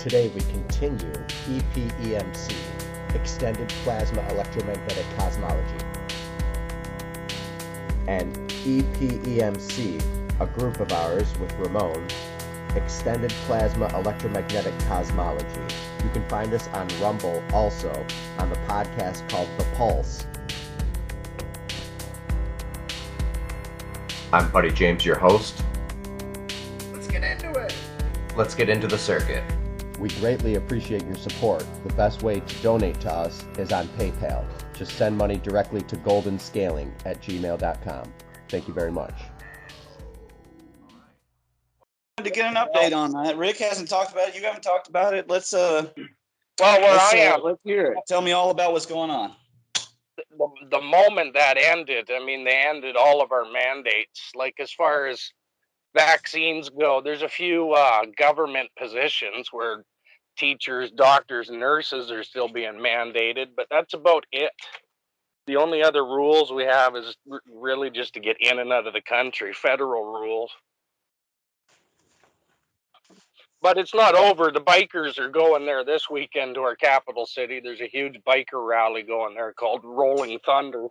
Today we continue EPEMC, Extended Plasma Electromagnetic Cosmology. And EPEMC, a group of ours with Ramon, Extended Plasma Electromagnetic Cosmology. You can find us on Rumble also on the podcast called The Pulse. I'm Buddy James, your host. Let's get into it. Let's get into the circuit. We greatly appreciate your support. The best way to donate to us is on PayPal. Just send money directly to goldenscaling@gmail.com. Thank you very much. To get an update on that, Rick hasn't talked about it. You haven't talked about it. Let's let's hear it. Tell me all about what's going on. The moment that ended, I mean, they ended all of our mandates. Like, as far as vaccines go, there's a few government positions where teachers, doctors, and nurses are still being mandated, but that's about it. The only other rules we have is really just to get in and out of the country, federal rules. But it's not over. The bikers are going there this weekend to our capital city. There's a huge biker rally going there called Rolling Thunder.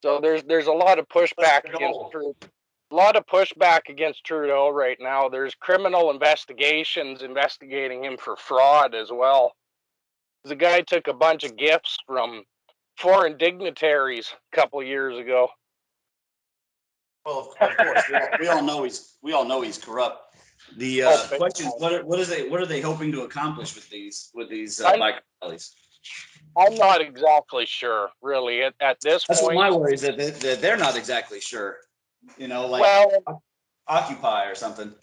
So there's a lot of pushback against Trudeau right now. There's criminal investigations investigating him for fraud as well. The guy took a bunch of gifts from foreign dignitaries a couple of years ago. Well, of course, we all know he's corrupt. The question is, what are they hoping to accomplish with these biker rallies? I'm not exactly sure, really. At this That's point, what my worry is, that they're not exactly sure. You know, like Occupy or something.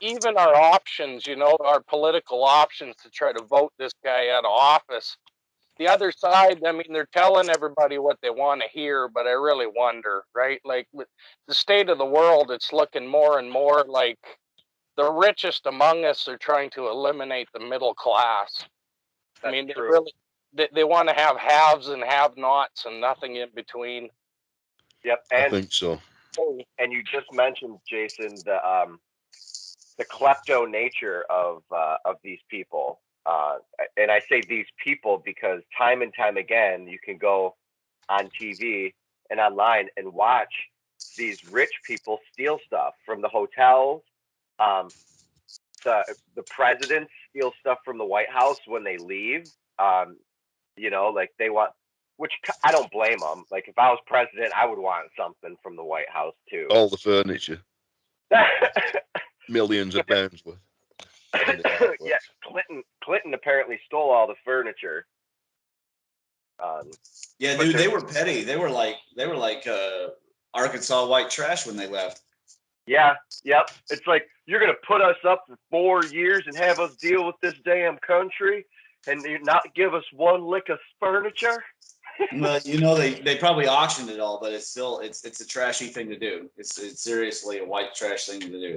Even our options, our political options to try to vote this guy out of office. The other side, I mean, they're telling everybody what they want to hear, but I really wonder, right? Like, with the state of the world, it's looking more and more like the richest among us are trying to eliminate the middle class. I mean, they want to have haves and have-nots and nothing in between. Yep, I think so. And you just mentioned, Jason, the klepto nature of these people. And I say these people because time and time again, you can go on TV and online and watch these rich people steal stuff from the hotels. The presidents steal stuff from the White House when they leave. Like they want, which I don't blame them. Like, if I was president, I would want something from the White House too. All the furniture. Millions of pounds worth. Yeah, Clinton apparently stole all the furniture. Dude, they were petty. They were like Arkansas white trash when they left. Yeah, yep. It's like, you're gonna put us up for 4 years and have us deal with this damn country and not give us one lick of furniture. But they probably auctioned it all, but it's a trashy thing to do. It's seriously a white trash thing to do.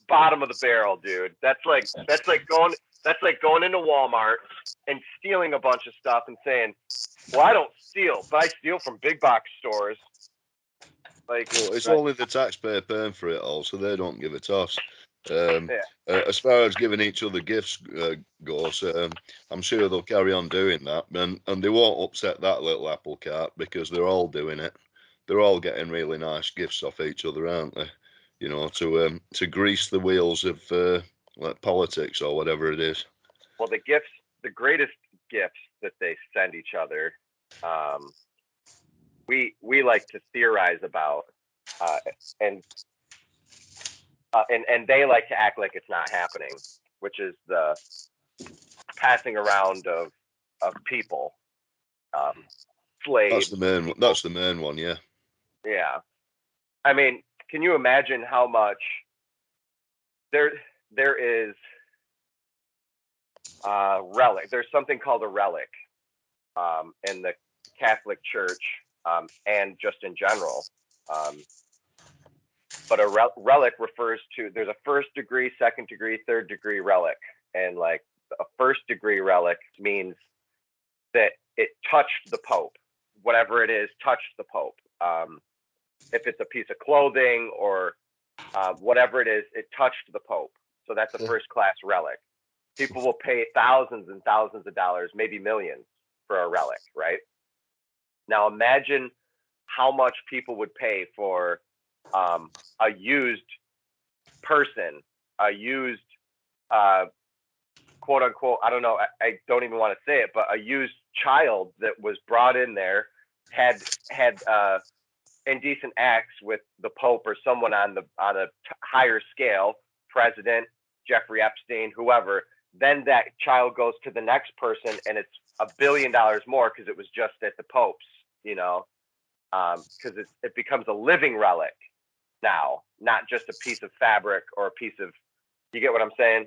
Bottom of the barrel, dude. That's like going into Walmart and stealing a bunch of stuff and saying, "Well, I don't steal, but I steal from big box stores." Like, well, it's only the taxpayer paying for it all, so they don't give a toss. As far as giving each other gifts goes, I'm sure they'll carry on doing that, and they won't upset that little apple cart because they're all doing it. They're all getting really nice gifts off each other, aren't they? To grease the wheels of like politics or whatever it is. Well, the greatest gifts that they send each other, we like to theorize about, and they like to act like it's not happening, which is the passing around of people, slaves. That's the main one, yeah. Yeah, I mean, can you imagine how much there is relic? There's something called a relic in the Catholic Church and just in general. But a relic refers to, there's a first degree, second degree, third degree relic. And like, a first degree relic means that it touched the Pope. Whatever it is, touched the Pope. If it's a piece of clothing or whatever it is, it touched the Pope. So that's a first class relic. People will pay thousands and thousands of dollars, maybe millions, for a relic, right? Now imagine how much people would pay for a used person, a used quote unquote, I don't know, I don't even want to say it, but a used child that was brought in there, had indecent acts with the Pope or someone on a higher scale, president, Jeffrey Epstein, whoever. Then that child goes to the next person, and it's $1 billion more because it was just at the Pope's, you know, because it becomes a living relic now, not just a piece of fabric or a piece of, you get what I'm saying?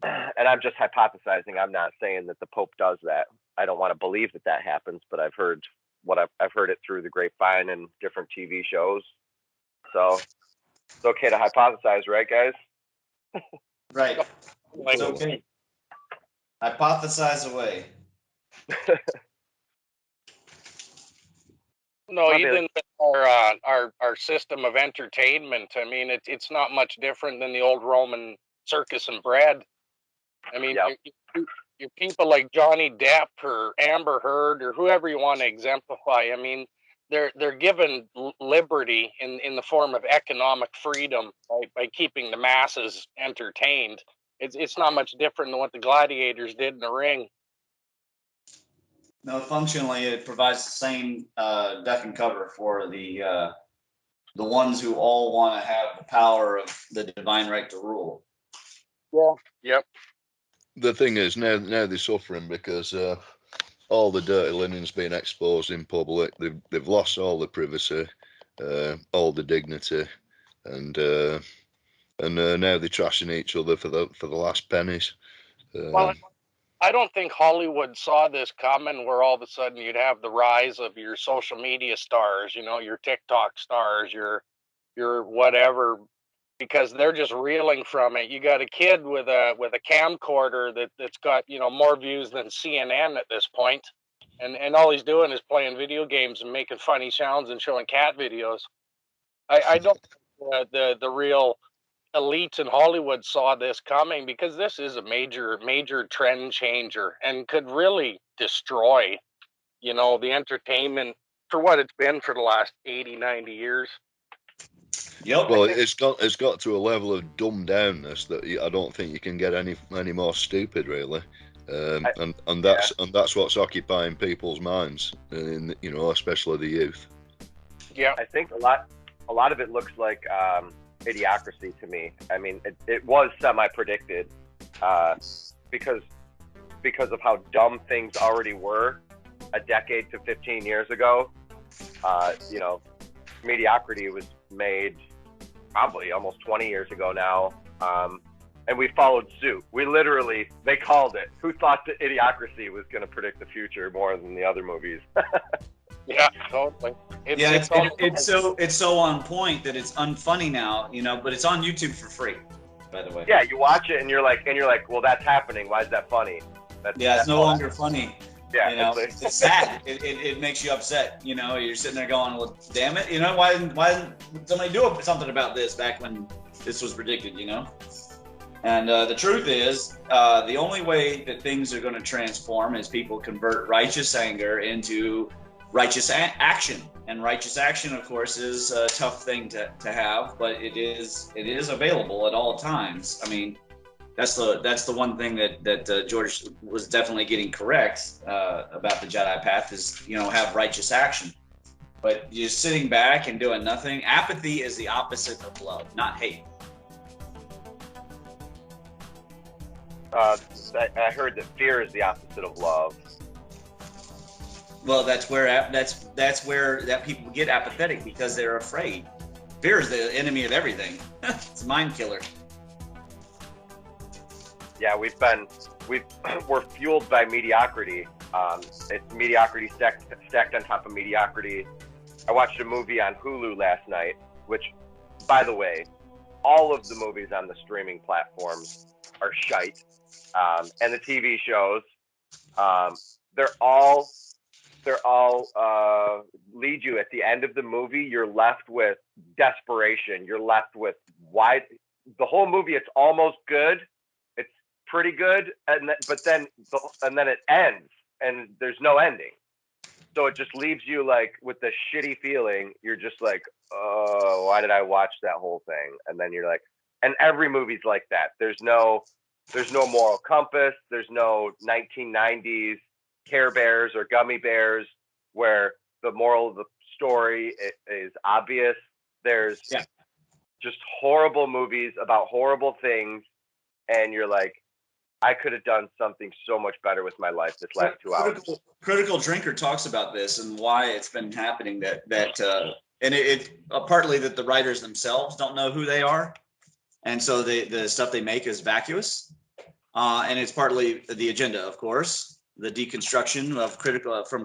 And I'm just hypothesizing. I'm not saying that the Pope does that. I don't want to believe that that happens, but I've heard it through the grapevine and different TV shows. So it's okay to hypothesize, right, guys? Right. It's okay. Hypothesize away. No, even our system of entertainment. I mean, it's not much different than the old Roman circus and bread. I mean, your people like Johnny Depp or Amber Heard or whoever you want to exemplify. I mean, they're given liberty in the form of economic freedom by keeping the masses entertained. It's not much different than what the gladiators did in the ring. No, functionally, it provides the same deck and cover for the ones who all want to have the power of the divine right to rule. Yeah. Yep. The thing is, now they're suffering because all the dirty linen's been exposed in public. They've lost all the privacy, all the dignity, and now they're trashing each other for the last pennies. Well, I don't think Hollywood saw this coming, where all of a sudden you'd have the rise of your social media stars, you know, your TikTok stars, your whatever, because they're just reeling from it. You got a kid with a camcorder that's got, you know, more views than CNN at this point, and all he's doing is playing video games and making funny sounds and showing cat videos. I don't think the real elites in Hollywood saw this coming, because this is a major trend changer and could really destroy, you know, the entertainment for what it's been for the last 80-90 years. Yep. Well, it's got to a level of dumbed downness that I don't think you can get any more stupid, really. And that's what's occupying people's minds, and you know, especially the youth. Yeah, I think a lot of it looks like Idiocracy to me. I mean, it was semi-predicted because of how dumb things already were a decade to 15 years ago. You know, Mediocrity was made probably almost 20 years ago now, and we followed suit. They called it. Who thought that Idiocracy was going to predict the future more than the other movies? Yeah, totally. It's so on point that it's unfunny now, you know, but it's on YouTube for free, by the way. Yeah, you watch it and you're like, well, that's happening. Why is that funny? It's no longer funny. Yeah, you know, it's sad. It makes you upset. You know, you're sitting there going, well, damn it. You know, why didn't somebody do something about this back when this was predicted, you know? And the truth is, the only way that things are going to transform is people convert righteous anger into righteous action. And righteous action, of course, is a tough thing to have, but it is available at all times. I mean, that's the one thing that George was definitely getting correct about the Jedi path is, you know, have righteous action. But you're sitting back and doing nothing. Apathy is the opposite of love, not hate. I heard that fear is the opposite of love. Well, that's where that people get apathetic, because they're afraid. Fear is the enemy of everything. It's a mind killer. Yeah, we're fueled by mediocrity. It's mediocrity stacked on top of mediocrity. I watched a movie on Hulu last night, which, by the way, all of the movies on the streaming platforms are shite, and the TV shows, they're all lead you at the end of the movie. You're left with desperation. You're left with why the whole movie, it's almost good, it's pretty good, and then it ends, and there's no ending. So it just leaves you like with the shitty feeling. You're just like, oh, why did I watch that whole thing? And then you're like, and every movie's like that. There's no moral compass. There's no 1990s Care Bears or Gummy Bears where the moral of the story is obvious. There's just horrible movies about horrible things, and you're like, I could have done something so much better with my life this last 2 hours. Critical Drinker talks about this and why it's been happening. And it partly that the writers themselves don't know who they are, and so the stuff they make is vacuous. And it's partly the agenda, of course, the deconstruction of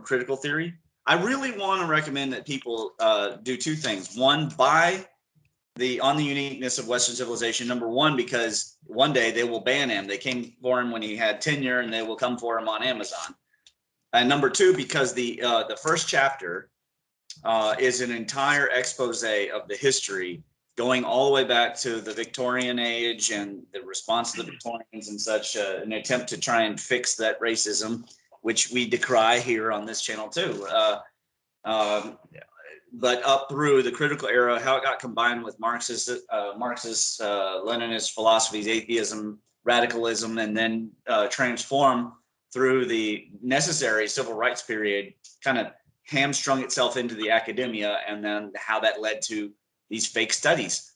critical theory. I really want to recommend that people do two things. One, buy on the uniqueness of Western civilization. Number one, because one day they will ban him. They came for him when he had tenure, and they will come for him on Amazon. And number two, because the first chapter is an entire expose of the history, going all the way back to the Victorian age and the response to the Victorians and such, an attempt to try and fix that racism, which we decry here on this channel too. But up through the critical era, how it got combined with Marxist, Leninist philosophies, atheism, radicalism, and then transform through the necessary civil rights period, kind of hamstrung itself into the academia, and then how that led to these fake studies.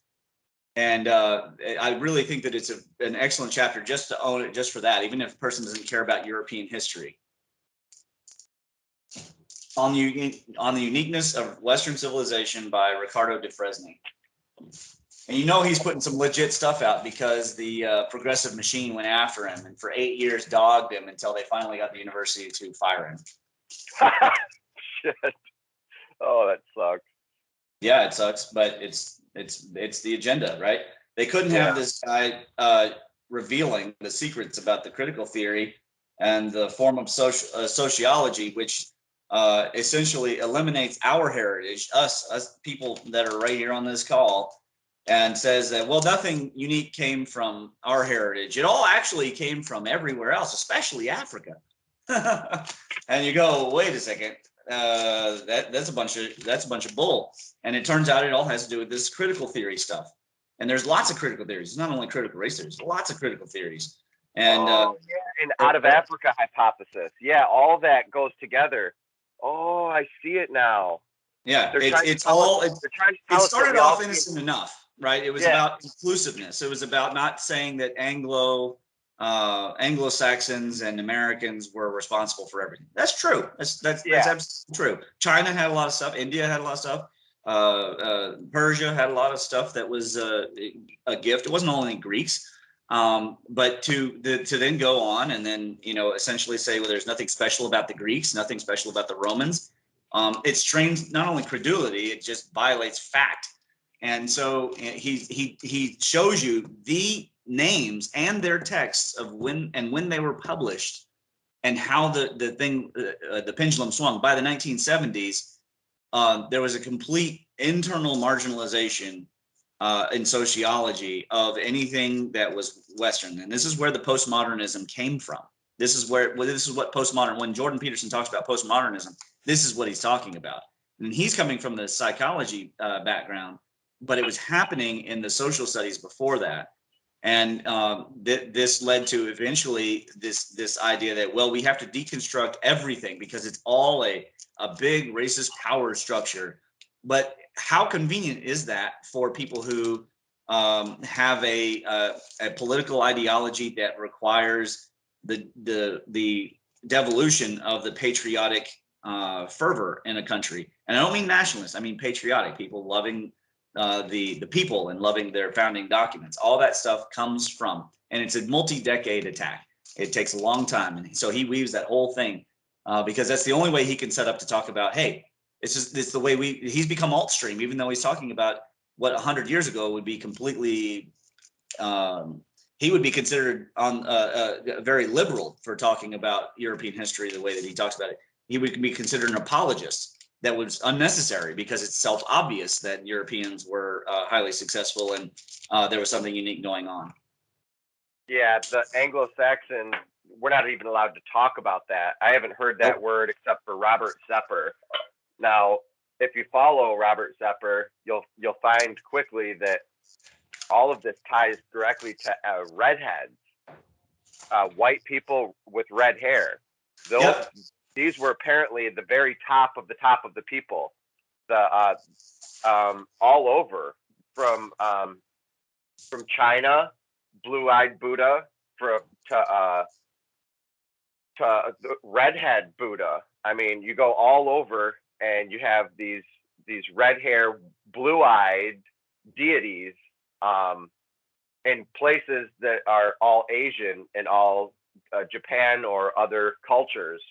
And I really think that it's an excellent chapter just to own it, just for that, even if a person doesn't care about European history. On the Uniqueness of Western Civilization by Ricardo de Fresnay. And he's putting some legit stuff out because the progressive machine went after him and for 8 years dogged him until they finally got the university to fire him. Shit. Oh, that sucks. Yeah, it sucks, but it's the agenda, right? They couldn't have this guy revealing the secrets about the critical theory and the form of sociology, which essentially eliminates our heritage, us people that are right here on this call, and says that, well, nothing unique came from our heritage. It all actually came from everywhere else, especially Africa. And you go, wait a second, that's a bunch of bull. And it turns out it all has to do with this critical theory stuff. And there's lots of critical theories. It's not only critical race theories, lots of critical theories. And and out of Africa hypothesis. Yeah, all that goes together. Oh, I see it now. Yeah, it started off innocent enough, right? It was about inclusiveness. It was about not saying that Anglo-Saxons and Americans were responsible for everything. That's true. That's absolutely true. China had a lot of stuff. India had a lot of stuff. Persia had a lot of stuff that was a gift. It wasn't only Greeks. But to then go on and then essentially say, well, there's nothing special about the Greeks, nothing special about the Romans. It strains not only credulity, it just violates fact. And so he shows you the names and their texts of when they were published and how the pendulum swung. By the 1970s, there was a complete internal marginalization in sociology of anything that was Western. And this is where the postmodernism came from. This is what postmodern, when Jordan Peterson talks about postmodernism, this is what he's talking about. And he's coming from the psychology background, but it was happening in the social studies before that. And this led to eventually this idea that, well, we have to deconstruct everything because it's all a big racist power structure. But how convenient is that for people who have a political ideology that requires the devolution of the patriotic fervor in a country? And I don't mean nationalists. I mean patriotic people loving the people and loving their founding documents. All that stuff comes from, and it's a multi-decade attack. It takes a long time, and so he weaves that whole thing because that's the only way he can set up to talk about, hey. It's the way he's become alt stream, even though he's talking about what 100 years ago would be completely, he would be considered very liberal for talking about European history the way that he talks about it. He would be considered an apologist. that was unnecessary because it's self-obvious that Europeans were highly successful and there was something unique going on. Yeah, the Anglo-Saxon, we're not even allowed to talk about that. I haven't heard that word except for Robert Zepper. Now, if you follow Robert Zepper, you'll find quickly that all of this ties directly to redheads, white people with red hair. These were apparently the very top of the people, all over from China, blue-eyed Buddha, to the redhead Buddha. I mean, you go all over, and you have these red hair, blue-eyed deities in places that are all Asian and all Japan or other cultures.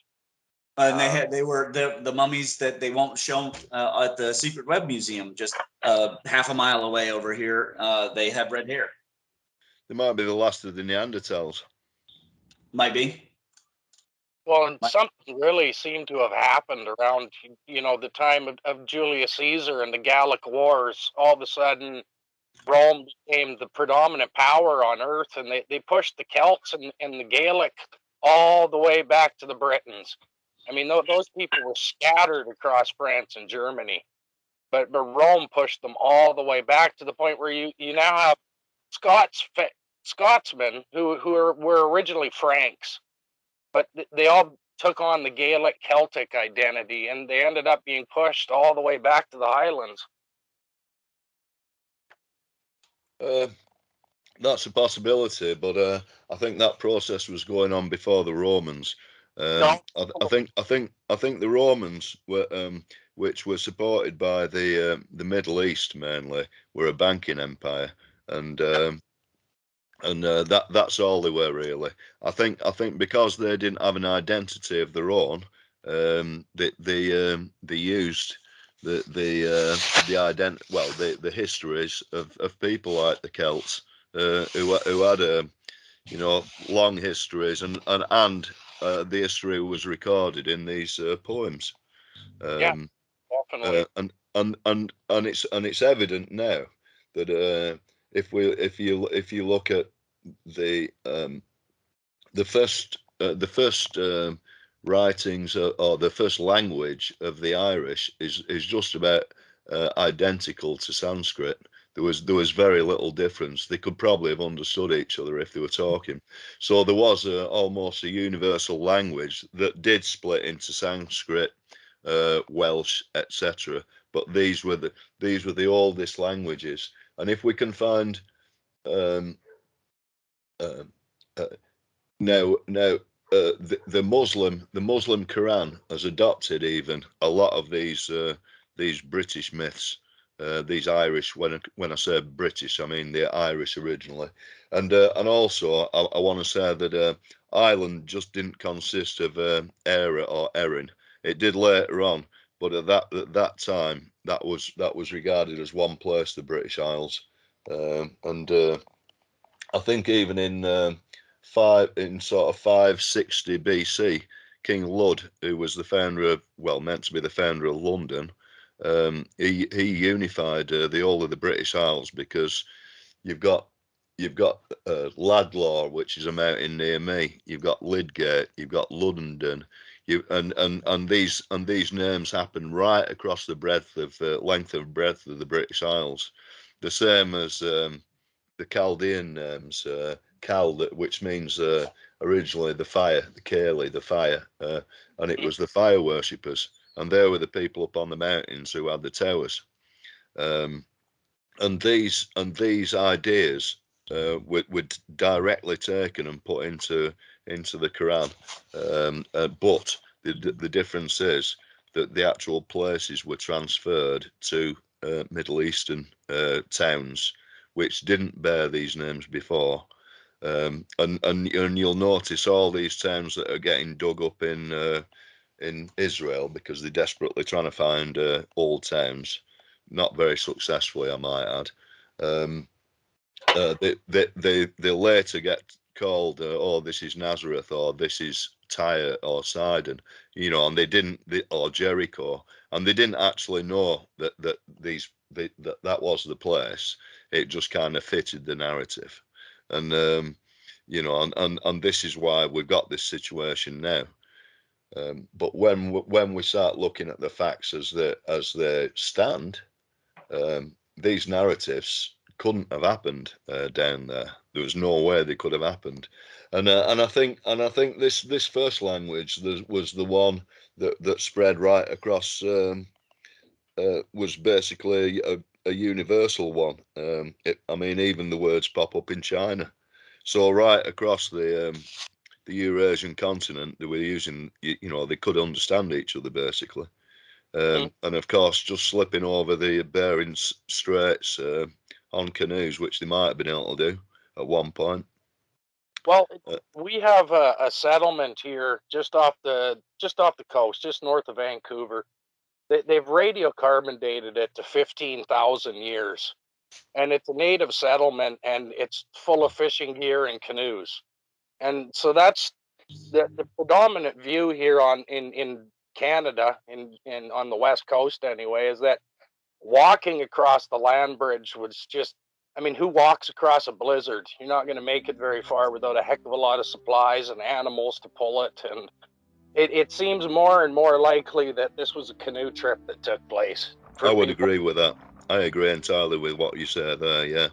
And they were the mummies that they won't show at the Secret Web Museum, just half a mile away over here. They have red hair. They might be the last of the Neanderthals. Might be. Well, and something really seemed to have happened around, the time of Julius Caesar and the Gallic Wars. All of a sudden, Rome became the predominant power on Earth, and they pushed the Celts and the Gaelic all the way back to the Britons. I mean, those people were scattered across France and Germany, but Rome pushed them all the way back to the point where you now have Scotsmen who were originally Franks, but they all took on the Gaelic Celtic identity, and they ended up being pushed all the way back to the Highlands. That's a possibility, but I think that process was going on before the Romans. No. I think the Romans were, which were supported by the Middle East mainly, were a banking empire, and that's all they were really. I think because they didn't have an identity of their own, they used the histories of people like the Celts, who had long histories, and the history was recorded in these poems. Yeah, definitely. And it's evident now that if you look at the first writings or the first language of the Irish is just about identical to Sanskrit. There was very little difference. They could probably have understood each other if they were talking. So there was almost a universal language that did split into Sanskrit, Welsh, etc. But these were the oldest languages. And if we can find the Muslim Quran has adopted even a lot of these British myths, these Irish. When I say British, I mean the Irish originally, and also I want to say that Ireland just didn't consist of Éire or Erin. It did later on, but at that time that was regarded as one place, the British Isles, and I think even in 560 BC, King Lud, who was the founder of, meant to be the founder of London, he unified the whole of the British Isles, because you've got Ladlaw, which is a mountain near me. You've got Lydgate, you've got London. And these names happen right across the length and breadth of the British Isles, the same as the Chaldean names, which means originally the fire, the Caeli, the fire, and it was the fire worshippers, and they were the people up on the mountains who had the towers, and these ideas were directly taken and put into the Quran, but the difference is that the actual places were transferred to Middle Eastern towns which didn't bear these names before, and you'll notice all these towns that are getting dug up in Israel, because they're desperately trying to find old towns, not very successfully, I might add. They later get called, this is Nazareth, or this is Tyre or Sidon, you know, and they didn't, or Jericho, and they didn't actually know that that was the place. It just kind of fitted the narrative, and you know, and this is why we've got this situation now. But when we start looking at the facts as they stand, these narratives couldn't have happened down there. There was no way they could have happened, and I think this first language was the one that spread right across. Was basically a universal one. I mean, even the words pop up in China, so right across the Eurasian continent, they were using, you know, they could understand each other basically. And of course, just slipping over the Bering Straits on canoes, which they might have been able to do at one point. Well, we have a settlement here just off the coast, just north of Vancouver. They've radiocarbon dated it to 15,000 years, and it's a native settlement, and it's full of fishing gear and canoes. And so that's the predominant view here in Canada, in on the west coast anyway, is that walking across the land bridge was just, I mean, who walks across a blizzard? You're not going to make it very far without a heck of a lot of supplies and animals to pull it. And it seems more and more likely that this was a canoe trip that took place. I would agree with that. I agree entirely with what you said there. Yeah,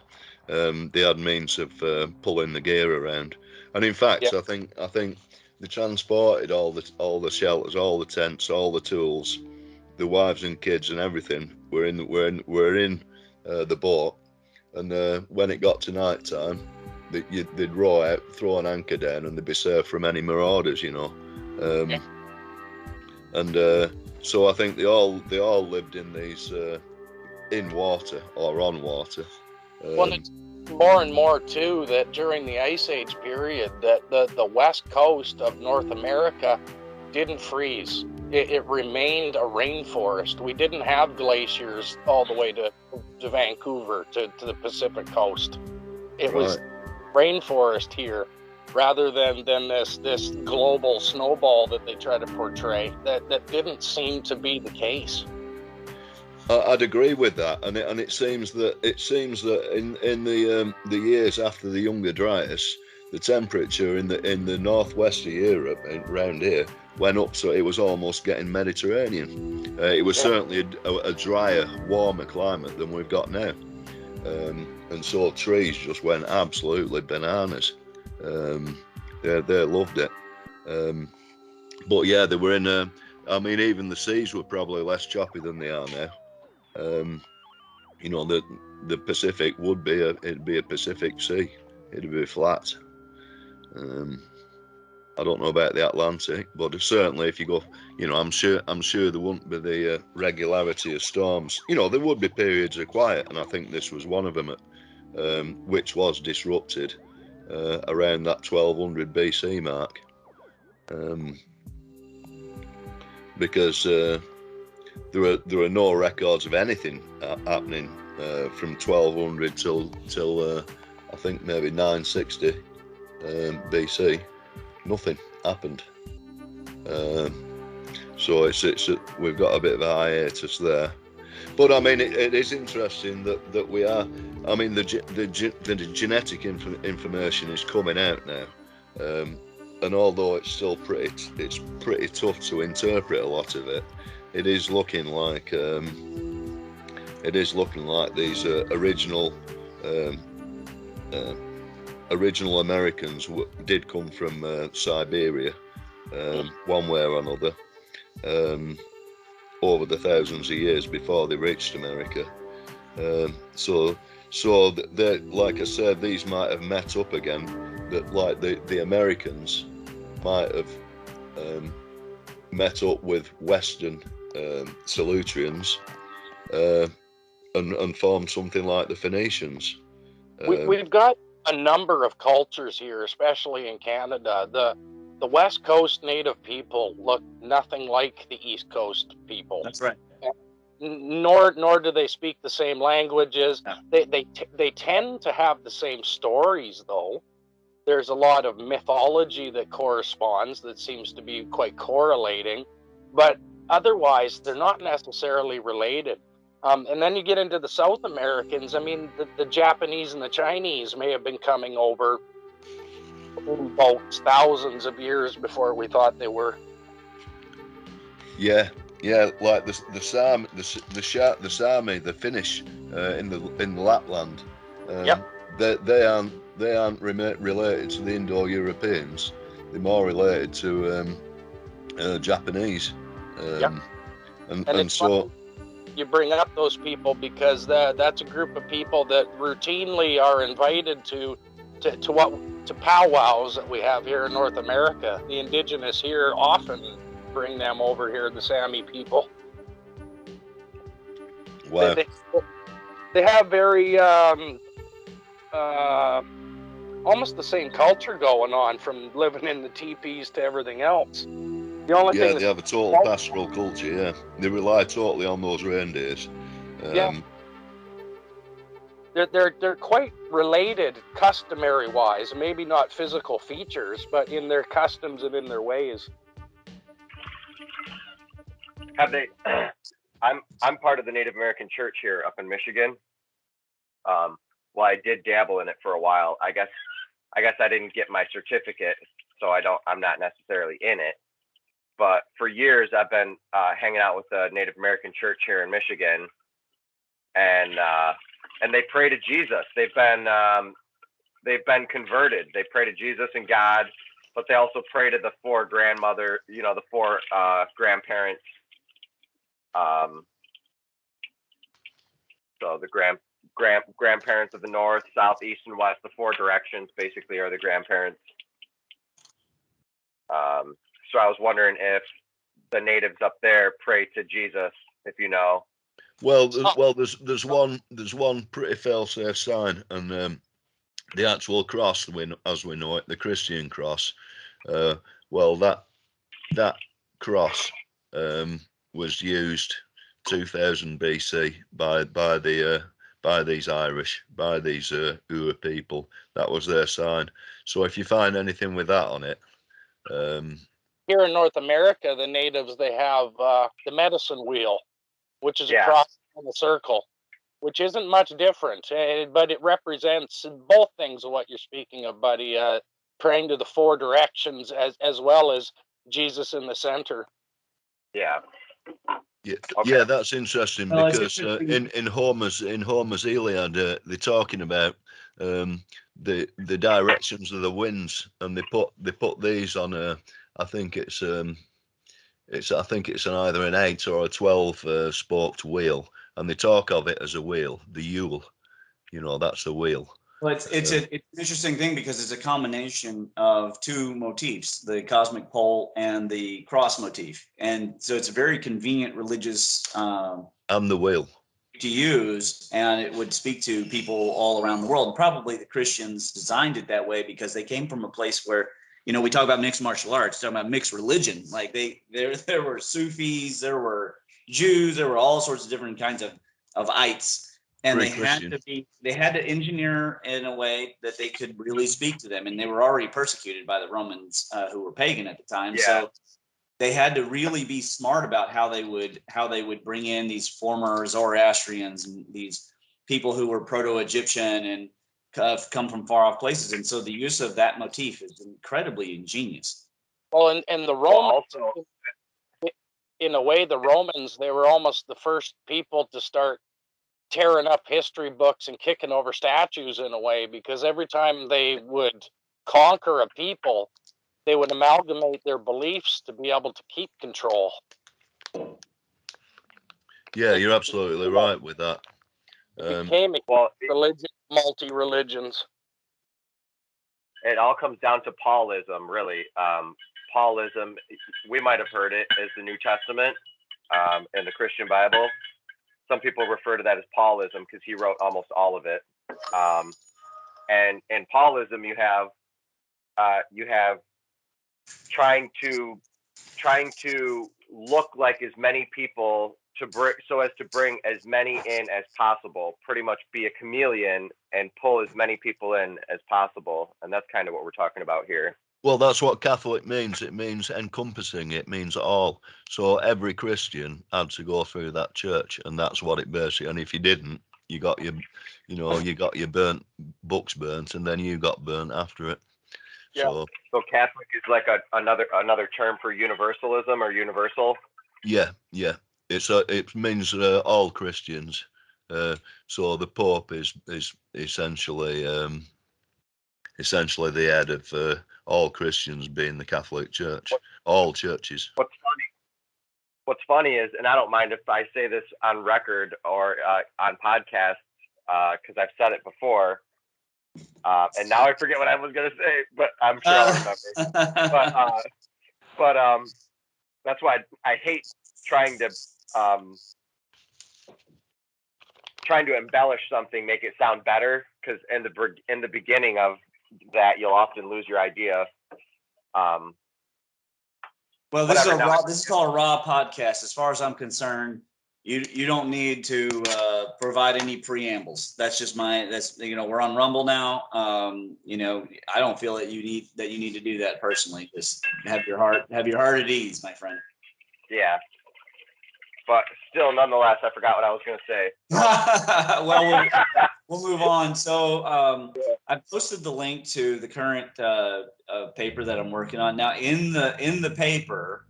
they had means of pulling the gear around, and in fact, yeah. I think they transported all the shelters, all the tents, all the tools, the wives and kids and everything were in the boat, and when it got to night time, they'd row out, throw an anchor down, and they'd be safe from any marauders, you know. Yeah. And so I think they all lived in these in water or on water. Well, it's more and more too that during the Ice Age period, that the west coast of North America didn't freeze. It remained a rainforest. We didn't have glaciers all the way to Vancouver, to the Pacific coast. It was rainforest here, rather than this global snowball that they try to portray. That didn't seem to be the case. I'd agree with that, and it seems that in the years after the Younger Dryas, the temperature in the northwest of Europe, around here, went up, so it was almost getting Mediterranean. It was certainly a drier, warmer climate than we've got now, and so trees just went absolutely bananas. They loved it, but yeah, they were in. I mean, even the seas were probably less choppy than they are now. You know, the Pacific it'd be a Pacific Sea. It'd be flat. I don't know about the Atlantic, but certainly if you go, you know, I'm sure there wouldn't be the regularity of storms. You know, there would be periods of quiet, and I think this was one of them, which was disrupted around that 1200 BC mark, because there are no records of anything happening from 1200 till I think maybe 960 BC. Nothing happened. So we've got a bit of a hiatus there. But I mean, it is interesting that we are. I mean, the genetic information is coming out now, and although it's still pretty tough to interpret a lot of it, it is looking like these original Americans did come from Siberia, one way or another, over the thousands of years before they reached America. So they, like I said, these might have met up again. That like the Americans might have met up with Western Solutreans and formed something like the Phoenicians. We've got a number of cultures here, especially in Canada. The West Coast native people look nothing like the East Coast people. That's right. Nor do they speak the same languages. No. They tend to have the same stories, though. There's a lot of mythology that corresponds, that seems to be quite correlating, but otherwise they're not necessarily related. And then you get into the South Americans. I mean, the Japanese and the Chinese may have been coming over in boats thousands of years before we thought they were. Yeah, like the Sami, the Finnish in Lapland. Yep. They aren't related to the Indo-Europeans. They're more related to Japanese. Yep. And so you bring up those people because that's a group of people that routinely are invited to powwows that we have here in North America. The indigenous here often bring them over here, the Sami people. Wow. They have very almost the same culture going on, from living in the teepees to everything else. The only thing they have a total pastoral culture. Yeah, they rely totally on those reindeers. They're quite related, customary wise. Maybe not physical features, but in their customs and in their ways. Have they? I'm part of the Native American church here up in Michigan. Well, I did dabble in it for a while. I guess I didn't get my certificate, so I'm not necessarily in it. But for years, I've been hanging out with the Native American church here in Michigan, and they pray to Jesus. They've been converted. They pray to Jesus and God, but they also pray to the four grandparents. So the grandparents of the north, south, east, and west, the four directions basically are the grandparents. So I was wondering if the natives up there pray to Jesus, if you know. Well, there's one pretty fail-safe sign, and the actual cross, as we know it, the Christian cross. Well, that cross was used 2000 BC by these Irish, by these Ua people. That was their sign. So if you find anything with that on it, here in North America, the natives, they have the medicine wheel, which is a cross in a circle, which isn't much different, but it represents both things of what you're speaking of, buddy. Praying to the four directions as well as Jesus in the center. Yeah. Yeah, okay. Yeah, that's interesting because interesting. in Homer's Iliad, they're talking about the directions of the winds, and they put these on a. I think it's an either an 8 or a 12 spoked wheel, and they talk of it as a wheel, the Yule. That's the wheel. Well, it's an interesting thing because it's a combination of two motifs, the cosmic pole and the cross motif. And so it's a very convenient religious and the wheel to use, and it would speak to people all around the world. And probably the Christians designed it that way because they came from a place where, we talk about mixed martial arts, talking about mixed religion. Like there were Sufis, there were Jews, there were all sorts of different kinds of ites. And they had to engineer in a way that they could really speak to them. And they were already persecuted by the Romans who were pagan at the time. Yeah. So they had to really be smart about how they would bring in these former Zoroastrians and these people who were Proto-Egyptian and come from far off places. And so the use of that motif is incredibly ingenious. Well, and the Romans, in a way, the Romans, they were almost the first people to start tearing up history books and kicking over statues in a way, because every time they would conquer a people, they would amalgamate their beliefs to be able to keep control. Yeah, you're absolutely right with that. It became a religion, multi-religions. It all comes down to Paulism, really. Paulism, we might have heard it as the New Testament in the Christian Bible. Some people refer to that as Paulism because he wrote almost all of it. And in Paulism, you have trying to look like as many people to bring as many in as possible, pretty much be a chameleon and pull as many people in as possible. And that's kind of what we're talking about here. Well, that's what Catholic means. It means encompassing. It means all. So every Christian had to go through that church, and that's what it basically. And if you didn't, you got your, you got your books burnt, and then you got burnt after it. Yeah. So Catholic is like another term for universalism or universal. Yeah. It means all Christians. So the Pope is essentially the head of all Christians, being the Catholic Church, all churches. What's funny is, and I don't mind if I say this on record or on podcasts, because I've said it before, and now I forget what I was going to say, but I'm sure I'll remember. But that's why I hate trying to embellish something, make it sound better, because in the beginning of that, you'll often lose your idea. Well, this is called a raw podcast. As far as I'm concerned, you don't need to provide any preambles. That's just we're on Rumble now. I don't feel that you need to do that personally. Just have your heart at ease, my friend. Yeah. But still, nonetheless, I forgot what I was going to say. Well, we'll move on. So I posted the link to the current paper that I'm working on now. In the paper,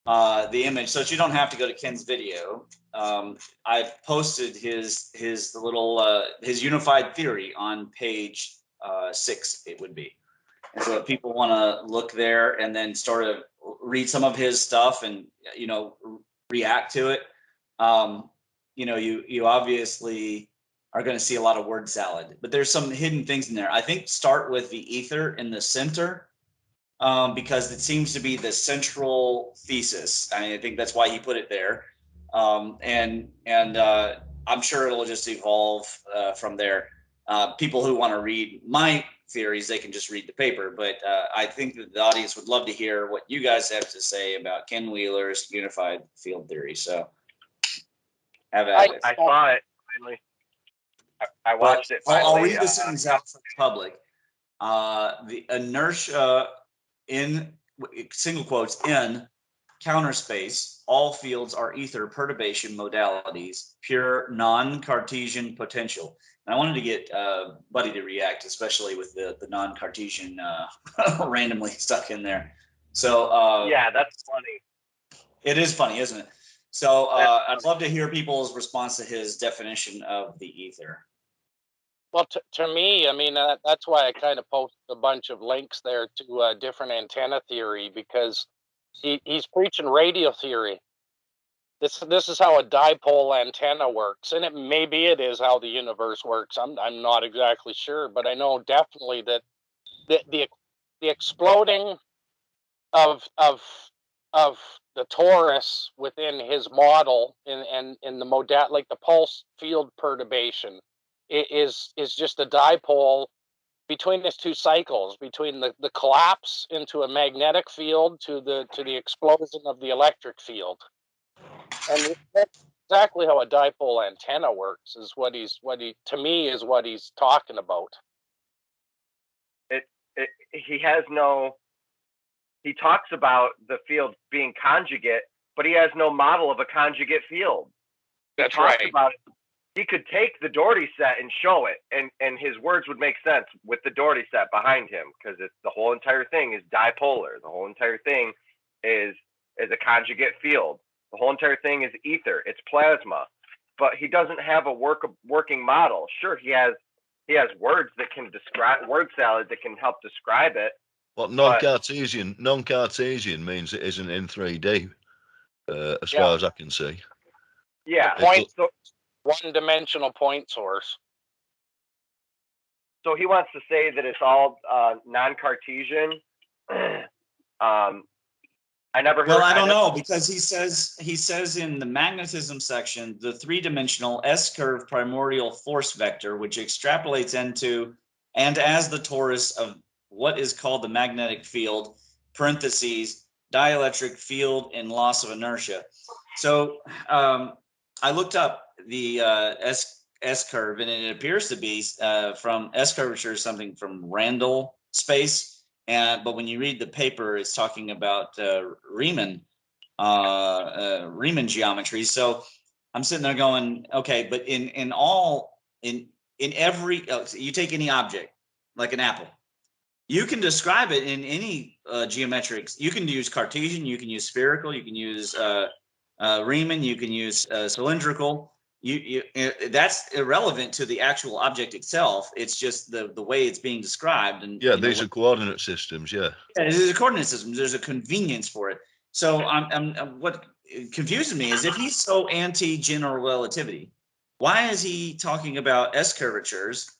the image, so that you don't have to go to Ken's video. I've posted his unified theory on page 6. It would be, and so if people want to look there and then sort of read some of his stuff and react to it, you obviously are going to see a lot of word salad, but there's some hidden things in there. I think start with the ether in the center, because it seems to be the central thesis. I think that's why he put it there, and I'm sure it'll just evolve from there. People who want to read my theories, they can just read the paper, but I think that the audience would love to hear what you guys have to say about Ken Wheeler's unified field theory. So have at it. I saw it finally. I watched it finally. I'll read the sentence out for the public. The inertia in single quotes in counter space, all fields are ether perturbation modalities, pure non-Cartesian potential. And I wanted to get Buddy to react, especially with the non-Cartesian randomly stuck in there. So yeah, that's funny. It is funny, isn't it? So I'd love to hear people's response to his definition of the ether. Well, to me, I mean, that's why I kind of posted a bunch of links there to different antenna theory, because he's preaching radio theory. This is how a dipole antenna works, and maybe it is how the universe works. I'm not exactly sure, but I know definitely that the exploding of the torus within his model in the modal, like the pulse field perturbation, is just a dipole between these two cycles, between the collapse into a magnetic field to the explosion of the electric field. And that's exactly how a dipole antenna works, is what he's talking about. He talks about the field being conjugate, but he has no model of a conjugate field. That's right. About it. He could take the Dougherty set and show it, and his words would make sense with the Dougherty set behind him, because the whole entire thing is dipolar. The whole entire thing is a conjugate field. The whole entire thing is ether. It's plasma. But he doesn't have a working model. Sure, he has words that can describe, word salad that can help describe it. Well, non-Cartesian means it isn't in 3D, as far as I can see. Yeah. One-dimensional point source. So he wants to say that it's all non-Cartesian. I never heard. Well, I don't know, because he says in the magnetism section, the three-dimensional S-curve primordial force vector, which extrapolates into and as the torus of what is called the magnetic field, parentheses, dielectric field and loss of inertia. So I looked up the S curve, and it appears to be from S curvature something from Randall space. But when you read the paper, it's talking about Riemann geometry. So I'm sitting there going, okay, but in every you take any object like an apple, you can describe it in any geometrics. You can use Cartesian, you can use spherical, you can use Riemann, you can use cylindrical. That's irrelevant to the actual object itself. It's just the way it's being described. And yeah, these are coordinate systems. Yeah, there's a coordinate system. There's a convenience for it. So what confuses me is if he's so anti-general relativity, why is he talking about S curvatures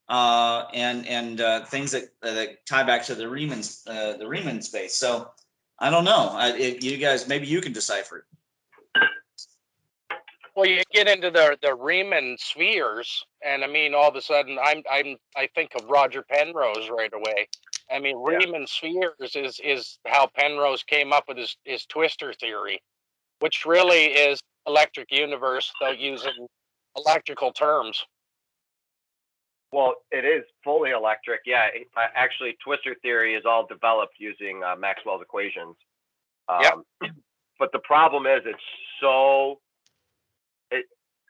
and things that tie back to the Riemann space? So I don't know. You guys, maybe you can decipher it. Well, you get into the Riemann spheres, and I mean, all of a sudden, I think of Roger Penrose right away. I mean, Riemann spheres is how Penrose came up with his twistor theory, which really is electric universe, though using electrical terms. Well, it is fully electric. Yeah, actually, twistor theory is all developed using Maxwell's equations. But the problem is, it's so.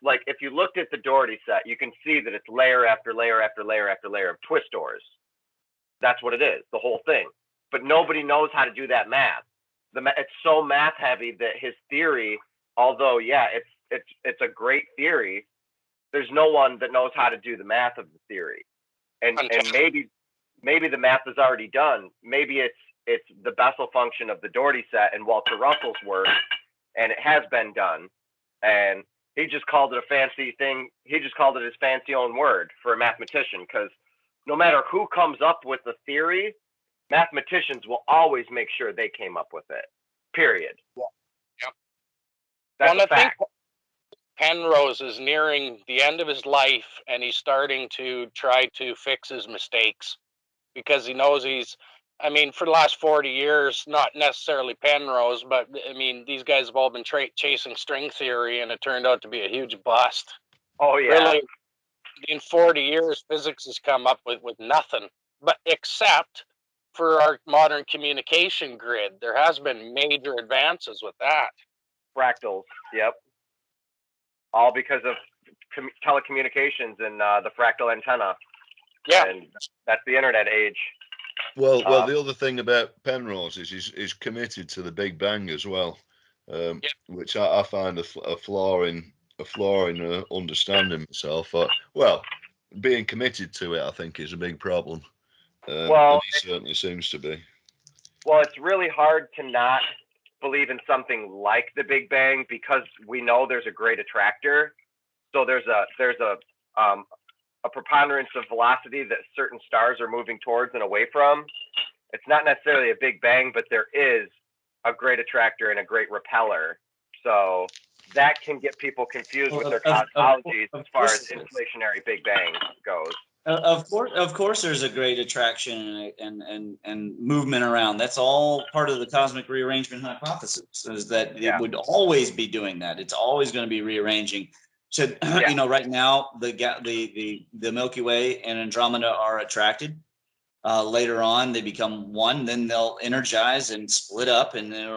Like if you looked at the Dougherty set, you can see that it's layer after layer after layer after layer of twistors. That's what it is, the whole thing. But nobody knows how to do that math. It's so math heavy that his theory, although it's a great theory, there's no one that knows how to do the math of the theory. And maybe the math is already done. Maybe it's the Bessel function of the Dougherty set and Walter Russell's work, and it has been done. And he just called it a fancy thing. He just called it his fancy own word for a mathematician, because no matter who comes up with the theory, mathematicians will always make sure they came up with it, period. Yep. That's a fact. Penrose is nearing the end of his life, and he's starting to try to fix his mistakes because he knows I mean, for the last 40 years, not necessarily Penrose, but I mean, these guys have all been chasing string theory, and it turned out to be a huge bust. Oh, yeah. Really, in 40 years, physics has come up with nothing, but except for our modern communication grid. There has been major advances with that. Fractals, yep. All because of telecommunications and the fractal antenna. Yeah. And that's the internet age. Well, the other thing about Penrose is he's committed to the Big Bang as well, which I find a flaw in understanding myself. Well, being committed to it, I think, is a big problem. And he certainly seems to be. Well, it's really hard to not believe in something like the Big Bang because we know there's a great attractor. So there's a preponderance of velocity that certain stars are moving towards and away from. It's not necessarily a Big Bang, but there is a great attractor and a great repeller. So that can get people confused with their cosmologies as far as inflationary Big Bang goes. Of course, there's a great attraction and movement around. That's all part of the cosmic rearrangement hypothesis. Is that it would always be doing that? It's always going to be rearranging. So right now the Milky Way and Andromeda are attracted. Later on, they become one. Then they'll energize and split up, and then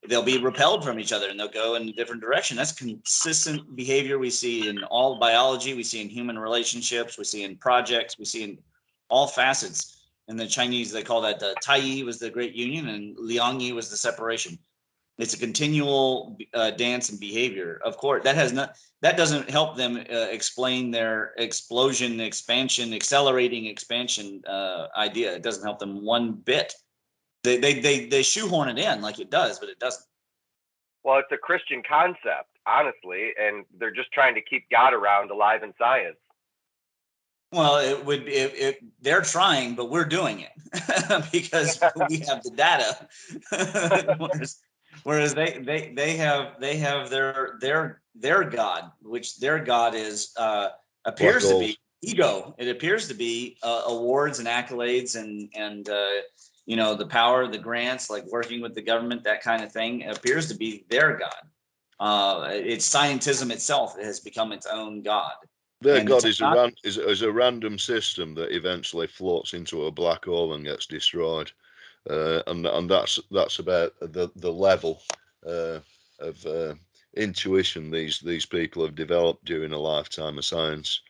they'll be repelled from each other, and they'll go in a different direction. That's consistent behavior we see in all biology. We see in human relationships. We see in projects. We see in all facets. In the Chinese, they call that Taiyi was the great union, and Liangyi was the separation. It's a continual dance and behavior. Of course, that doesn't help them explain their accelerating expansion idea. It doesn't help them one bit. They shoehorn it in like it does, but it doesn't. Well, it's a Christian concept, honestly, and they're just trying to keep God around, alive in science. Well, they're trying, but we're doing it because we have the data. Whereas they have their God, which their God is appears to be ego. It appears to be awards and accolades and the power, the grants, like working with the government, that kind of thing. It appears to be their God. It's scientism itself has become its own god. Their And the god is a random system that eventually floats into a black hole and gets destroyed, and that's about the level of intuition these people have developed during a lifetime of science.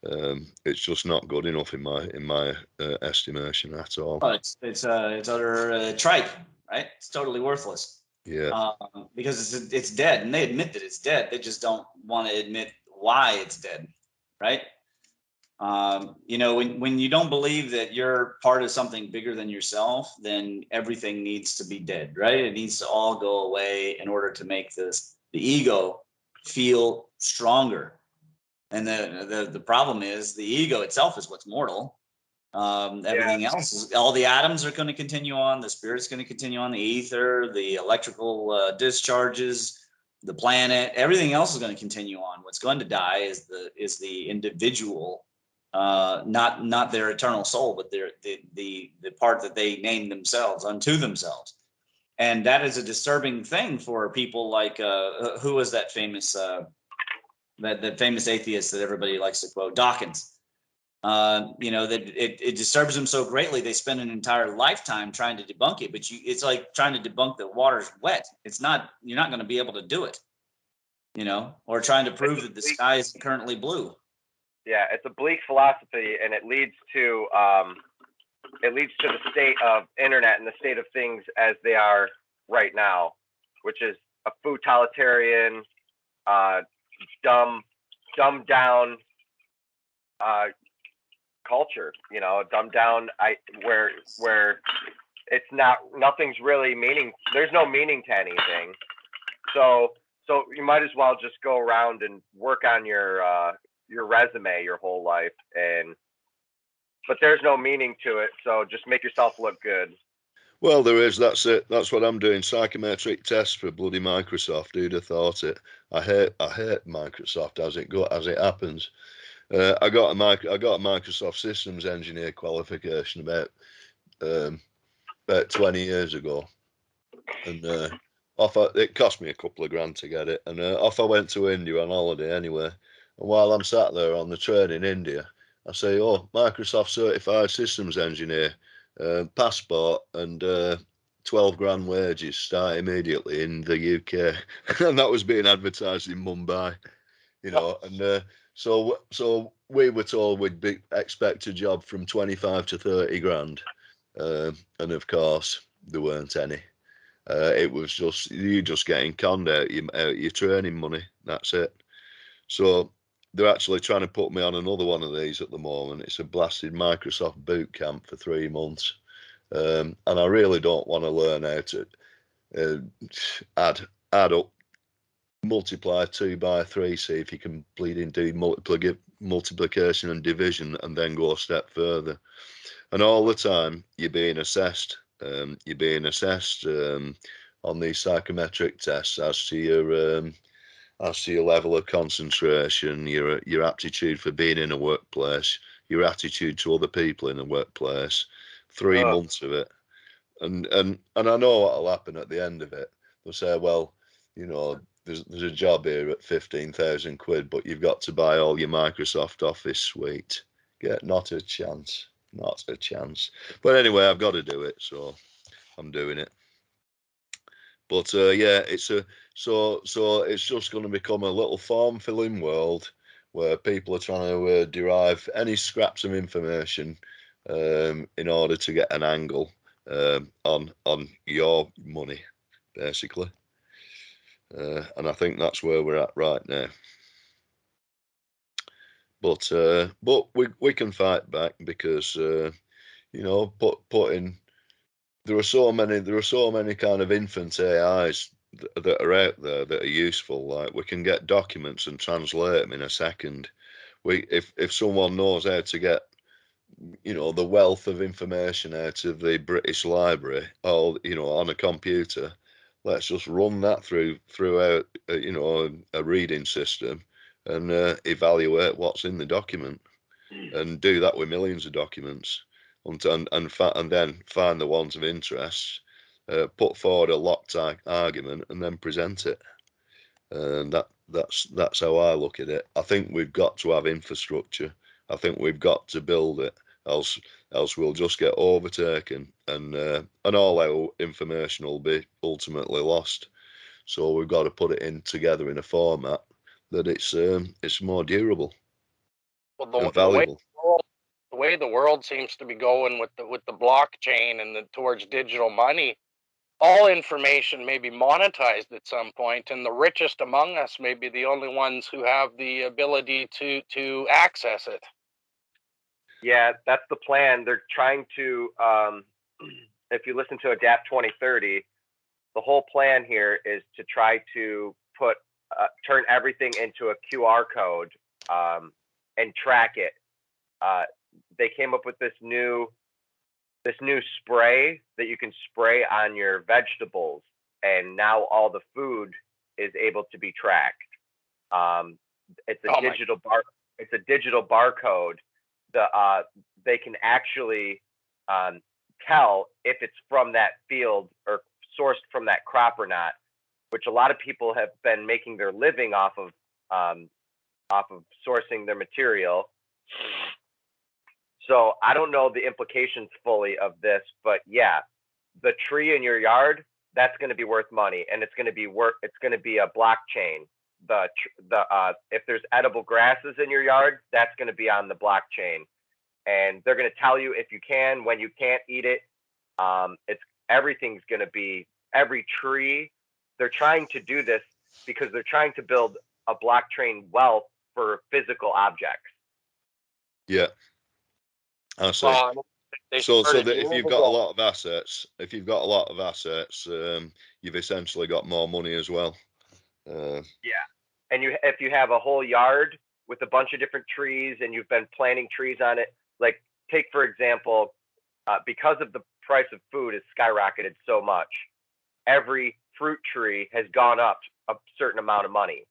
It's just not good enough in my estimation at all. oh, it's utter tripe, right? It's totally worthless. Yeah. Because it's dead, and they admit that it's dead. They just don't want to admit why it's dead, right? You know, when you don't believe that you're part of something bigger than yourself, then everything needs to be dead, right? It needs to all go away in order to make the ego feel stronger. And the problem is the ego itself is what's mortal. Everything else is, all the atoms are going to continue on, the spirit's going to continue on, the ether, the electrical discharges, the planet, everything else is going to continue on. What's going to die is the individual, not their eternal soul, but the part that they name themselves unto themselves. And that is a disturbing thing for people like who was that famous that famous atheist that everybody likes to quote, Dawkins. You know, that it disturbs them so greatly they spend an entire lifetime trying to debunk it. But it's like trying to debunk that water's wet. It's not. You're not going to be able to do it. You know, or trying to prove that the sky is currently blue. Yeah, it's a bleak philosophy, and it leads to the state of internet and the state of things as they are right now, which is a totalitarian, dumbed down culture, you know, dumbed down, where it's nothing's really there's no meaning to anything. So you might as well just go around and work on your resume your whole life, but there's no meaning to it. So just make yourself look good. Well, there is. That's it. That's what I'm doing. Psychometric tests for bloody Microsoft. Who'd have thought it? I hate Microsoft as it happens. I got a Microsoft Systems Engineer qualification about 20 years ago, and it cost me a couple of grand to get it. And off I went to India on holiday anyway. And while I'm sat there on the train in India, I say, "Oh, Microsoft Certified Systems Engineer, passport and 12 grand wages, start immediately in the UK." And that was being advertised in Mumbai, you know. And so we were told we'd expect a job from 25 to 30 grand, and of course there weren't any. It was just you just getting conned out your training money. That's it. So they're actually trying to put me on another one of these at the moment. It's a blasted Microsoft boot camp for 3 months, and I really don't want to learn how to add up, multiply 2 by 3, see if you can bleeding do multiplication and division, and then go a step further. And all the time you're being assessed. You're being assessed on these psychometric tests as to your level of concentration, your aptitude for being in a workplace, your attitude to other people in a workplace. 3 months of it, and I know what'll happen at the end of it. They'll say, well, you know, there's a job here at 15,000 quid, but you've got to buy all your Microsoft Office suite. Not a chance. Not a chance. But anyway, I've got to do it, so I'm doing it. But yeah, so it's just going to become a little form filling world where people are trying to derive any scraps of information in order to get an angle on your money, basically. And I think that's where we're at right now. But we can fight back because you know, there are so many kind of infant AIs that are out there that are useful. Like, we can get documents and translate them in a second. If someone knows how to get, you know, the wealth of information out of the British Library, or, you know, on a computer, let's just run that throughout you know, a reading system, and evaluate what's in the document, and do that with millions of documents, and then find the ones of interest, put forward a locked argument, and then present it. and that's how I look at it. I think we've got to have infrastructure. I think we've got to build it, else we'll just get overtaken, and all our information will be ultimately lost. So we've got to put it in together in a format that it's more durable Well, and valuable. the way the world seems to be going with the blockchain and towards digital money, all information may be monetized at some point, and the richest among us may be the only ones who have the ability to access it. Yeah, that's the plan. They're trying to, if you listen to Adapt 2030, the whole plan here is to try to turn everything into a QR code and track it. They came up with this new spray that you can spray on your vegetables, and now all the food is able to be tracked. It's a digital barcode. They can actually tell if it's from that field or sourced from that crop or not, which a lot of people have been making their living off of sourcing their material. So I don't know the implications fully of this, but yeah, the tree in your yard, that's going to be worth money, and it's going to be a blockchain. If there's edible grasses in your yard, that's going to be on the blockchain, and they're going to tell you if you can, when you can't eat it. Everything's going to be every tree. They're trying to do this because they're trying to build a blockchain wealth for physical objects. Yeah. I see. So that if you've got a lot of assets, you've essentially got more money as well. Yeah, and if you have a whole yard with a bunch of different trees and you've been planting trees on it, like take for example, because of the price of food has skyrocketed so much, every fruit tree has gone up a certain amount of money.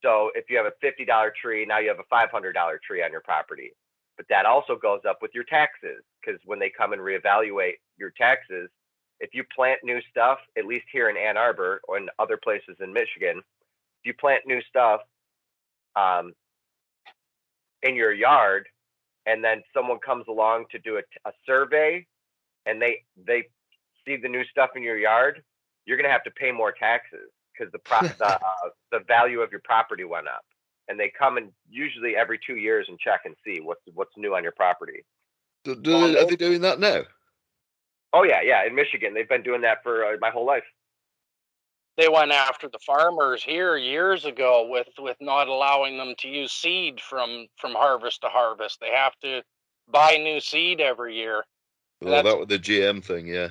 So if you have a $50 tree, now you have a $500 tree on your property. But that also goes up with your taxes, because when they come and reevaluate your taxes, if you plant new stuff, at least here in Ann Arbor or in other places in Michigan, if you plant new stuff in your yard, and then someone comes along to do a survey, and they see the new stuff in your yard, you're going to have to pay more taxes because the value of your property went up. And they come in usually every 2 years and check and see what's new on your property. Are they doing that now? Oh yeah. In Michigan, they've been doing that for my whole life. They went after the farmers here years ago with not allowing them to use seed from harvest to harvest. They have to buy new seed every year. Well, that was the GM thing, yeah.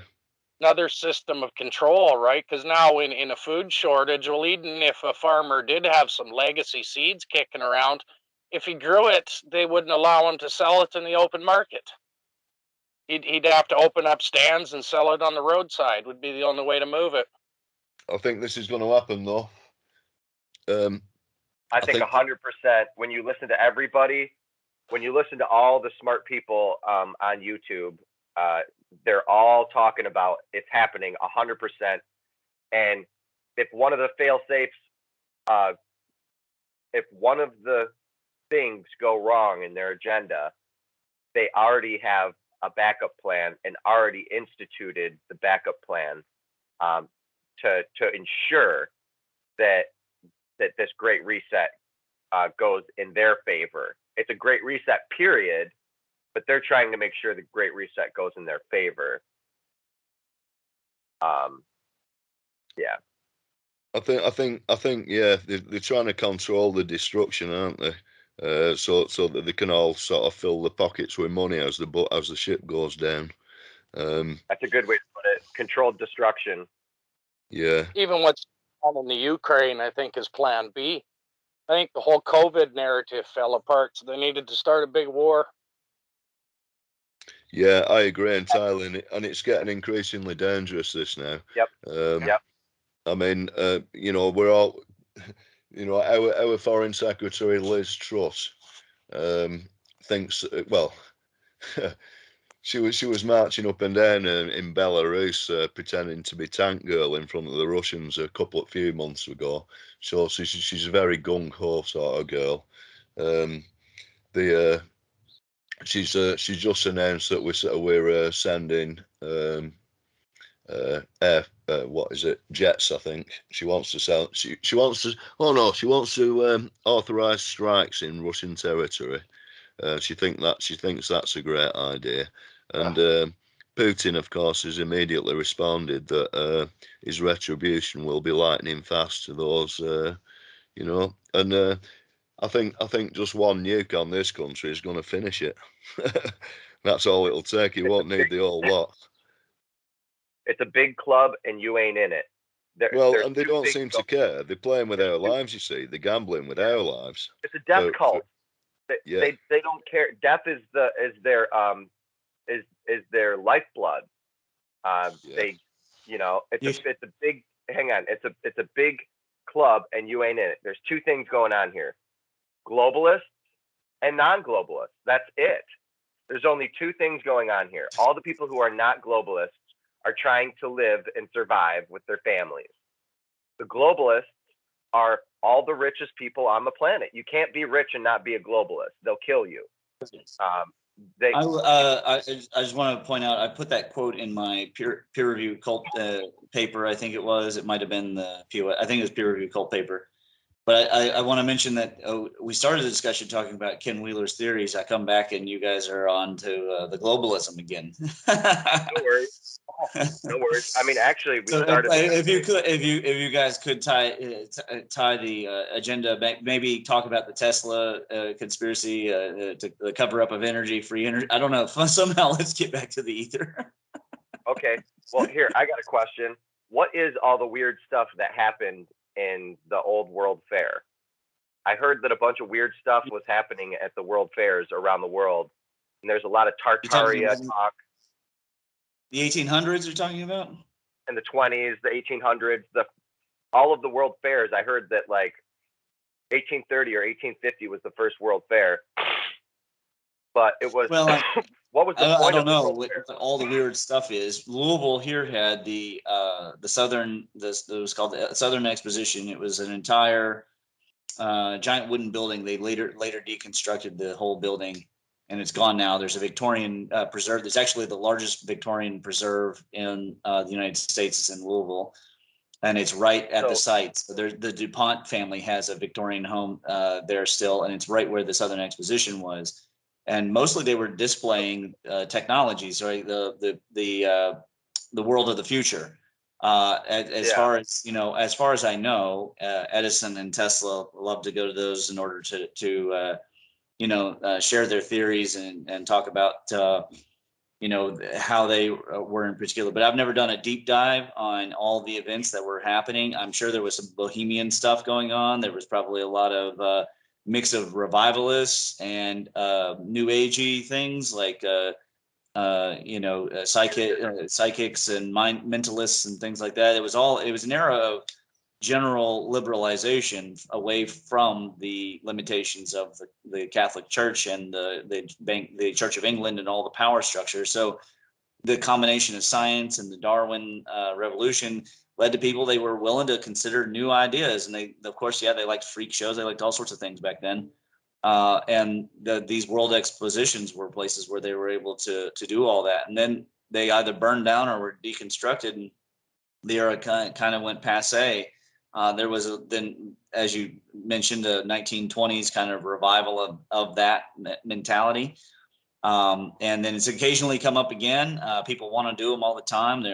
Another system of control, right? Because now in a food shortage, well, even if a farmer did have some legacy seeds kicking around, if he grew it, they wouldn't allow him to sell it in the open market. He'd have to open up stands and sell it on the roadside. Would be the only way to move it. I think this is going to happen, though. I think 100%. When you listen to everybody, when you listen to all the smart people on YouTube, they're all talking about it's happening 100%. And if one of the fail safes, if one of the things go wrong in their agenda, they already have a backup plan and already instituted the backup plan to ensure that this great reset goes in their favor. It's a great reset, period. But they're trying to make sure the Great Reset goes in their favor. Yeah. I think, yeah, they're trying to control the destruction, aren't they? So that they can all sort of fill the pockets with money as the ship goes down. That's a good way to put it. Controlled destruction. Yeah. Even what's on in the Ukraine, I think, is Plan B. I think the whole COVID narrative fell apart, so they needed to start a big war. Yeah, I agree entirely, and it's getting increasingly dangerous, this now. Yep. Yep. I mean, we're all, our Foreign Secretary Liz Truss thinks, well, She was marching up and down in Belarus, pretending to be tank girl in front of the Russians a few months ago. So she's a very gung ho sort of girl. She's just announced that we're sending what is it, jets, I think. She wants to sell. She wants to. Oh no, she wants to authorize strikes in Russian territory. She thinks that's a great idea, and Putin, of course, has immediately responded that his retribution will be lightning fast to those, and I think just one nuke on this country is going to finish it. That's all it'll take. You won't need the whole lot. It's a big club, and you ain't in it. And they don't seem to care. They're playing with our lives. You see, they're gambling with our lives. It's a death cult. They don't care. Death is their lifeblood. They, it's a big. Hang on, it's a big club, and you ain't in it. There's two things going on here: globalists and non-globalists. That's it. There's only two things going on here. All the people who are not globalists are trying to live and survive with their families. The globalists are all the richest people on the planet. You can't be rich and not be a globalist. They'll kill you. I just want to point out, I put that quote in my peer review cult paper. I think it was. It might have been the POS. I think it was peer review cult paper. But I want to mention that we started the discussion talking about Ken Wheeler's theories. I come back and you guys are on to the globalism again. No worries. No worries. I mean, actually, we started. If you guys could tie the agenda back, maybe talk about the Tesla conspiracy, to the cover up of free energy. I don't know. Somehow, let's get back to the ether. Okay. Well, here I got a question. What is all the weird stuff that happened in the old World Fair? I heard that a bunch of weird stuff was happening at the World Fairs around the world, and there's a lot of Tartaria talk. The 1800s you're talking about? In the 20s, the 1800s, all of the World Fairs. I heard that like 1830 or 1850 was the first World Fair, but it was. Well, what was the point? I don't know what all the weird stuff is. Louisville here had the Southern. It was called the Southern Exposition. It was an entire giant wooden building. They later deconstructed the whole building, and it's gone now. There's a Victorian preserve. It's actually the largest Victorian preserve in the United States. It's in Louisville, and it's right at the site. So the DuPont family has a Victorian home there still, and it's right where the Southern Exposition was. And mostly they were displaying technologies, right? The world of the future. As far as I know, Edison and Tesla love to go to those in order to share their theories and talk about how they were in particular. But I've never done a deep dive on all the events that were happening. I'm sure there was some bohemian stuff going on. There was probably a lot of mix of revivalists and new agey things like psychics and mentalists and things like that. It was an era of general liberalization away from the limitations of the Catholic Church and the Church of England and all the power structure. So the combination of science and the Darwin revolution led to people they were willing to consider new ideas. And they liked freak shows. They liked all sorts of things back then. And these world expositions were places where they were able to do all that. And then they either burned down or were deconstructed, and the era kind of went passe. There was then, as you mentioned, the 1920s kind of revival of that mentality. And then it's occasionally come up again. People want to do them all the time.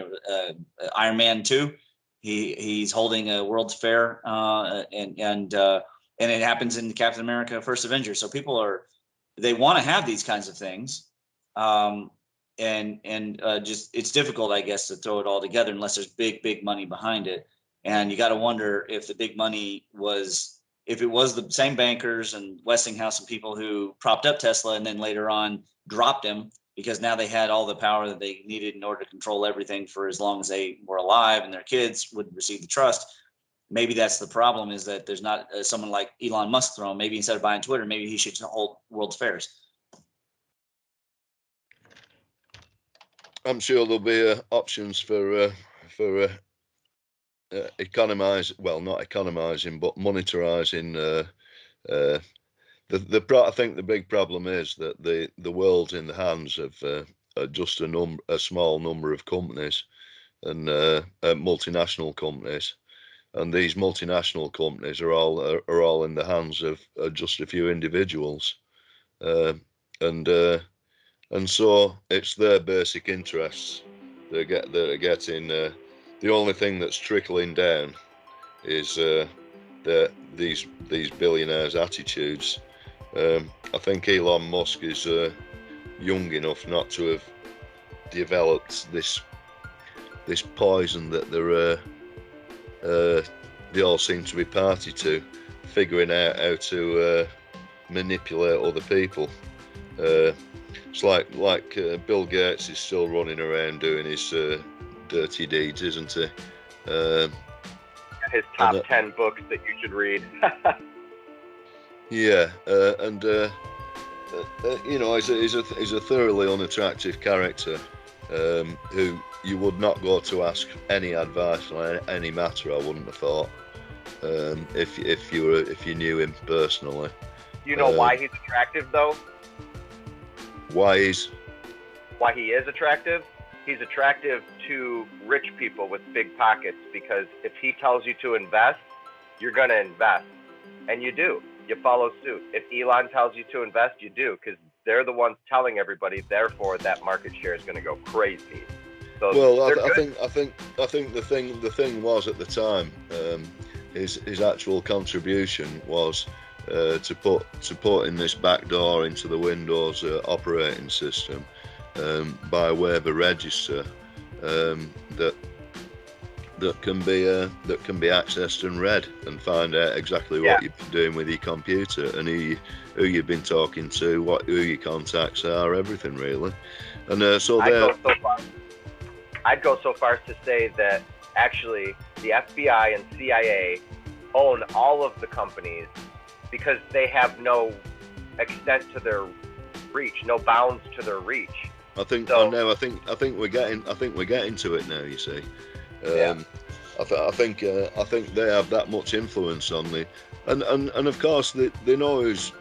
Iron Man 2. He's holding a World's Fair, and it happens in Captain America: First Avenger. So people they want to have these kinds of things, just it's difficult, I guess, to throw it all together unless there's big money behind it. And you got to wonder if the big money if it was the same bankers and Westinghouse and people who propped up Tesla and then later on dropped him, because now they had all the power that they needed in order to control everything for as long as they were alive and their kids would receive the trust. Maybe that's the problem, is that there's not someone like Elon Musk throwing. Maybe instead of buying Twitter, maybe he should hold World's Fairs. I'm sure there'll be options for economize, well, not economizing, but monetarizing. I think the big problem is that the world's in the hands of just a small number of companies and multinational companies, and these multinational companies are all in the hands of just a few individuals, and so it's their basic interests that are getting. The only thing that's trickling down is these billionaires' attitudes. I think Elon Musk is young enough not to have developed this poison that they all seem to be party to, figuring out how to manipulate other people. It's like Bill Gates is still running around doing his dirty deeds, isn't he? His top 10 books that you should read. Yeah, and you know, he's a thoroughly unattractive character who you would not go to ask any advice on any matter. I wouldn't have thought if you knew him personally. You know why he's attractive, though? Why he is attractive? He's attractive to rich people with big pockets, because if he tells you to invest, you're going to invest. And you do. You follow suit. If Elon tells you to invest, you do, because they're the ones telling everybody. Therefore, that market share is going to go crazy. So well, I think the thing was at the time, his actual contribution was to put in this backdoor into the Windows operating system by way of a register that can be accessed and read, and find out exactly what you've been doing with your computer, and who you've been talking to, who your contacts are, everything really. And so I'd go so far as to say that actually the FBI and CIA own all of the companies, because they have no extent to their reach, no bounds to their reach. I think we're getting to it now. You see, I think they have that much influence on me, and of course they know who's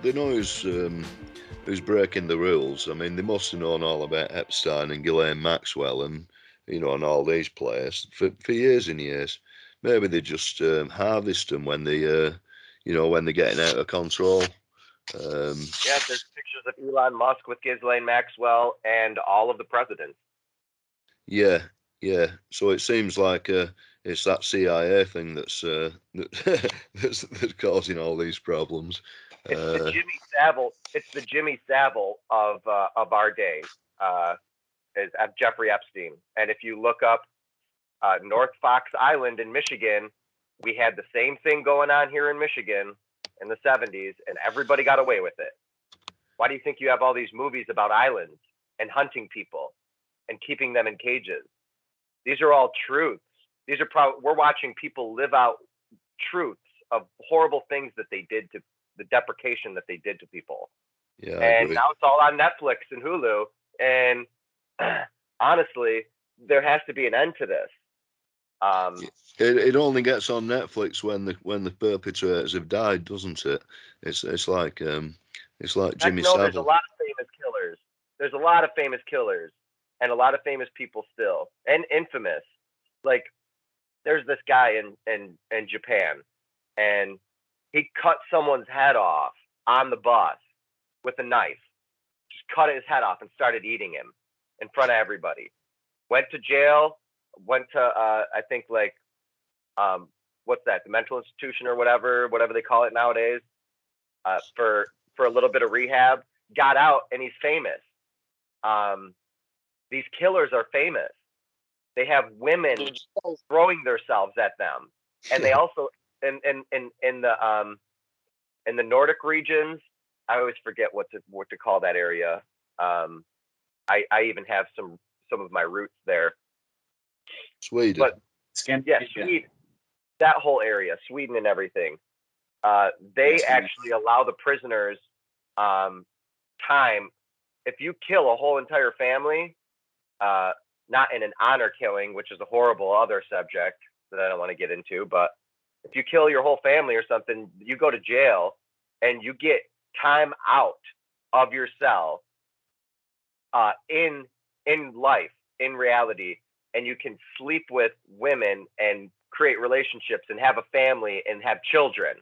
breaking the rules. I mean, they must have known all about Epstein and Ghislaine Maxwell, and and all these players for years and years. Maybe they just harvest them when they when they're getting out of control. There's pictures of Elon Musk with Ghislaine Maxwell and all of the presidents. Yeah. So it seems like it's that CIA thing that's causing all these problems. It's the Jimmy Savile. It's the Jimmy Savile of our day. Is Jeffrey Epstein. And if you look up North Fox Island in Michigan, we had the same thing going on here in Michigan in the 70s, and everybody got away with it. Why do you think you have all these movies about islands and hunting people and keeping them in cages? These are all truths. These are we're watching people live out truths of horrible things that they did to the deprecation that they did to people. Yeah, and now it's all on Netflix and Hulu. And honestly, there has to be an end to this. It only gets on Netflix when the perpetrators have died, doesn't it? It's like Jimmy Savile. There's a lot of famous killers. There's a lot of famous killers, and a lot of famous people still, and infamous. Like, there's this guy in Japan, and he cut someone's head off on the bus with a knife. Just cut his head off and started eating him in front of everybody. Went to jail. Went to I think what's that? The mental institution or whatever they call it nowadays. For a little bit of rehab. Got out, and he's famous. These killers are famous. They have women throwing themselves at them, and they also in the Nordic regions. I always forget what to call that area. I even have some of my roots there. Sweden. But Sweden, that whole area, Sweden and everything. They actually allow the prisoners time. If you kill a whole entire family, not in an honor killing, which is a horrible other subject that I don't want to get into, but if you kill your whole family or something, you go to jail and you get time out of your cell in life, in reality, and you can sleep with women and create relationships and have a family and have children.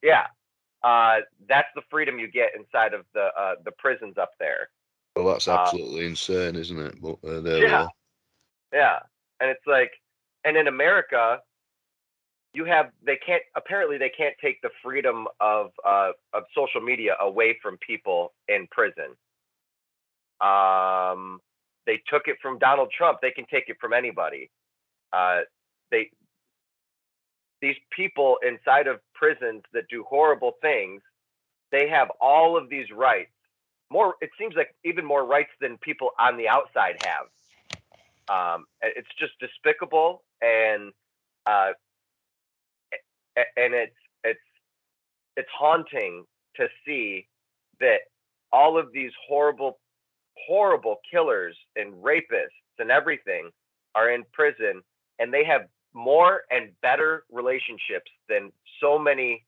Yeah. That's the freedom you get inside of the prisons up there. Well, that's absolutely insane, isn't it? But there we Yeah. are. Yeah. And it's like, and in America, they can't take the freedom of social media away from people in prison. They took it from Donald Trump. They can take it from anybody. These people inside of prisons that do horrible things, they have all of these rights. More, it seems like even more rights than people on the outside have. It's just despicable, and it's haunting to see that all of these horrible killers and rapists and everything are in prison, and they have more and better relationships than so many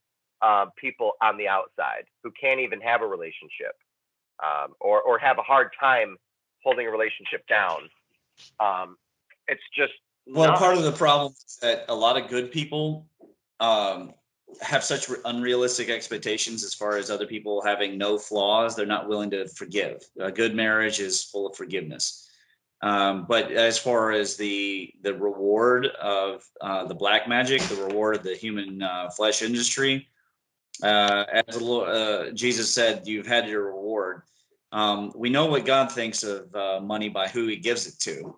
people on the outside who can't even have a relationship, or have a hard time holding a relationship down. It's just nuts. Part of the problem is that a lot of good people have such unrealistic expectations as far as other people having no flaws. They're not willing to forgive. A good marriage is full of forgiveness. But as far as the reward of the black magic, the reward of the human flesh industry, as Jesus said, you've had your reward. We know what God thinks of money by who he gives it to.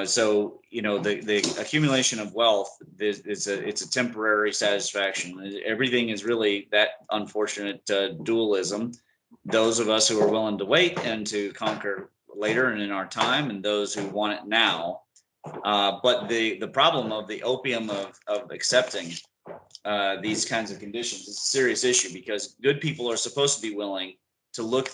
So, the accumulation of wealth it's a temporary satisfaction. Everything is really that unfortunate dualism. Those of us who are willing to wait and to conquer later and in our time, and those who want it now. But the problem of the opium of accepting these kinds of conditions is a serious issue, because good people are supposed to be willing to look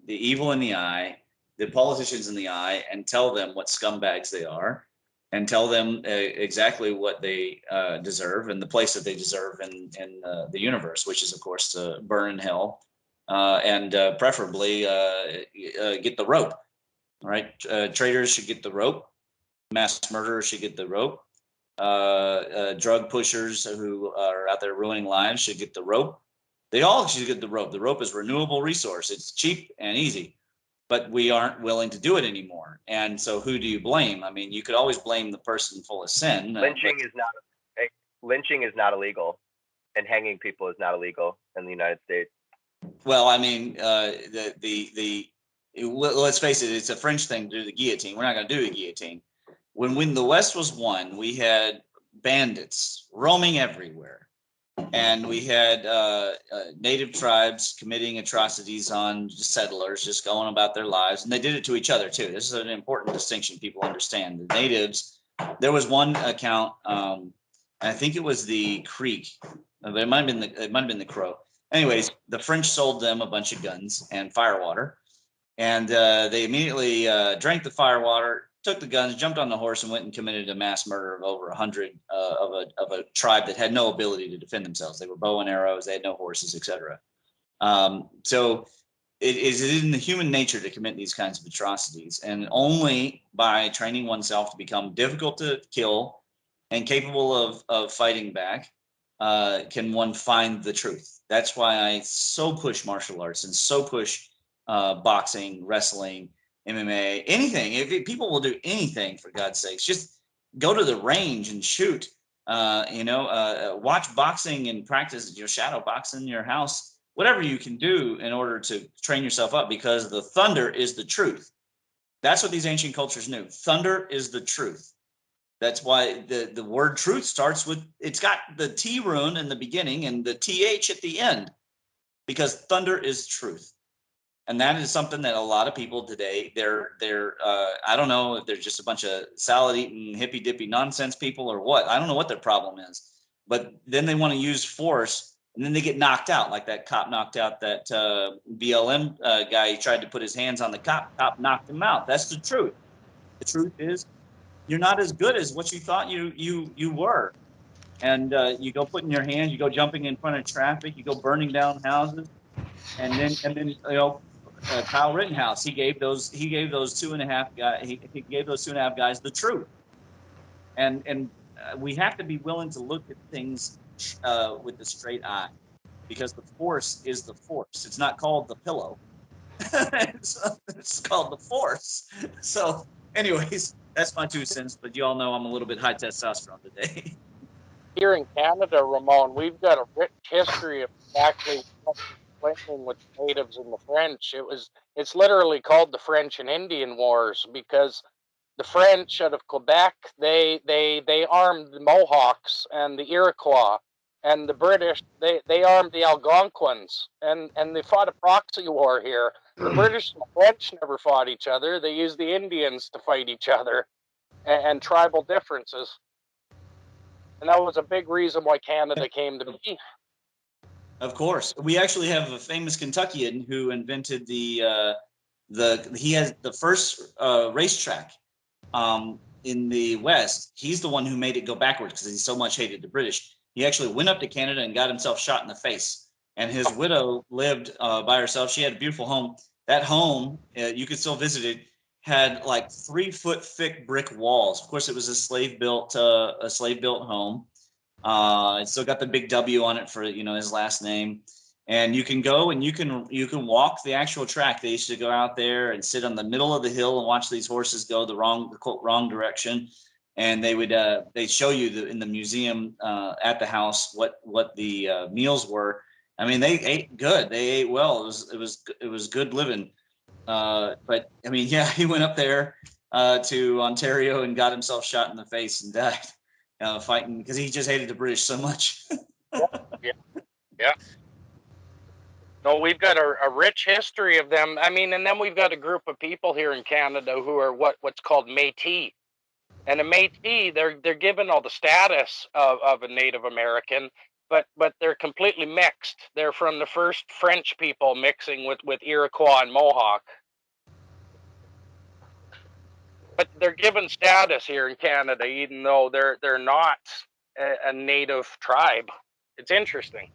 the evil in the eye, the politicians in the eye, and tell them what scumbags they are, and tell them exactly what they deserve and the place that they deserve in the universe, which is, of course, to burn in hell, and preferably get the rope. All right, traitors should get the rope. Mass murderers should get the rope. Drug pushers who are out there ruining lives should get the rope. They all should get the rope. The rope is a renewable resource. It's cheap and easy, but we aren't willing to do it anymore. And so who do you blame? I mean, you could always blame the person full of sin. Lynching is not illegal, and hanging people is not illegal in the United States. Well, I mean, let's face it, it's a French thing to do the guillotine. We're not going to do the guillotine. When the West was won, we had bandits roaming everywhere. And we had native tribes committing atrocities on settlers, just going about their lives. And they did it to each other, too. This is an important distinction people understand. The natives, there was one account, I think it was the Creek. It might have been the Crow. Anyways, the French sold them a bunch of guns and firewater. And they immediately drank the firewater, took the guns, jumped on the horse, and went and committed a mass murder of over 100 of a tribe that had no ability to defend themselves. They were bow and arrows, they had no horses, etc. So it is in the human nature to commit these kinds of atrocities, and only by training oneself to become difficult to kill and capable of fighting back can one find the truth. That's why I so push martial arts and so push boxing, wrestling, MMA, anything. If people will do anything, for God's sakes, just go to the range and shoot. Watch boxing and practice your shadow boxing in your house. Whatever you can do in order to train yourself up, because the thunder is the truth. That's what these ancient cultures knew. Thunder is the truth. That's why the word truth starts with, it's got the T rune in the beginning and the TH at the end, because thunder is truth. And that is something that a lot of people today, they're I don't know if they're just a bunch of salad eating hippy dippy nonsense people or what. I don't know what their problem is, but then they want to use force and then they get knocked out, like that cop knocked out that BLM guy. He tried to put his hands on the cop. Cop knocked him out. That's the truth. The truth is, you're not as good as what you thought you were. And you go putting your hands, you go jumping in front of traffic, you go burning down houses, and then Kyle Rittenhouse, he gave those 2.5 guys, he gave those 2.5 guys the truth. And we have to be willing to look at things with the straight eye, because the force is the force. It's not called the pillow. It's called the force. So anyways, that's my 2 cents, but you all know I'm a little bit high testosterone today. Here in Canada, Ramon, we've got a rich history of exactly what we're explaining with the natives and the French. It's literally called the French and Indian Wars, because the French out of Quebec, they armed the Mohawks and the Iroquois, and the British, they armed the Algonquins, and they fought a proxy war here. The British and the French never fought each other. They used the Indians to fight each other, and tribal differences. And that was a big reason why Canada came to be. Of course, we actually have a famous Kentuckian who invented he has the first racetrack in the West. He's the one who made it go backwards because he so much hated the British. He actually went up to Canada and got himself shot in the face. And his widow lived by herself. She had a beautiful home. That home, you could still visit it, had like 3-foot thick brick walls. Of course, it was a slave built home. It still got the big W on it for his last name. And you can go and you can walk the actual track. They used to go out there and sit on the middle of the hill and watch these horses go the wrong direction. And they would they'd show you in the museum at the house what the meals were. I mean, they ate good. They ate well. It was good living. But I mean, yeah, he went up there to Ontario and got himself shot in the face and died fighting because he just hated the British so much. Yeah. No, we've got a rich history of them. I mean, and then we've got a group of people here in Canada who are what's called Métis. And a Métis, they're given all the status of a Native American, but they're completely mixed. They're from the first French people mixing with Iroquois and Mohawk. But they're given status here in Canada, even though they're not a native tribe. It's interesting.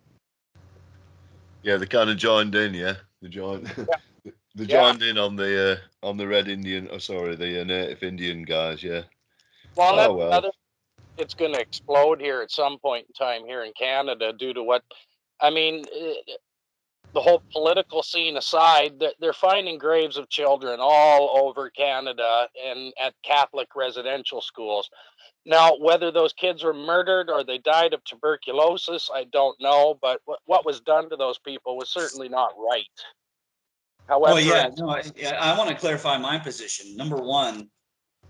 Yeah, they kind of joined in. Yeah, they joined. Yeah. They joined in on the Red Indian. Oh, sorry, the Native Indian guys. Yeah. Well, it's going to explode here at some point in time here in Canada due to what I mean. The whole political scene aside, they're finding graves of children all over Canada and at Catholic residential schools. Now, whether those kids were murdered or they died of tuberculosis, I don't know. But what was done to those people was certainly not right. However, I want to clarify my position. Number one,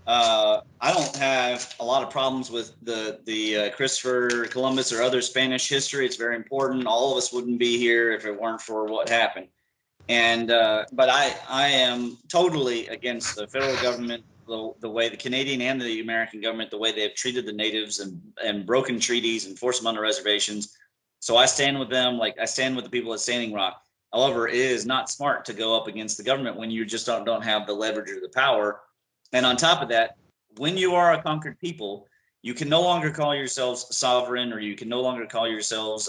I don't have a lot of problems with the Christopher Columbus or other Spanish history. It's very important. All of us wouldn't be here if it weren't for what happened. And but I am totally against the federal government, the way the Canadian and the American government, the way they have treated the natives and broken treaties and forced them on the reservations. So I stand with them, like I stand with the people at Standing Rock. However, it is not smart to go up against the government when you just don't have the leverage or the power. And on top of that, when you are a conquered people, you can no longer call yourselves sovereign, or you can no longer call yourselves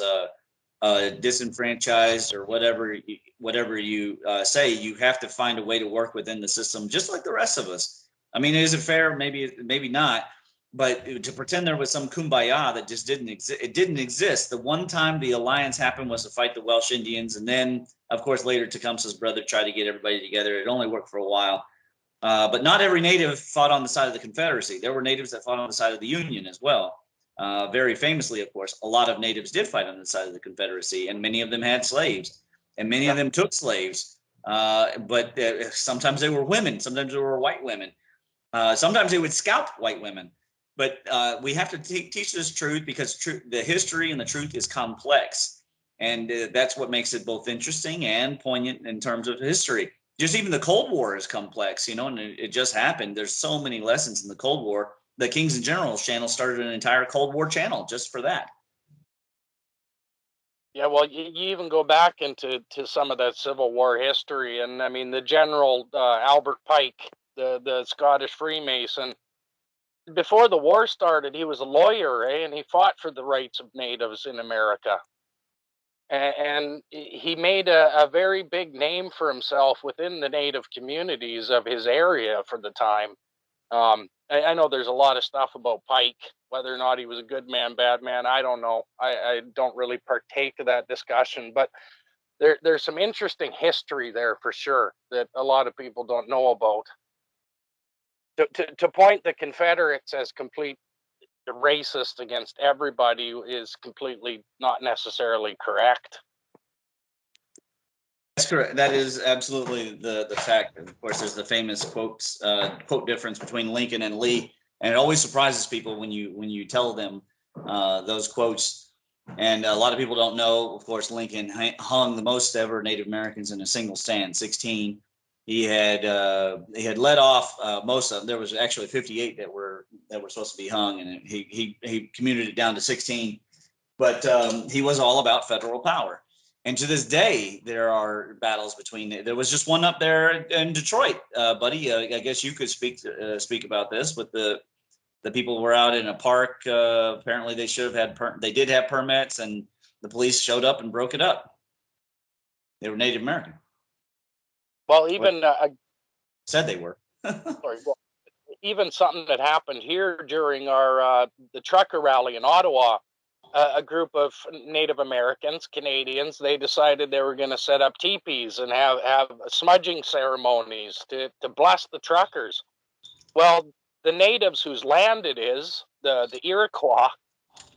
disenfranchised, or whatever you say. You have to find a way to work within the system, just like the rest of us. I mean, is it fair? Maybe not. But to pretend there was some kumbaya that just didn't exist, it didn't exist. The one time the alliance happened was to fight the Welsh Indians. And then, of course, later Tecumseh's brother tried to get everybody together. It only worked for a while. But not every native fought on the side of the Confederacy. There were natives that fought on the side of the Union as well. Very famously, of course, a lot of natives did fight on the side of the Confederacy, and many of them had slaves, and many of them took slaves. But sometimes they were women. Sometimes they were white women. Sometimes they would scalp white women. But we have to teach this truth, because the history and the truth is complex. And that's what makes it both interesting and poignant in terms of history. Just even the Cold War is complex, and it just happened. There's so many lessons in the Cold War. The Kings and Generals channel started an entire Cold War channel just for that. Yeah, well, you even go back into some of that Civil War history, and I mean the General Albert Pike, the Scottish Freemason. Before the war started, he was a lawyer, and he fought for the rights of natives in America, and he made a very big name for himself within the native communities of his area for the time. I know there's a lot of stuff about Pike, whether or not he was a good man, bad man. I don't know. I don't really partake of that discussion, but there's some interesting history there for sure that a lot of people don't know about. To point the Confederates as complete racist against everybody is completely not necessarily correct. That's correct. That is absolutely the fact. Of course, there's the famous quote difference between Lincoln and Lee, and it always surprises people when you tell them those quotes. And a lot of people don't know. Of course, Lincoln hung the most ever Native Americans in a single stand, 16. He had let off most of them. There was actually 58 that were supposed to be hung, and he commuted it down to 16. But he was all about federal power. And to this day, there are battles between. There was just one up there in Detroit, buddy. I guess you could speak about this, but the people were out in a park. Apparently, they should have had. They did have permits, and the police showed up and broke it up. They were Native American. Well, even said they were. sorry, well, even something that happened here during our the trucker rally in Ottawa. A group of Native Americans, Canadians, they decided they were going to set up teepees and have smudging ceremonies to bless the truckers. Well, the natives whose land it is, the Iroquois,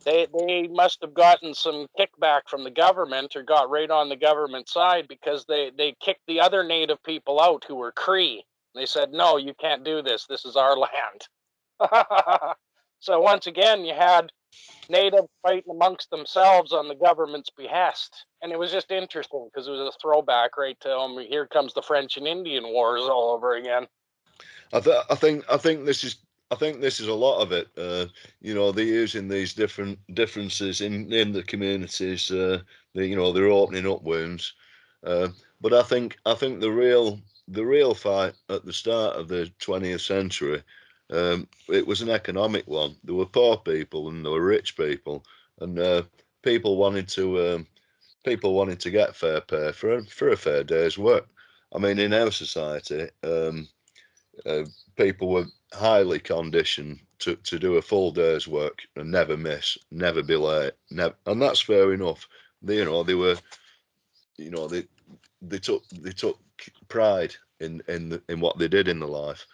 they must have gotten some kickback from the government or got right on the government side because they kicked the other native people out who were Cree. They said, no, you can't do this. This is our land. So once again, you had natives fighting amongst themselves on the government's behest, and it was just interesting because it was a throwback right to here comes the French and Indian Wars all over again. I think this is a lot of it. They're using these differences in the communities. They're opening up wounds. But I think the real fight at the start of the 20th century, it was an economic one. There were poor people and there were rich people, and people wanted to get fair pay for a fair day's work. I mean, in our society, people were highly conditioned to do a full day's work and never miss, never be late, and that's fair enough. They took pride in what they did in their life,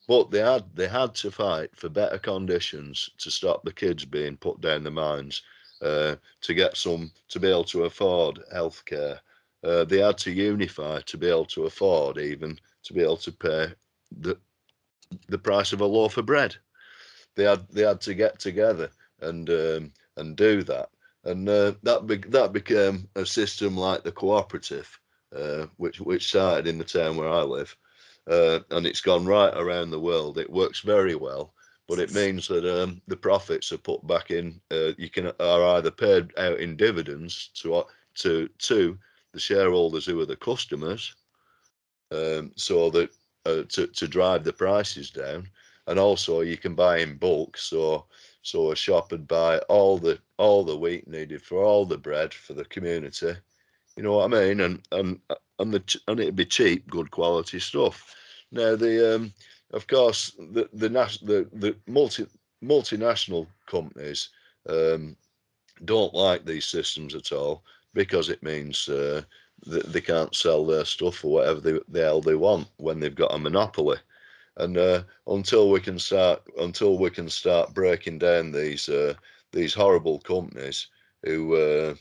but they had to fight for better conditions to stop the kids being put down the mines, to be able to afford healthcare. They had to unify to be able to afford even to be able to pay the price of a loaf of bread. They had to get together and do that, and that became a system like the cooperative, which started in the town where I live, and it's gone right around the world. It works very well, but it means that the profits are put back in. Are either paid out in dividends to the shareholders who are the customers, so that to drive the prices down, and also you can buy in bulk. So a shop would buy all the wheat needed for all the bread for the community. You know what I mean? And it'd be cheap, good quality stuff. Now of course the multinational companies don't like these systems at all, because it means that they can't sell their stuff for whatever the hell they want when they've got a monopoly. And until we can start breaking down these horrible companies who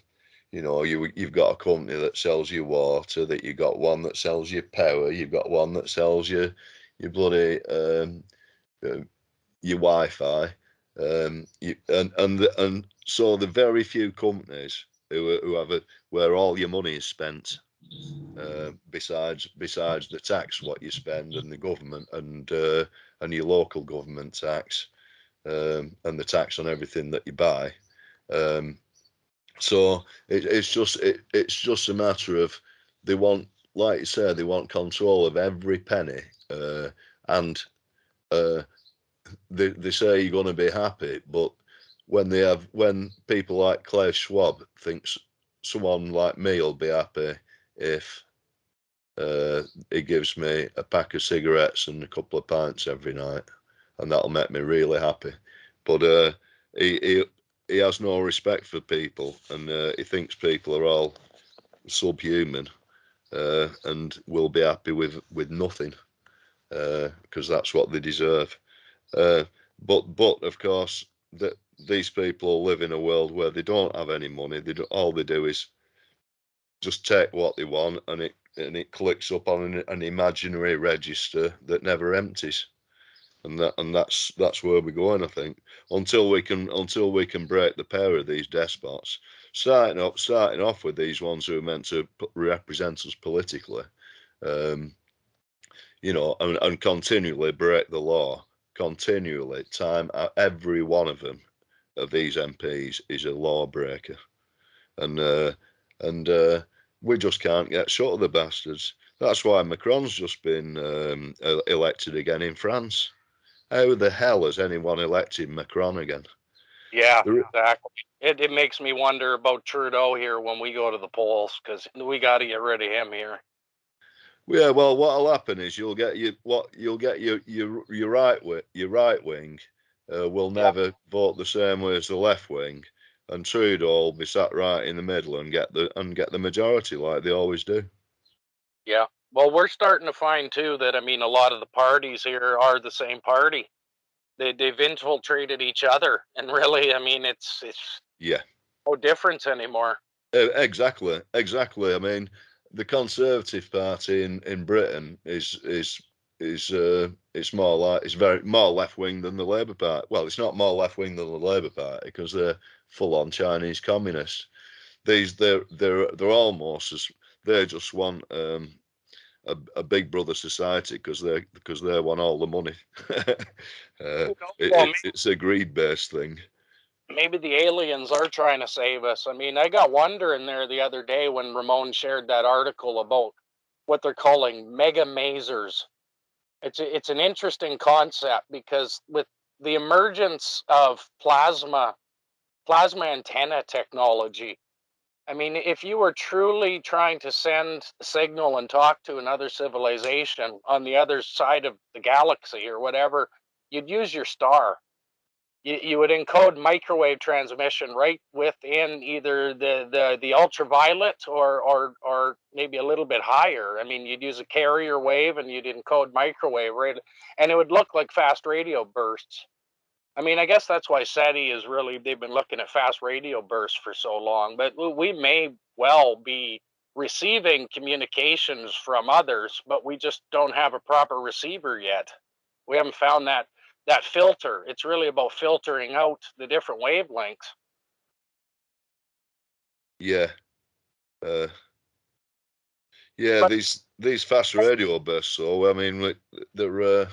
you've got a company that sells you water, that you've got one that sells you power, you've got one that sells you your bloody your Wi-Fi, and so the very few companies who have where all your money is spent, besides the tax what you spend, and the government, and your local government tax, and the tax on everything that you buy, So it's just a matter of they want, like you say, they want control of every penny, and they say you're going to be happy, but when people like Klaus Schwab thinks someone like me will be happy if he gives me a pack of cigarettes and a couple of pints every night, and that'll make me really happy. But he has no respect for people, and he thinks people are all subhuman, and will be happy with nothing, because that's what they deserve. But of course, that these people live in a world where they don't have any money. All they do is just take what they want, and it clicks up on an imaginary register that never empties. And that's where we're going, I think, until we can break the power of these despots, starting off with these ones who are meant to represent us politically, and continually break the law, continually. Every one of them, of these MPs, is a lawbreaker, and we just can't get shut of the bastards. That's why Macron's just been elected again in France. How the hell has anyone elected Macron again? Yeah, exactly. It makes me wonder about Trudeau here when we go to the polls, because we got to get rid of him here. Yeah, well, what'll happen is you'll get your right wing will never vote the same way as the left wing, and Trudeau will be sat right in the middle and get the majority like they always do. Yeah. Well, we're starting to find too that, I mean, a lot of the parties here are the same party. They've infiltrated each other, and really, I mean, it's no difference anymore. Exactly. I mean, the Conservative Party in Britain is it's very more left wing than the Labour Party. Well, it's not more left wing than the Labour Party because they're full on Chinese communists. They're almost as they just want a big brother society because they want all the money. It's a greed based thing. Maybe the aliens are trying to save us. I mean, I got wondering there the other day when Ramon shared that article about what they're calling mega masers. It's an interesting concept because with the emergence of plasma antenna technology, I mean, if you were truly trying to send a signal and talk to another civilization on the other side of the galaxy or whatever, you'd use your star. You would encode microwave transmission right within either the ultraviolet or maybe a little bit higher. I mean, you'd use a carrier wave and you'd encode microwave, right? And it would look like fast radio bursts. I mean, I guess that's why SETI is really, they've been looking at fast radio bursts for so long, but we may well be receiving communications from others, but we just don't have a proper receiver yet. We haven't found that filter. It's really about filtering out the different wavelengths. Yeah. But these fast radio bursts, so I mean, they're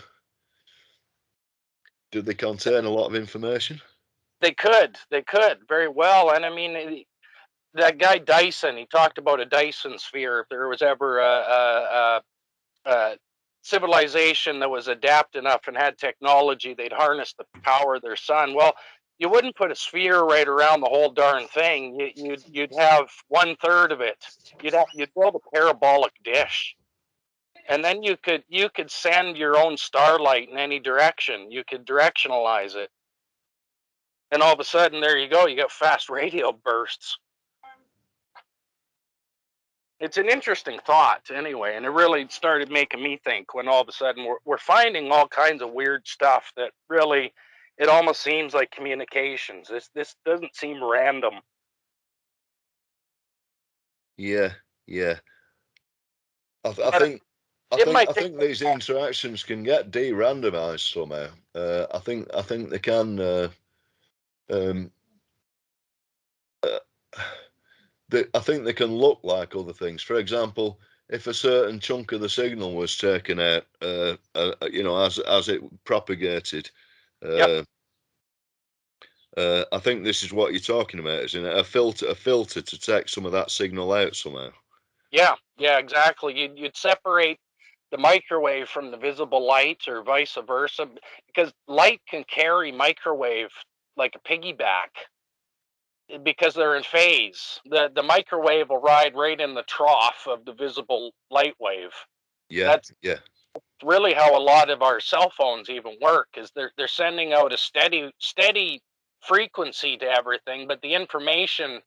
do they contain a lot of information? They could very well. And I mean, that guy Dyson, he talked about a Dyson sphere. If there was ever a civilization that was adept enough and had technology, they'd harness the power of their sun. Well, you wouldn't put a sphere right around the whole darn thing. You'd have 1/3 of it. You'd build a parabolic dish, and then you could send your own starlight in any direction. You could directionalize it, and all of a sudden, there you go. You got fast radio bursts. It's an interesting thought anyway, and it really started making me think when all of a sudden we're finding all kinds of weird stuff that really, it almost seems like communications. This doesn't seem random. Yeah. I think these interactions can get de-randomized somehow. I think they can. I think they can look like other things. For example, if a certain chunk of the signal was taken out, as it propagated, I think this is what you're talking about, isn't it? A filter to take some of that signal out somehow. Yeah, exactly. You'd separate the microwave from the visible light, or vice versa, because light can carry microwave like a piggyback because they're in phase. The microwave will ride right in the trough of the visible light wave. Yeah, That's yeah, really how a lot of our cell phones even work, is they're sending out a steady frequency to everything, but the information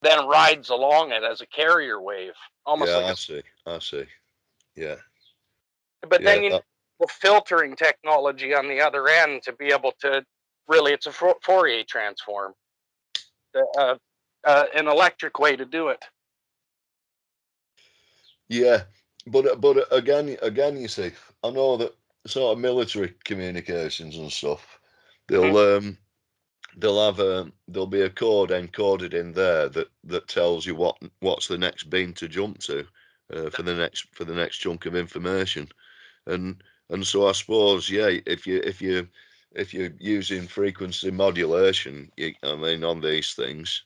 then rides along it as a carrier wave, almost yeah. like I see. Yeah, but yeah, then you need the filtering technology on the other end to be able to really, it's a Fourier transform, an electric way to do it. yeah. But again, you see, I know that sort of military communications and stuff, they'll Mm-hmm. there'll be a code encoded in there that tells you what's the next beam to jump to for the next chunk of information, and so I suppose, yeah, if you're using frequency modulation, I mean, on these things,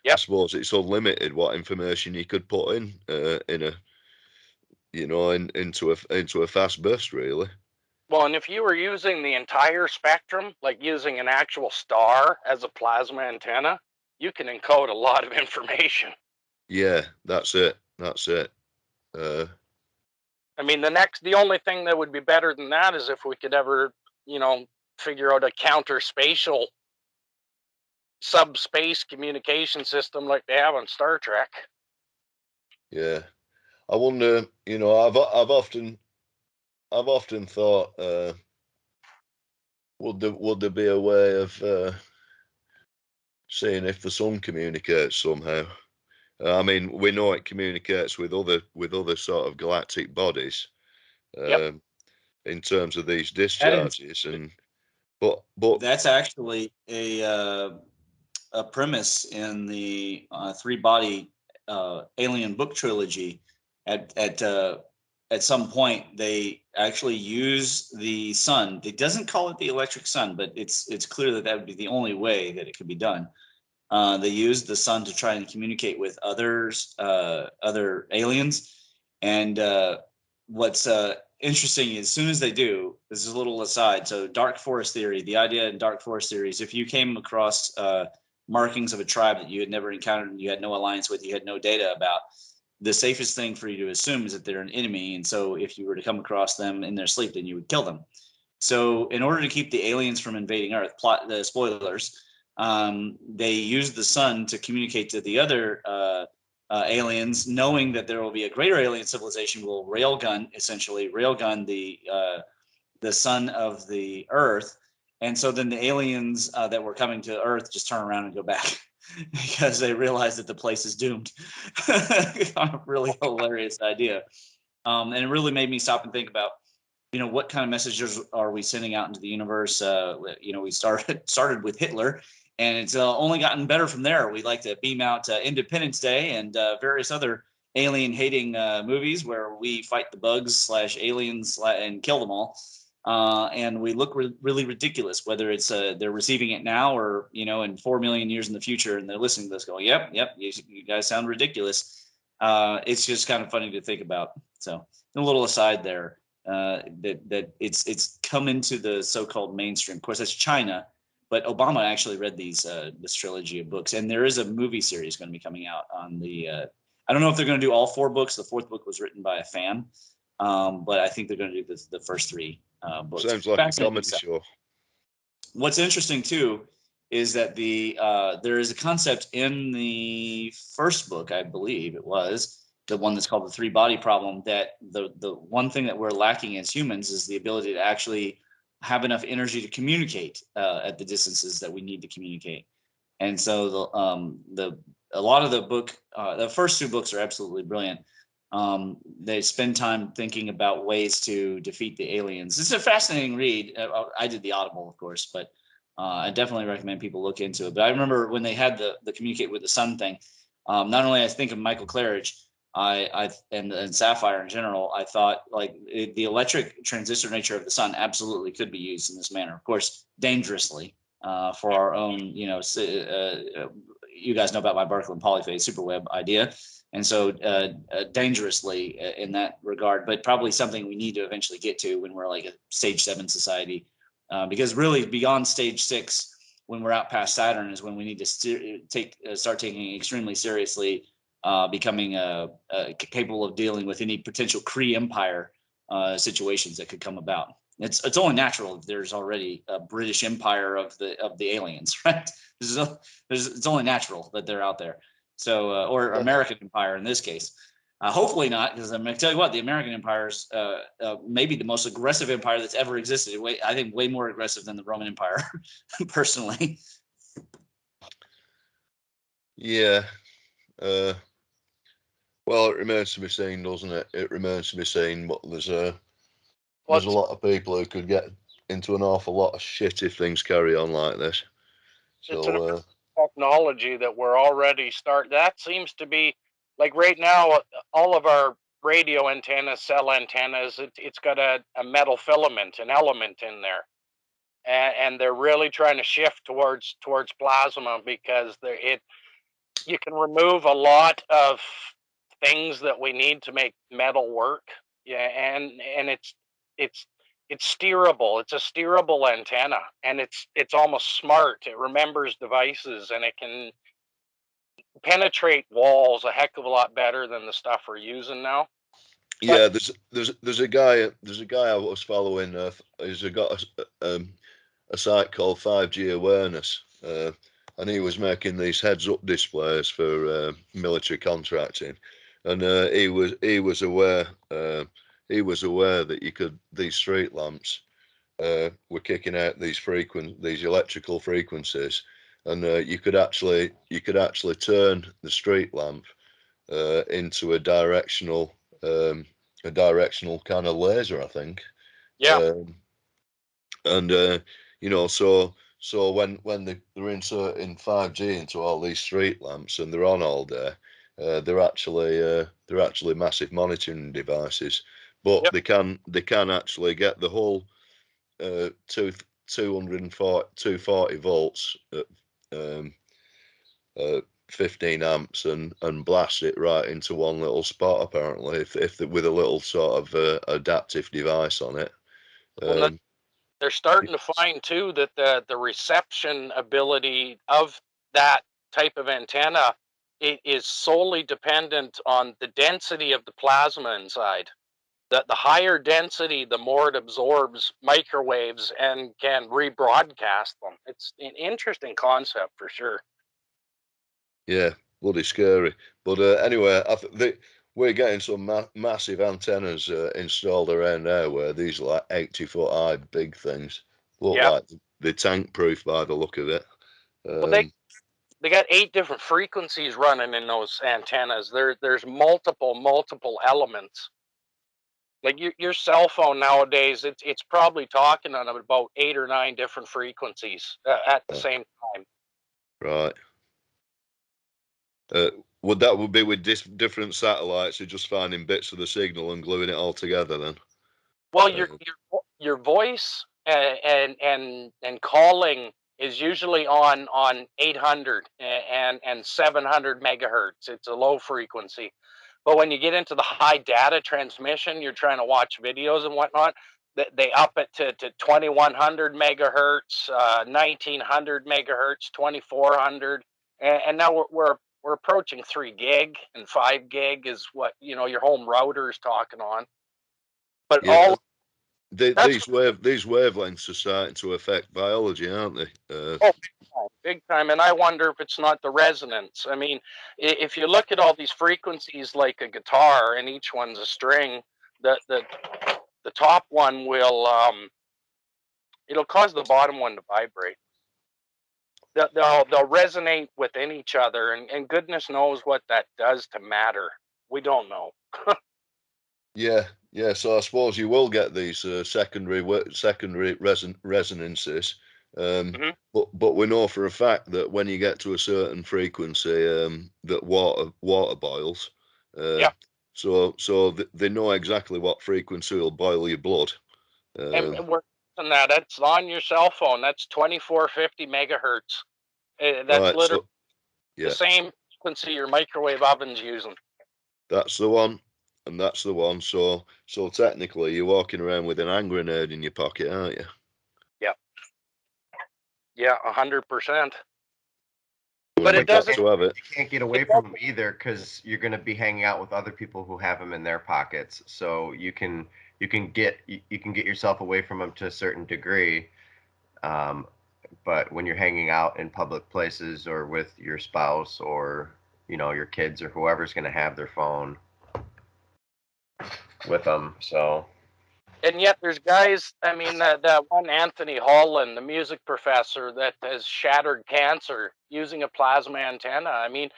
I Yep. suppose it's unlimited what information you could put in a into a fast burst, really. Well, and if you were using the entire spectrum, like using an actual star as a plasma antenna, you can encode a lot of information. Yeah, that's it. That's it. Uh, I mean, the only thing that would be better than that is if we could ever, figure out a counter spatial subspace communication system like they have on Star Trek. yeah, I wonder. I've often thought, would there be a way of seeing if the sun communicates somehow? I mean, we know it communicates with other sort of galactic bodies, Yep. in terms of these That is, discharges, and but that's actually a premise in the three body alien book trilogy. At some point, they actually use the sun. It doesn't call it the electric sun, but it's clear that that would be the only way that it could be done. They use the sun to try and communicate with other aliens. And what's interesting, as soon as they do, this is a little aside. So, dark forest theory. The idea in dark forest theory is if you came across markings of a tribe that you had never encountered and you had no alliance with, you had no data about, the safest thing for you to assume is that they're an enemy. And so, if you were to come across them in their sleep, then you would kill them. So, in order to keep the aliens from invading Earth, plot the spoilers. They use the sun to communicate to the other aliens, knowing that there will be a greater alien civilization will essentially railgun the sun of the Earth, and so then the aliens that were coming to Earth just turn around and go back because they realize that the place is doomed. A really hilarious idea, and it really made me stop and think about, what kind of messages are we sending out into the universe? We started with Hitler, and it's only gotten better from there. We like to beam out Independence Day and various other alien-hating movies where we fight the bugs / aliens and kill them all. And we look really ridiculous, whether it's they're receiving it now or, in 4 million years in the future, and they're listening to this going, yep, you guys sound ridiculous. It's just kind of funny to think about. So a little aside there. That it's come into the so-called mainstream. Of course, that's China, but Obama actually read this trilogy of books, and there is a movie series going to be coming out on the. I don't know if they're going to do all 4 books. The 4th book was written by a fan, but I think they're going to do the first 3 books. sounds like a comedy show. What's interesting too is that there is a concept in the first book, I believe it was, the one that's called the 3 body problem, that the one thing that we're lacking as humans is the ability to actually have enough energy to communicate at the distances that we need to communicate. And so a lot of the book, the first 2 books are absolutely brilliant. They spend time thinking about ways to defeat the aliens. It's a fascinating read. I did the Audible, of course, but I definitely recommend people look into it. But I remember when they had the communicate with the sun thing, not only I think of Michael Claridge, and Sapphire in general, I thought like the electric transistor nature of the sun absolutely could be used in this manner. Of course, dangerously, for our own, you guys know about my birkeland polyphase superweb idea. And so dangerously in that regard, but probably something we need to eventually get to when we're like a stage 7 society, because really beyond stage 6, when we're out past Saturn, is when we need to start taking extremely seriously becoming capable of dealing with any potential Kree Empire situations that could come about. It's only natural if there's already a British Empire of the aliens, right? It's only natural that they're out there. So, or American Empire in this case. Hopefully not, because I'm going to tell you what, the American Empire is maybe the most aggressive empire that's ever existed. I think way more aggressive than the Roman Empire, personally. Yeah. Well, it remains to be seen, doesn't it? It remains to be seen. But there's a lot of people who could get into an awful lot of shit if things carry on like this. So technology that we're already that seems to be like right now, all of our radio antennas, cell antennas, it's got a metal filament, an element in there, and they're really trying to shift towards plasma, because you can remove a lot of things that we need to make metal work. Yeah, and it's steerable. It's a steerable antenna, and it's almost smart. It remembers devices, and it can penetrate walls a heck of a lot better than the stuff we're using now. Yeah, there's a guy I was following. He's got a site called 5G Awareness, and he was making these heads-up displays for military contracting, and he was aware that these street lamps were kicking out these electrical frequencies, and you could actually turn the street lamp into a directional kind of laser, I think. Yeah. So when they're inserting 5G into all these street lamps and they're on all day, they're actually massive monitoring devices, but they can actually get the whole 240 volts at 15 amps and blast it right into one little spot, apparently, if with a little sort of adaptive device on it. They're starting to find too that the reception ability of that type of antenna, it is solely dependent on the density of the plasma inside. The higher density, the more it absorbs microwaves and can rebroadcast them. It's an interesting concept for sure. Yeah, bloody scary. But anyway, we're getting some massive antennas installed around there, where these are like 80-foot high big things. Look like they're tank proof by the look of it. Well, they got 8 different frequencies running in those antennas. There's multiple elements. Like your cell phone nowadays, it's probably talking on about 8 or 9 different frequencies at the same time. Right. Would be with different satellites? You're just finding bits of the signal and gluing it all together, then? Well, your voice and calling is usually on 800 and 700 megahertz. It's a low frequency. But when you get into the high data transmission, you're trying to watch videos and whatnot, they up it to 2100 megahertz, 1900 megahertz, 2400, and now we're approaching 3 gig, and 5 gig is what your home router is talking on. But these wavelengths are starting to affect biology, aren't they? Big time. And I wonder if it's not the resonance. I mean, if you look at all these frequencies like a guitar, and each one's a string, the top one will it'll cause the bottom one to vibrate. They'll resonate within each other, and goodness knows what that does to matter. We don't know. Yeah. So I suppose you will get these secondary resonances. But we know for a fact that when you get to a certain frequency, that water boils. So they know exactly what frequency will boil your blood. And than that. That's on your cell phone. That's 2450 megahertz. That's Right, literally so yeah, the same frequency your microwave oven's using. that's the one, and that's the one. So technically, you're walking around with an hand grenade in your pocket, aren't you? Yeah, 100%. But it doesn't. to have it. You can't get away from them either because you're going to be hanging out with other people who have them in their pockets. So you can get yourself away from them to a certain degree. But when you're hanging out in public places or with your spouse or your kids or whoever's going to have their phone with them, so. And yet there's guys, I mean, that one Anthony Holland, the music professor that has shattered cancer using a plasma antenna. I mean,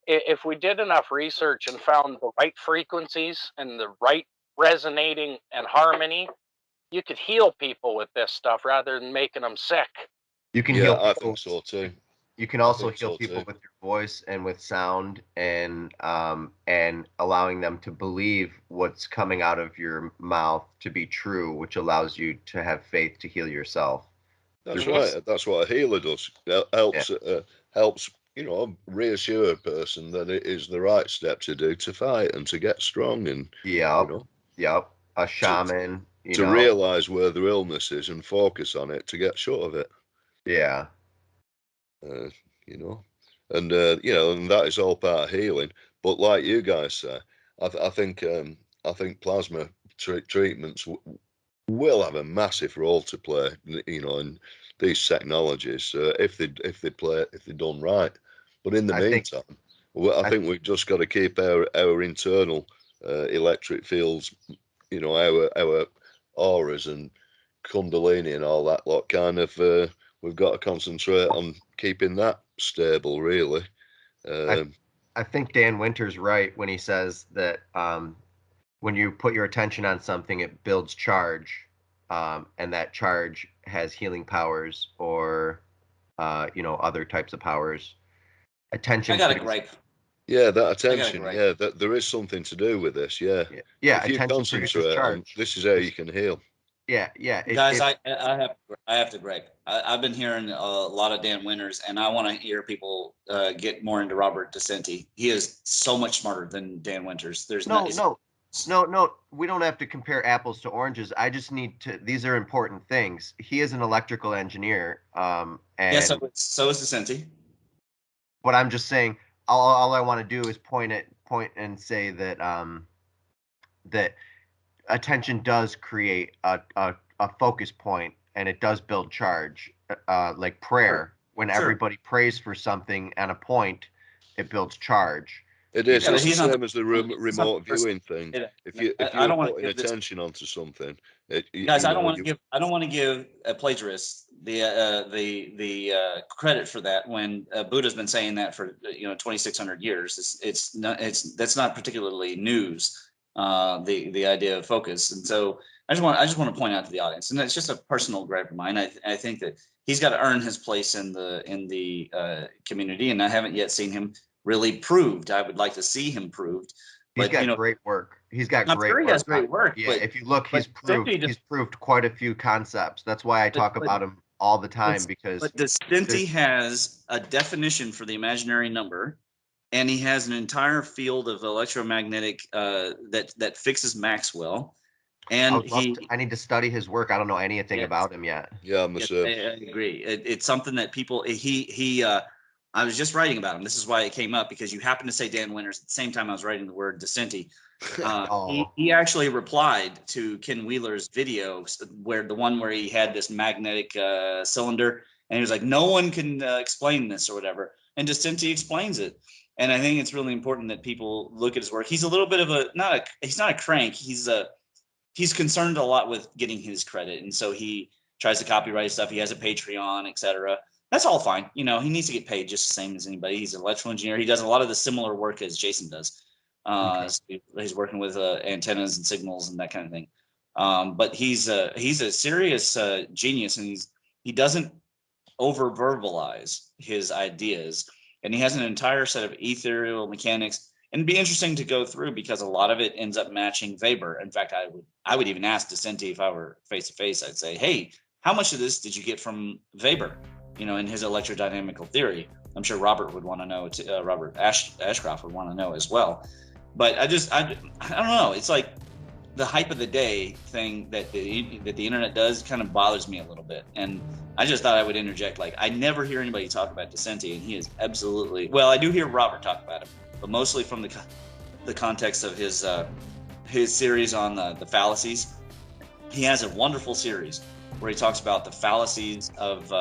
if we did enough research and found the right frequencies and the right resonating and harmony, you could heal people with this stuff rather than making them sick. You can heal people. I think so too. You can also heal people with your voice and with sound and allowing them to believe what's coming out of your mouth to be true, which allows you to have faith to heal yourself. That's right. That's what a healer does. It helps reassure a person that it is the right step to do to fight and to get strong and a shaman to realize where their illness is and focus on it to get short of it. Yeah. And that is all part of healing. But like you guys say, I think plasma treatments will have a massive role to play, in these technologies if they're done right. But in the meantime, I think we've just got to keep our internal electric fields, our auras and Kundalini and all that lot kind of. We've got to concentrate on keeping that stable, really. I think Dan Winter's right when he says that when you put your attention on something, it builds charge, and that charge has healing powers or, other types of powers. Attention. I got a gripe. Yeah, that attention. Yeah, that there is something to do with this. Yeah. Yeah. If you concentrate on, this is how you can heal. Yeah. Guys, I have to gripe. I've been hearing a lot of Dan Winters, and I want to hear people get more into Robert DeCenti. He is so much smarter than Dan Winters. There's no. We don't have to compare apples to oranges. I just need to. These are important things. He is an electrical engineer. And so is DeCenti. But I'm just saying, all I want to do is point and say that that attention does create a focus point, and it does build charge, like prayer. When everybody prays for something and a point, it builds charge. It is. It's the same as the remote viewing thing. If you're putting attention onto something, guys, I don't want to give a plagiarist the credit for that when Buddha's been saying that for 2,600 years. That's not particularly news. The idea of focus, and so I just want to point out to the audience, and it's just a personal gripe of mine. I think that he's got to earn his place in the community, and I haven't yet seen him really proved. I would like to see him proved. He's got great work. He's got great work. He has great work. Yeah, if you look, he's proved quite a few concepts. That's why I talk about him all the time because. But DeCenti has a definition for the imaginary number, and he has an entire field of electromagnetic that fixes Maxwell. And I need to study his work. I don't know anything about him yet. Yeah, I agree. It's something that people I was just writing about him. This is why it came up, because you happened to say Dan Winters at the same time I was writing the word DeCenti. He actually replied to Ken Wheeler's video where he had this magnetic cylinder, and he was like, no one can explain this or whatever. And DeCenti explains it. And I think it's really important that people look at his work. He's a little bit of he's not a crank. He's concerned a lot with getting his credit. And so he tries to copyright stuff. He has a Patreon, etc. That's all fine. He needs to get paid just the same as anybody. He's an electrical engineer. He does a lot of the similar work as Jason does. So he's working with antennas and signals and that kind of thing. But he's a serious genius, and he doesn't over verbalize his ideas. And he has an entire set of ethereal mechanics. And it'd be interesting to go through because a lot of it ends up matching Weber. In fact, I would even ask DeCenti if I were face to face. I'd say, hey, how much of this did you get from Weber, you know, in his electrodynamical theory? I'm sure Robert would want to know, Robert Ashcroft would want to know as well. But I don't know. It's like the hype of the day thing that the internet does kind of bothers me a little bit. And I just thought I would interject. Like, I never hear anybody talk about Descenti, and he is absolutely, well, I do hear Robert talk about him, but mostly from the context of his series on the fallacies. He has a wonderful series where he talks about the fallacies of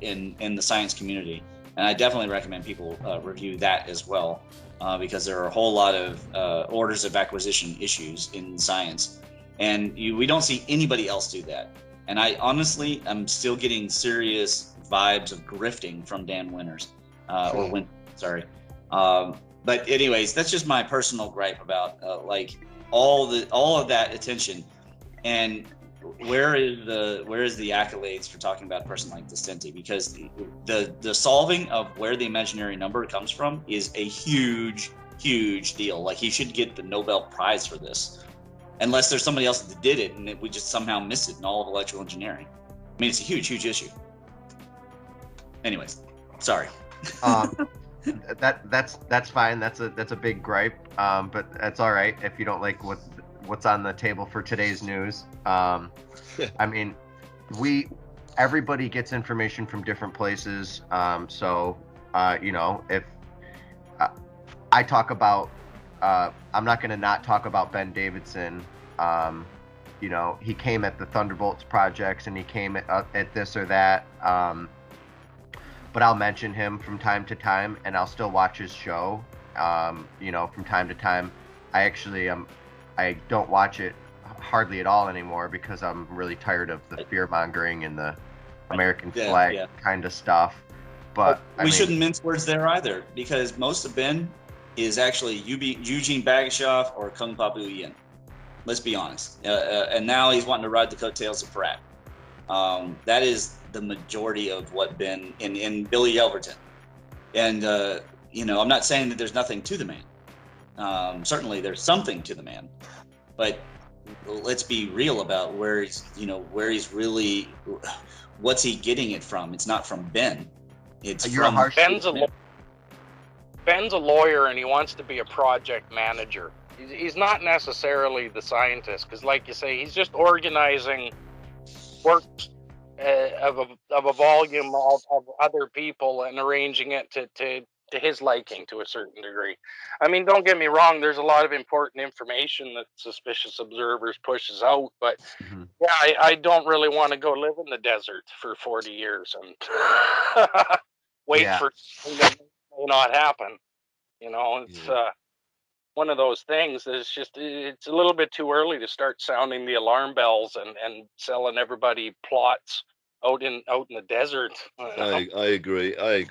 in the science community, and I definitely recommend people review that as well, because there are a whole lot of orders of acquisition issues in science, and we don't see anybody else do that. And I honestly, I'm still getting serious vibes of grifting from Dan Winters, sorry. But anyways, that's just my personal gripe about like all of that attention. And where is the accolades for talking about a person like Descenti? Because the solving of where the imaginary number comes from is a huge deal. Like, he should get the Nobel Prize for this, unless there's somebody else that did it and we just somehow missed it in all of electrical engineering. I mean, it's a huge issue. Anyways, sorry. That's fine. That's a big gripe. But that's all right if you don't like what's on the table for today's news. I mean, everybody gets information from different places. So you know, if I talk about, I'm not going to not talk about Ben Davidson. You know, he came at the Thunderbolts projects, and he came at this or that. But I'll mention him from time to time, and I'll still watch his show. You know, from time to time. I don't watch it hardly at all anymore because I'm really tired of the fear mongering and the American flag kind of stuff. But we shouldn't mince words there either, because most of Ben is actually Eugene Bagashoff or Kung Pa Bu Yin. Let's be honest. And now he's wanting to ride the coattails of Pratt. That is the majority of what Ben and Billy Yelverton. And you know, I'm not saying that there's nothing to the man. Certainly there's something to the man, but let's be real about where he's really, what's he getting it from? It's not from Ben. It's from Ben's a lawyer, and he wants to be a project manager. He's not necessarily the scientist, because, like you say, he's just organizing work of a volume of other people and arranging it to his liking to a certain degree. I mean, don't get me wrong, there's a lot of important information that suspicious observers pushes out, but yeah, I don't really want to go live in the desert for 40 years and wait for something that may not happen. You know, it's one of those things that it's a little bit too early to start sounding the alarm bells and selling everybody plots out in the desert. I agree. I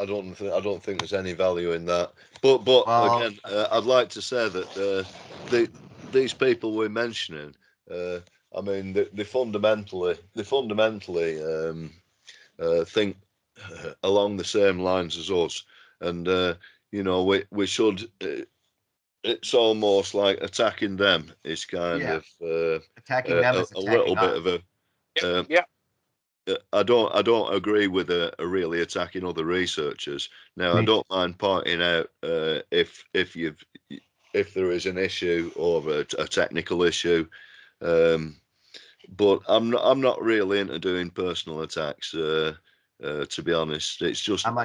don't think there's any value in that. But again, I'd like to say that these people we're mentioning, I mean, they fundamentally think along the same lines as us, and you know, we should. It's almost like attacking them is kind of attacking them is a little us. bit of a I don't agree with really attacking other researchers. Now, I don't mind pointing out if there is an issue or a technical issue, but I'm not really into doing personal attacks. To be honest, it's just I'm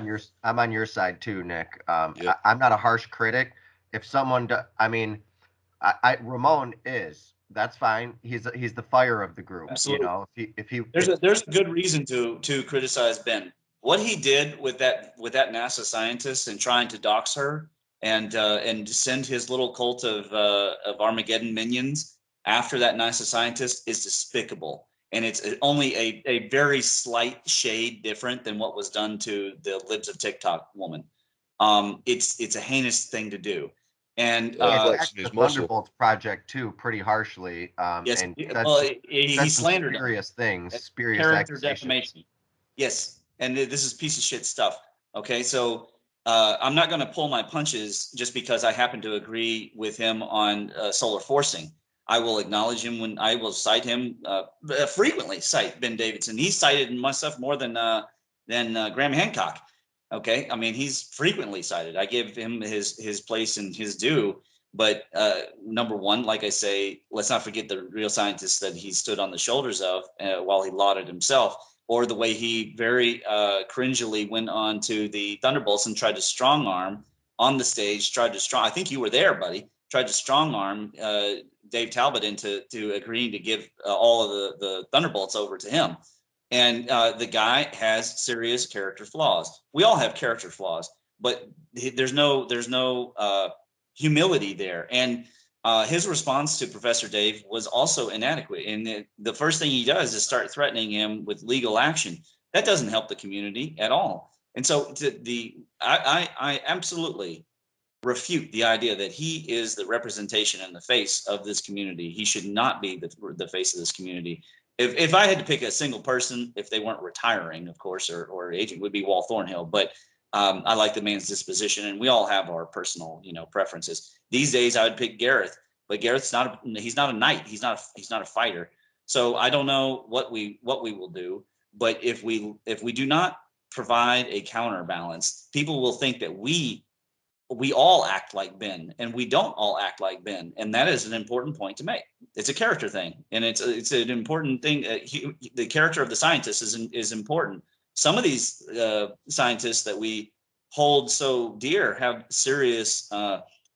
on your side too, Nick. I'm not a harsh critic. If someone, I mean, Ramon is. That's fine. He's the fire of the group. Absolutely. You know, if he there's a good reason to criticize Ben. What he did with that NASA scientist and trying to dox her and send his little cult of Armageddon minions after that NASA scientist is despicable. And it's only a very slight shade different than what was done to the Libs of TikTok woman. It's a heinous thing to do. And the Thunderbolts project too, pretty harshly. Yes, and he slandered spurious things, spurious character defamation. Yes, and this is piece of shit stuff. Okay, so I'm not going to pull my punches just because I happen to agree with him on solar forcing. I will acknowledge him when I will cite him, frequently cite Ben Davidson. He's cited in my stuff more than Graham Hancock. Okay, I mean, he's frequently cited. I give him his place and his due. But number one, like I say, let's not forget the real scientists that he stood on the shoulders of while he lauded himself, or the way he very cringily went on to the Thunderbolts and tried to strong arm on the stage. I think you were there, buddy. Tried to strong arm Dave Talbot into agreeing to give all of the Thunderbolts over to him. And the guy has serious character flaws. We all have character flaws, but there's no humility there. And his response to Professor Dave was also inadequate. And the first thing he does is start threatening him with legal action. That doesn't help the community at all. And so I absolutely refute the idea that he is the representation and the face of this community. He should not be the face of this community. If I had to pick a single person, if they weren't retiring, of course, or agent, would be Walt Thornhill. But I like the man's disposition, and we all have our personal, preferences. These days, I would pick Gareth, but Gareth's he's not a knight. He's not a fighter. So I don't know what we will do. But if we do not provide a counterbalance, people will think that we all act like Ben, and we don't all act like Ben. And that is an important point to make. It's a character thing, and it's an important thing. The character of the scientist is important. Some of these scientists that we hold so dear have serious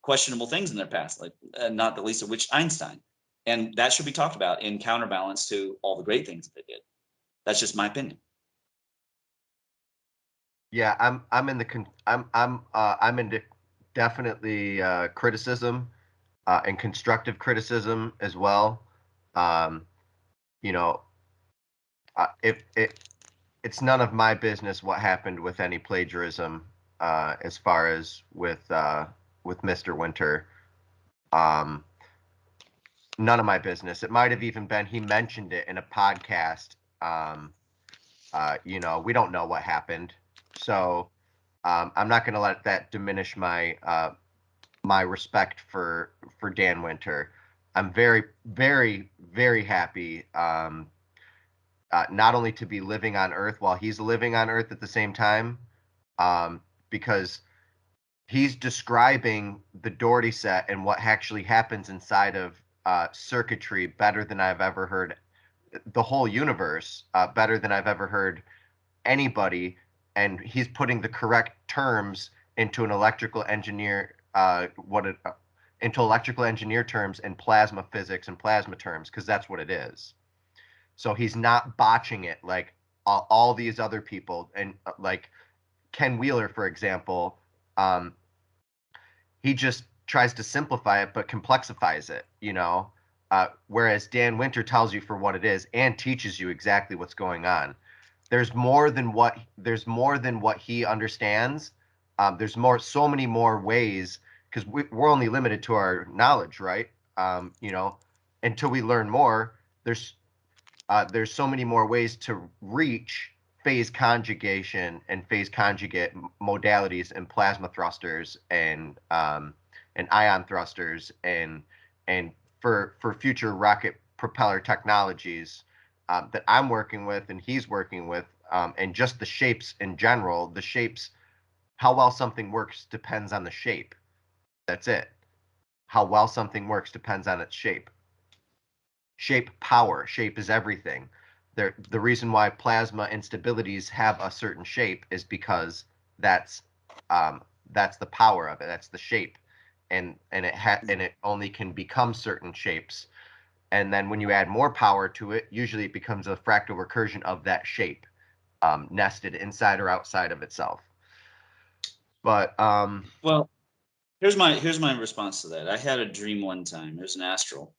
questionable things in their past, like not the least of which Einstein. And that should be talked about in counterbalance to all the great things that they did. That's just my opinion. Yeah, I'm into definitely criticism and constructive criticism as well. It's none of my business what happened with any plagiarism as far as with Mr. Winter. None of my business. It might have even been he mentioned it in a podcast. We don't know what happened, so I'm not going to let that diminish my my respect for Dan Winter. I'm very, very, very happy not only to be living on Earth while he's living on Earth at the same time, because he's describing the Dougherty set and what actually happens inside of circuitry better than I've ever heard the whole universe, better than I've ever heard anybody. And he's putting the correct terms into an electrical engineer, into electrical engineer terms and plasma physics and plasma terms, because that's what it is. So he's not botching it like all these other people. And like Ken Wheeler, for example, he just tries to simplify it but complexifies it, whereas Dan Winter tells you for what it is and teaches you exactly what's going on. There's more than what he understands. There's so many more ways, because we're only limited to our knowledge, right? Until we learn more, there's so many more ways to reach phase conjugation and phase conjugate modalities and plasma thrusters and ion thrusters and for future rocket propeller technologies that I'm working with and he's working with, and just the shapes in general. The shapes, how well something works depends on the shape. That's it. How well something works depends on its shape. Shape power. Shape is everything. The reason why plasma instabilities have a certain shape is because that's the power of it. That's the shape, and it only can become certain shapes. And then when you add more power to it, usually it becomes a fractal recursion of that shape, nested inside or outside of itself. But well, here's my response to that. I had a dream one time. It was an astral.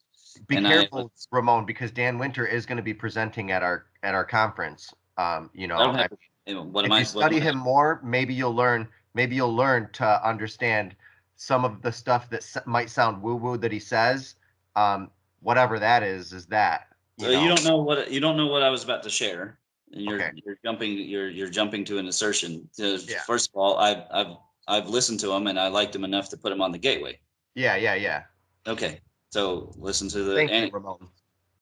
Be careful, Ramon, because Dan Winter is going to be presenting at our conference. If you study him more, maybe you'll learn to understand some of the stuff that might sound woo-woo that he says. Whatever that is that. You don't know what I was about to share. And you're jumping to an assertion. First of all, I've listened to him and I liked him enough to put him on the gateway. Yeah. Okay. So listen to the Thank you, Ramon.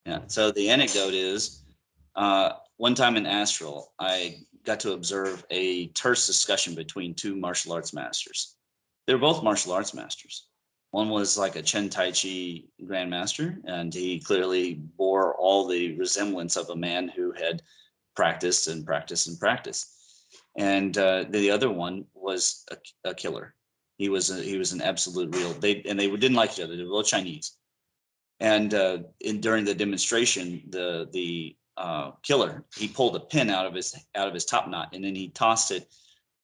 Yeah. So the anecdote is, one time in Astral, I got to observe a terse discussion between two martial arts masters. They were both martial arts masters. One was like a Chen Tai Chi grandmaster, and he clearly bore all the resemblance of a man who had practiced and practiced and practiced. And the other one was a killer. He was an absolute real. They didn't like each other. They were both Chinese. And during the demonstration, the killer, he pulled a pin out of his top knot, and then he tossed it.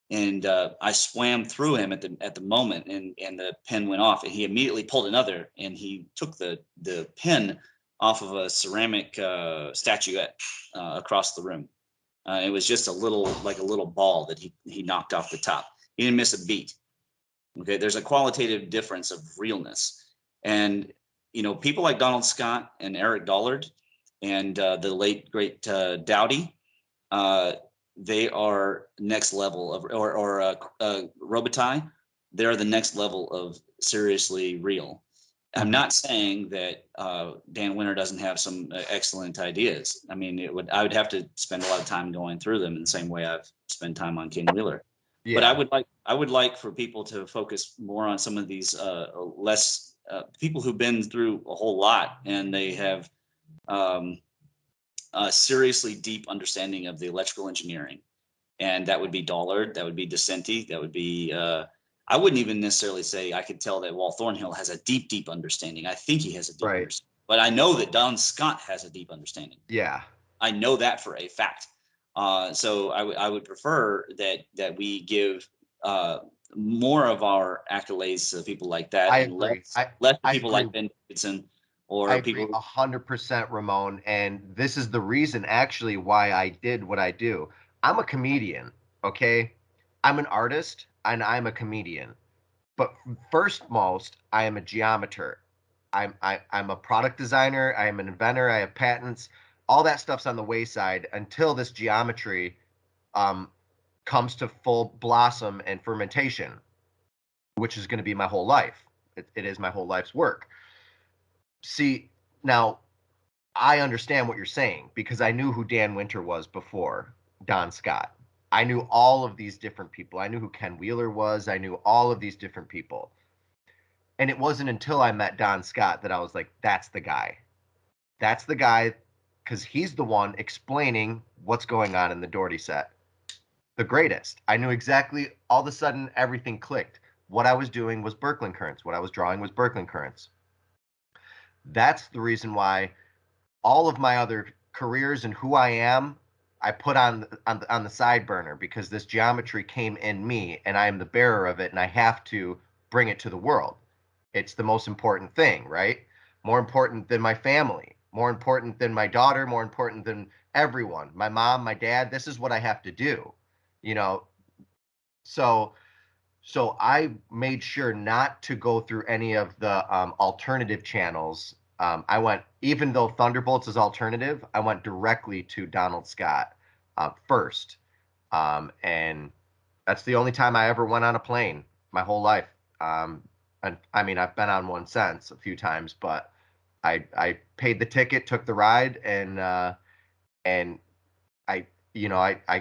And I swam through him at the moment, and the pin went off, and he immediately pulled another, and he took the pin off of a ceramic statuette across the room. It was just a little ball that he knocked off the top. He didn't miss a beat. Okay, there's a qualitative difference of realness, and people like Donald Scott and Eric Dollard and the late great Doughty. They are next level of, or Robitaille, they're the next level of seriously real. I'm not saying that Dan Winter doesn't have some excellent ideas. I mean, I would have to spend a lot of time going through them in the same way I've spent time on Ken Wheeler. Yeah. But I would like for people to focus more on some of these less people who've been through a whole lot, and they have a seriously deep understanding of the electrical engineering. And that would be Dollard, that would be Decenti, that would be, I wouldn't even necessarily say I could tell that Walt Thornhill has a deep, deep understanding. I think he has a deep understanding. But I know that Don Scott has a deep understanding. Yeah. I know that for a fact. So I would prefer that we give more of our accolades to people like that, and less to people like Ben Davidson or I people. agree 100%, Ramon. And this is the reason actually why I did what I do. I'm a comedian, okay? I'm an artist and I'm a comedian. But first most, I am a geometer. I'm a product designer. I am an inventor. I have patents. All that stuff's on the wayside until this geometry comes to full blossom and fermentation, which is going to be my whole life. It is my whole life's work. See, now I understand what you're saying because I knew who Dan Winter was before Don Scott. I knew all of these different people. I knew who Ken Wheeler was. I knew all of these different people. And it wasn't until I met Don Scott that I was like, that's the guy. That's the guy, because he's the one explaining what's going on in the Dougherty set. The greatest. I knew exactly, all of a sudden, everything clicked. What I was doing was Birkeland currents. What I was drawing was Birkeland currents. That's the reason why all of my other careers and who I am, I put on the side burner, because this geometry came in me and I am the bearer of it and I have to bring it to the world. It's the most important thing, right? More important than my family, more important than my daughter, more important than everyone, my mom, my dad. This is what I have to do, So I made sure not to go through any of the alternative channels. I went, even though Thunderbolts is alternative, I went directly to Donald Scott first. And that's the only time I ever went on a plane my whole life. And I mean, I've been on one since a few times, but I paid the ticket, took the ride, and I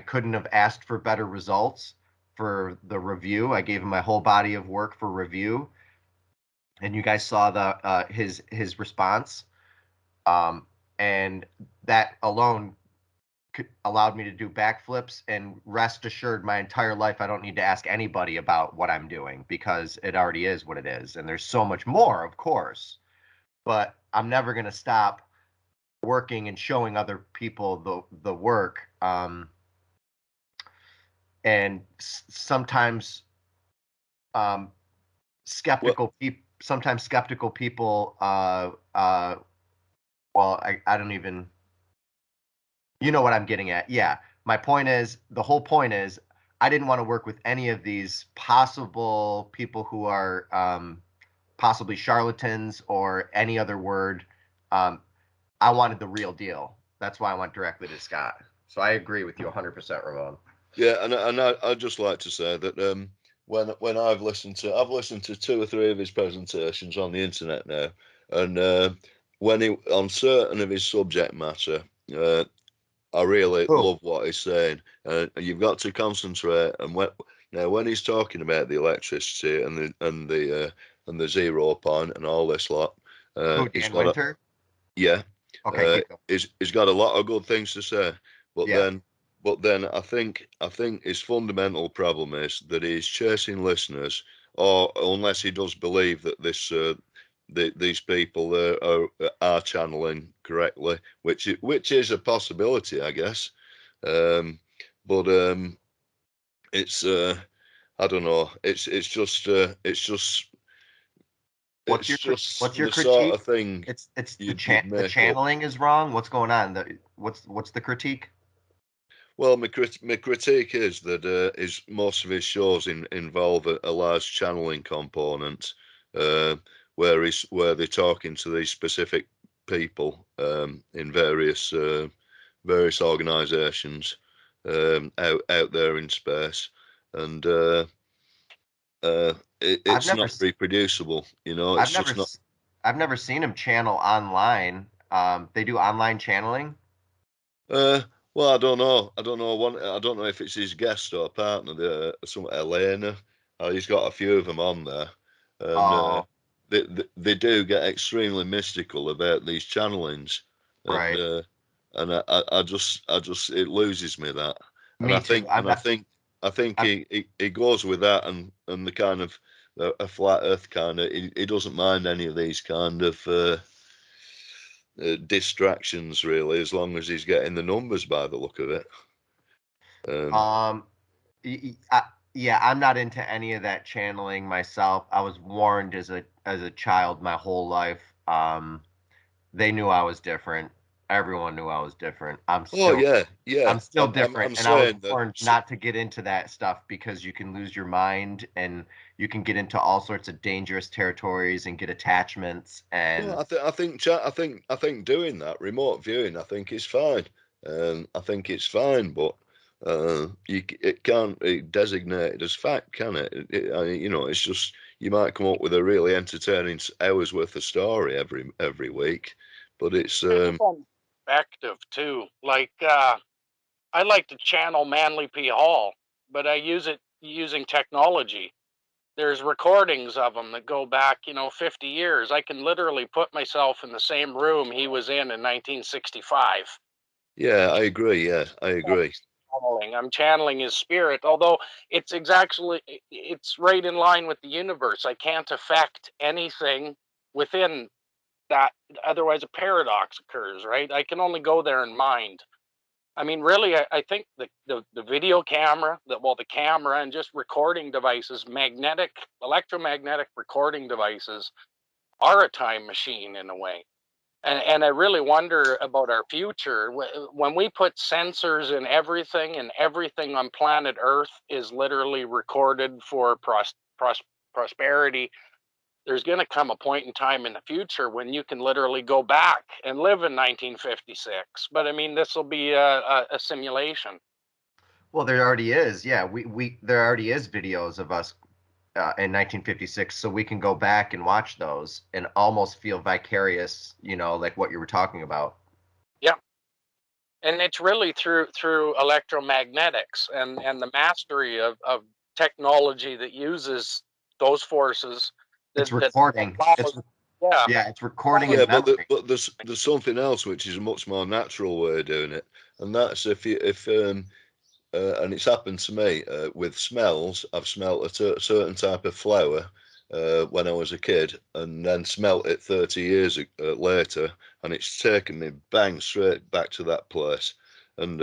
couldn't have asked for better results for the review. I gave him my whole body of work for review, and you guys saw his response, and that alone allowed me to do backflips, and rest assured my entire life I don't need to ask anybody about what I'm doing, because it already is what it is. And there's so much more, of course, but I'm never going to stop working and showing other people the work. And sometimes skeptical people well, I don't even, you know what I'm getting at. Yeah. My point is, the whole point is, I didn't want to work with any of these possible people who are possibly charlatans or any other word. I wanted the real deal. That's why I went directly to Scott. So I agree with you 100%, Ramon. Yeah, and I'd just like to say that when I've listened to 2 or 3 of his presentations on the internet now, and when he on certain of his subject matter, I really Oh, love what he's saying. You've got to concentrate. And when he's talking about the electricity and the 0 point and all this lot, who, he's Dan got a, Winter? yeah, Okay, keep going. he's got a lot of good things to say. But Yeah. then I think his fundamental problem is that he's chasing listeners, or unless he does believe that these people are channeling correctly, which is a possibility, I guess. But it's I don't know. It's just What's your the sort critique? of thing It's you'd the make up. channeling is wrong. What's going on? What's the critique? Well, my critique is that most of his shows involve a large channeling component, where they're talking to these specific people in various organisations out there in space, and I've it's never not reproducible. You know, I've it's never just not. I've never seen him channel online. They do online channeling. Uh, well, I don't know. I don't know. I don't know if it's his guest or partner. Some Elena. He's got a few of them on there, and Oh, they do get extremely mystical about these channelings, and right. I just it loses me that, and Me too. I think I'm he goes with that and the kind of a flat Earth kind of. He doesn't mind any of these kind of. Distractions really, as long as he's getting the numbers by the look of it. um yeah, I'm not into any of that channeling myself. I was warned as a child my whole life. They knew I was different. Everyone knew I was different. Oh yeah, yeah. I'm still different, I'm and I was saying that. warned not to get into that stuff because you can lose your mind and you can get into all sorts of dangerous territories and get attachments. And Well, I think doing that remote viewing, I think is fine. I think it's fine, but it can't be designated as fact, can it? It's just you might come up with a really entertaining hours worth of story every week, but it's Perspective too. Like I like to channel Manly P. Hall, but I use it using technology. There's recordings of him that go back, 50 years. I can literally put myself in the same room he was in 1965. yeah, I agree. Yeah, I agree. I'm channeling his spirit, although it's right in line with the universe. I can't affect anything within that, otherwise a paradox occurs, right? I can only go there in mind. I mean, really, I think the video camera, the camera and just recording devices, electromagnetic recording devices are a time machine in a way. And I really wonder about our future. When we put sensors in everything, and everything on planet Earth is literally recorded for prosperity, there's going to come a point in time in the future when you can literally go back and live in 1956. But I mean, this will be a simulation. well, there already is. Yeah, we there already is videos of us in 1956, so we can go back and watch those and almost feel vicarious, like what you were talking about. Yeah. And it's really through electromagnetics and the mastery of technology that uses those forces It's that recording. allows, yeah. Yeah, it's recording Yeah, in but memory. there's something else which is a much more natural way of doing it, and that's if and it's happened to me with smells. I've smelt a certain type of flower when I was a kid, and then smelt it 30 years later, and it's taken me bang straight back to that place. And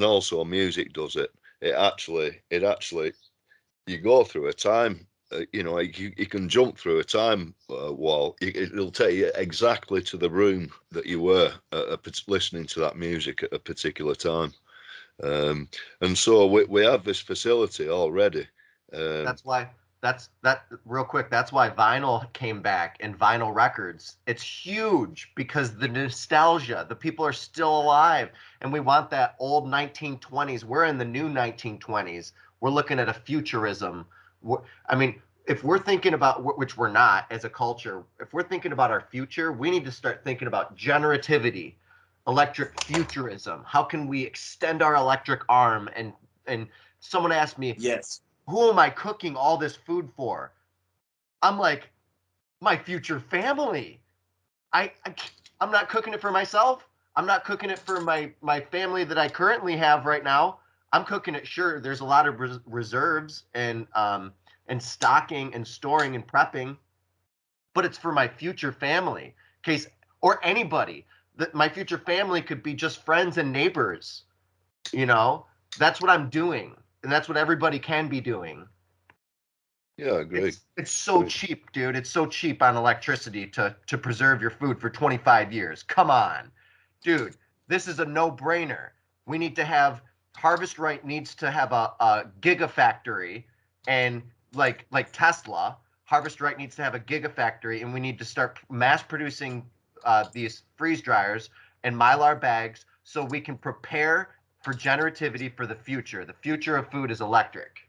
also music does it. It actually you go through a time. You can jump through a time wall. It'll take you exactly to the room that you were listening to that music at a particular time. And so we have this facility already. That's why that real quick. That's why vinyl came back and vinyl records. It's huge because the nostalgia, the people are still alive, and we want that old 1920s. We're in the new 1920s. We're looking at a futurism. I mean, if we're thinking about, which we're not as a culture, if we're thinking about our future, we need to start thinking about generativity, electric futurism. How can we extend our electric arm? And someone asked me, Yes. who am I cooking all this food for? I'm like, my future family. I'm not cooking it for myself. I'm not cooking it for my family that I currently have right now. I'm cooking it. Sure, there's a lot of reserves and stocking and storing and prepping, but it's for my future family. Case or anybody that my future family could be just friends and neighbors. You know, that's what I'm doing, and that's what everybody can be doing. Yeah, I agree. It's so cheap, dude. It's so cheap on electricity to preserve your food for 25 years. Come on, dude. This is a no-brainer. We need to have Harvest Right needs to have a gigafactory, and like Tesla, Harvest Right needs to have a gigafactory, and we need to start mass producing these freeze dryers and mylar bags so we can prepare for generativity for the future. The future of food is electric.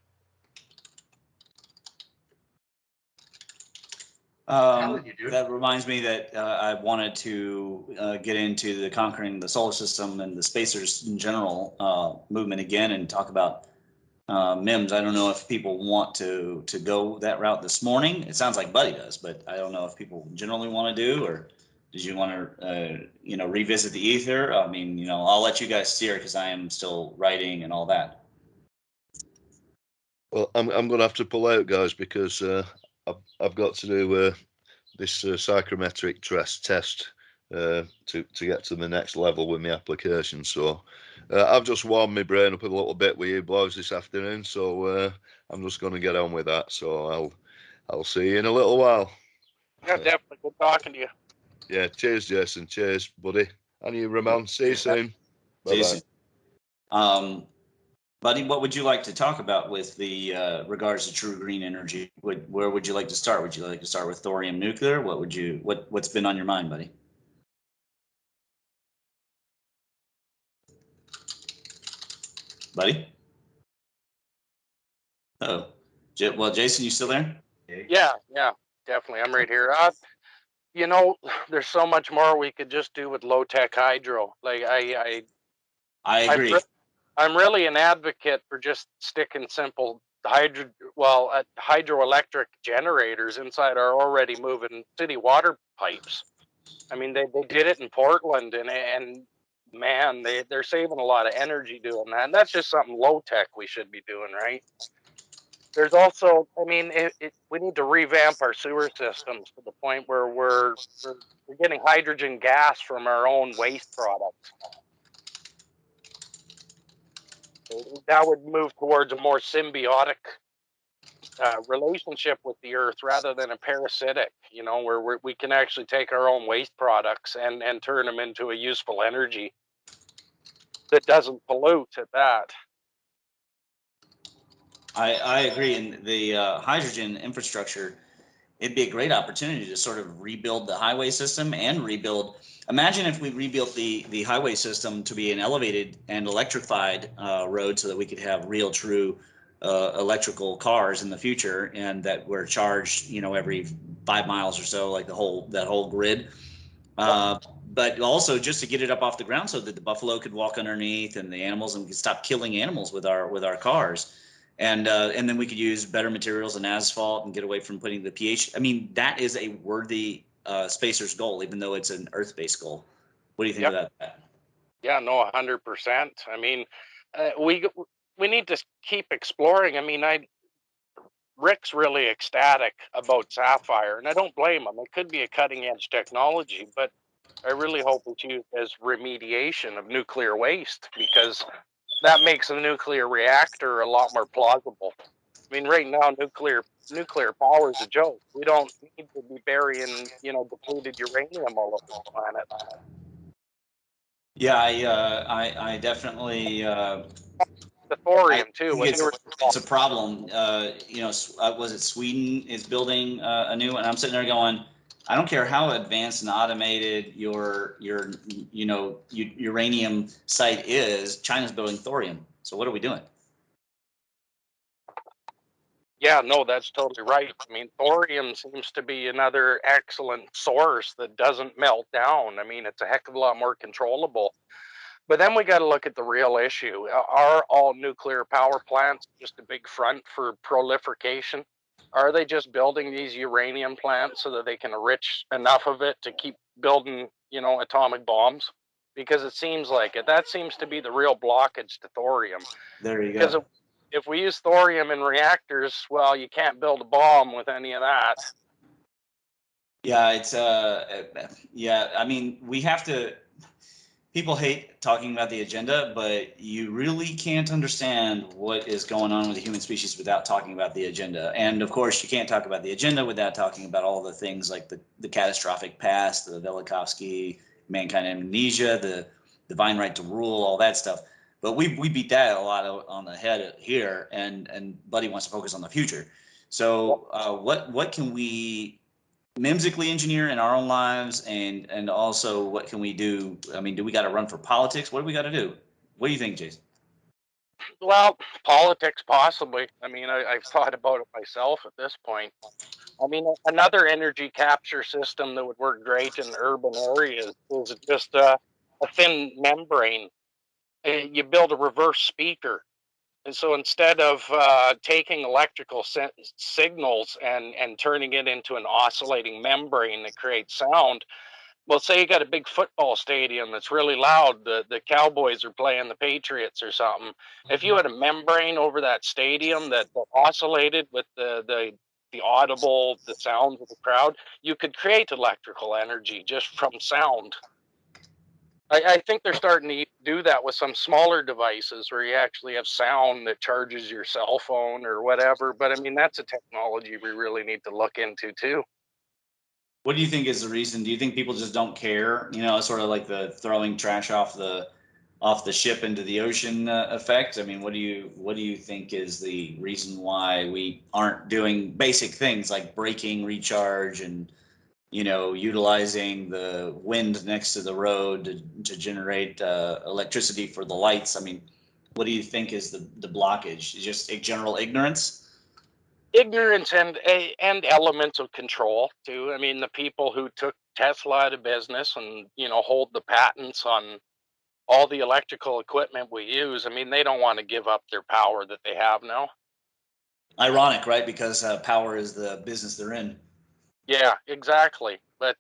That reminds me that I wanted to get into the conquering the solar system and the spacers in general movement again and talk about MIMS. I don't know if people want to go that route this morning. It sounds like Buddy does, but I don't know if people generally want to do, or did you want to revisit the ether? I mean, I'll let you guys steer because I am still writing and all that. Well, I'm going to have to pull out, guys, because I've got to do this psychrometric test to get to the next level with my application. So I've just warmed my brain up a little bit with you boys this afternoon. So I'm just going to get on with that. So I'll see you in a little while. Yeah, definitely. Good talking to you. Yeah, cheers, Jason. Cheers, buddy. And you, Ramon. See you soon. Bye-bye. Buddy, what would you like to talk about with the regards to true green energy? Where would you like to start? Would you like to start with thorium nuclear? What's been on your mind, buddy? Buddy? Oh, well, Jason, you still there? Yeah, definitely. I'm right here. There's so much more we could just do with low-tech hydro. Like I agree. I'm really an advocate for just sticking simple hydroelectric generators inside our already moving city water pipes. I mean, they did it in Portland, and man, they're saving a lot of energy doing that. And that's just something low tech we should be doing, right? There's also, I mean, we need to revamp our sewer systems to the point where we're getting hydrogen gas from our own waste products. That would move towards a more symbiotic relationship with the earth rather than a parasitic, where we can actually take our own waste products and turn them into a useful energy that doesn't pollute at that. I agree. And the hydrogen infrastructure, it'd be a great opportunity to sort of rebuild the highway system and imagine if we rebuilt the highway system to be an elevated and electrified road so that we could have real true electrical cars in the future, and that were charged every 5 miles or so, like that whole grid. But also just to get it up off the ground so that the buffalo could walk underneath and the animals, and we could stop killing animals with our cars. And then we could use better materials than asphalt and get away from putting the pH. I mean, that is a worthy spacer's goal, even though it's an Earth-based goal. What do you think about that? Yeah, no, 100%. I mean, we need to keep exploring. I mean, Rick's really ecstatic about Sapphire, and I don't blame him. It could be a cutting-edge technology, but I really hope it's used as remediation of nuclear waste, because that makes the nuclear reactor a lot more plausible. I mean, right now, nuclear power is a joke. We don't need to be burying, depleted uranium all over the planet. Yeah, I definitely. The thorium too. It's a problem. Was it Sweden is building a new one? I'm sitting there going, I don't care how advanced and automated your uranium site is. China's building thorium. So what are we doing? Yeah, no, that's totally right. I mean, thorium seems to be another excellent source that doesn't melt down. I mean, it's a heck of a lot more controllable. But then we got to look at the real issue. Are all nuclear power plants just a big front for proliferation? Are they just building these uranium plants so that they can enrich enough of it to keep building, atomic bombs? Because it seems like it. That seems to be the real blockage to thorium. There you Because go. if we use thorium in reactors, well, you can't build a bomb with any of that. Yeah, it's yeah. I mean, we have to. People hate talking about the agenda, but you really can't understand what is going on with the human species without talking about the agenda. And of course, you can't talk about the agenda without talking about all the things like the catastrophic past, the Velikovsky, mankind amnesia, the divine right to rule, all that stuff. But we beat that a lot on the head here, and Buddy wants to focus on the future. So what can we mimsically engineer in our own lives, and also what can we do? I mean, do we got to run for politics? What do we got to do? What do you think, Jason? Well, politics possibly. I mean, I've thought about it myself at this point. I mean, another energy capture system that would work great in urban areas is just a thin membrane. You build a reverse speaker. And so instead of taking electrical signals and turning it into an oscillating membrane that creates sound, well, say you got a big football stadium that's really loud, the Cowboys are playing the Patriots or something. If you had a membrane over that stadium that oscillated with the sounds of the crowd, you could create electrical energy just from sound. I think they're starting to do that with some smaller devices where you actually have sound that charges your cell phone or whatever. But I mean, that's a technology we really need to look into too. What do you think is the reason? Do you think people just don't care? You know, sort of like the throwing trash off the ship into the ocean effect. I mean, what do you think is the reason why we aren't doing basic things like braking, recharge, and utilizing the wind next to the road to generate electricity for the lights? I mean, what do you think is the blockage? Just a general ignorance? Ignorance and elements of control too. I mean, the people who took Tesla out of business and hold the patents on all the electrical equipment we use. I mean, they don't want to give up their power that they have now. Ironic, right? Because power is the business they're in. Yeah, exactly. But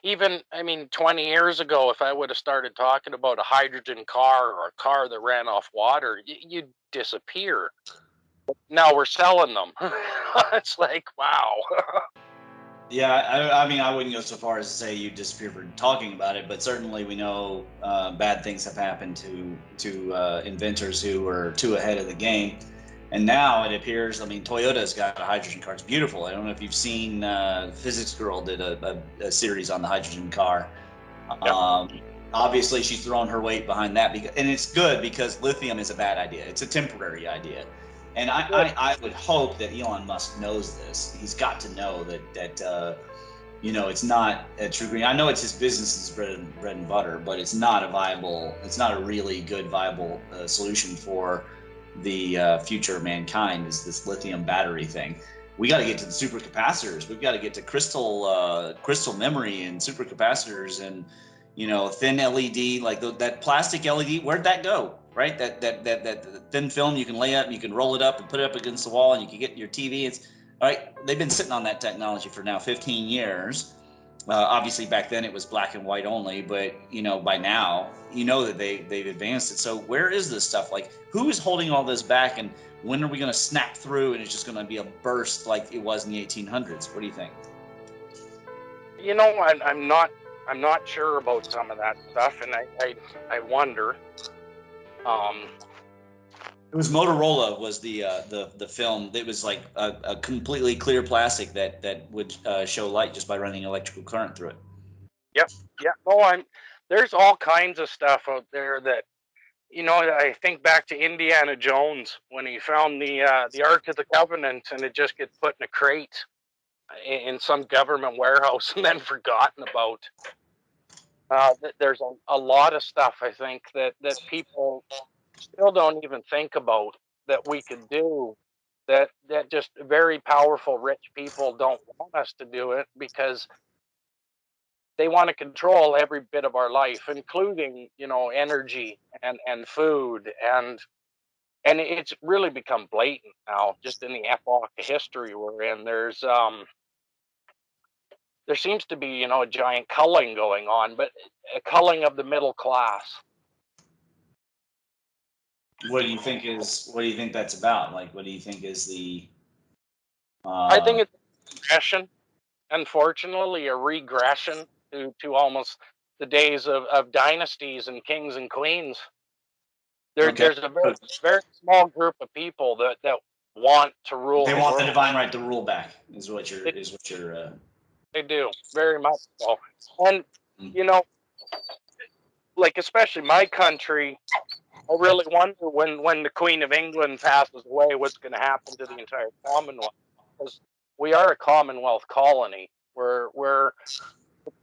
even, I mean, 20 years ago, if I would have started talking about a hydrogen car or a car that ran off water, you'd disappear. Now we're selling them. It's like, wow. Yeah, I mean, I wouldn't go so far as to say you disappear for talking about it, but certainly we know bad things have happened to inventors who were too ahead of the game. And now it appears, I mean, Toyota's got a hydrogen car. It's beautiful. I don't know if you've seen, Physics Girl did a series on the hydrogen car. Yep. Obviously, she's thrown her weight behind that, and it's good because lithium is a bad idea. It's a temporary idea. And I would hope that Elon Musk knows this. He's got to know that it's not a true green. I know it's his business's bread and butter, but it's not a really good viable solution for the future of mankind. Is this lithium battery thing? We got to get to the supercapacitors. We've got to get to crystal memory and supercapacitors and thin LED, like that plastic LED. Where'd that go? Right, that thin film you can lay up, you can roll it up and put it up against the wall, and you can get your TV. It's all right. They've been sitting on that technology for now 15 years. Obviously, back then it was black and white only, but by now that they've advanced it. So where is this stuff? Like, who is holding all this back, and when are we going to snap through? And it's just going to be a burst like it was in the 1800s. What do you think? I'm not sure about some of that stuff, and I wonder. It was Motorola was the film. It was like a completely clear plastic that would show light just by running electrical current through it. Yep. Yeah. Oh, there's all kinds of stuff out there that I think back to Indiana Jones when he found the Ark of the Covenant, and it just gets put in a crate in some government warehouse and then forgotten about. There's a lot of stuff I think that people still don't even think about that we could do that just very powerful, rich people don't want us to do it because they want to control every bit of our life, including, energy and food. And it's really become blatant now, just in the epoch of history we're in. There seems to be, a giant culling going on, but a culling of the middle class. What do you think that's about? Like, what do you think is the? I think it's regression, unfortunately, a regression to almost the days of dynasties and kings and queens. There's a very, very small group of people that want to rule. They want the divine right to rule back. Is what you're. They do, very much so. And like, especially my country, I really wonder when the Queen of England passes away, what's going to happen to the entire Commonwealth, because we are a Commonwealth colony. We're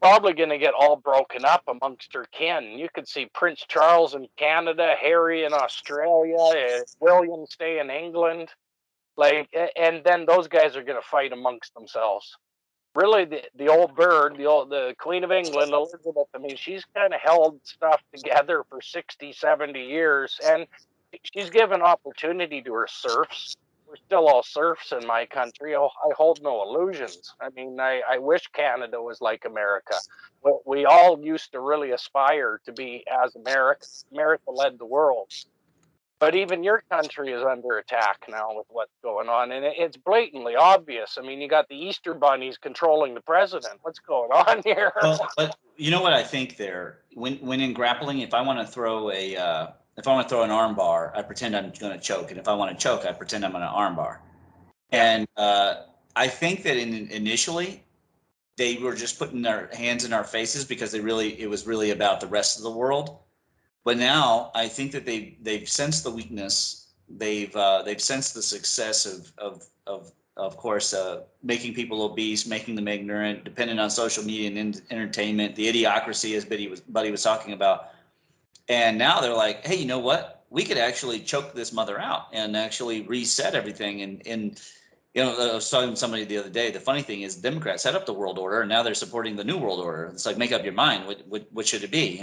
probably going to get all broken up amongst her kin. You could see Prince Charles in Canada, Harry in Australia, William stay in England, and then those guys are going to fight amongst themselves. Really, the old bird, the Queen of England, Elizabeth, I mean, she's kind of held stuff together for 60, 70 years, and she's given opportunity to her serfs. We're still all serfs in my country. Oh, I hold no illusions. I mean, I wish Canada was like America. We all used to really aspire to be as America. America led the world. But even your country is under attack now with what's going on, and it's blatantly obvious. I mean, you got the Easter bunnies controlling the president. What's going on here? Well, but you know what I think there? When in grappling, if I want to throw an arm bar, I pretend I'm going to choke, and if I want to choke, I pretend I'm going to arm bar. And I think that initially they were just putting their hands in our faces because it was really about the rest of the world. But now I think that they've sensed the weakness. They've sensed the success of course, making people obese, making them ignorant, dependent on social media and entertainment, the idiocracy, as Buddy was talking about. And now they're like, hey, you know what? We could actually choke this mother out and actually reset everything. And I was talking to somebody the other day. The funny thing is, Democrats set up the world order, and now they're supporting the new world order. It's like, make up your mind. What should it be?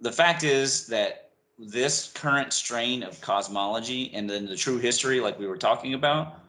The fact is that this current strain of cosmology and then the true history, like we were talking about,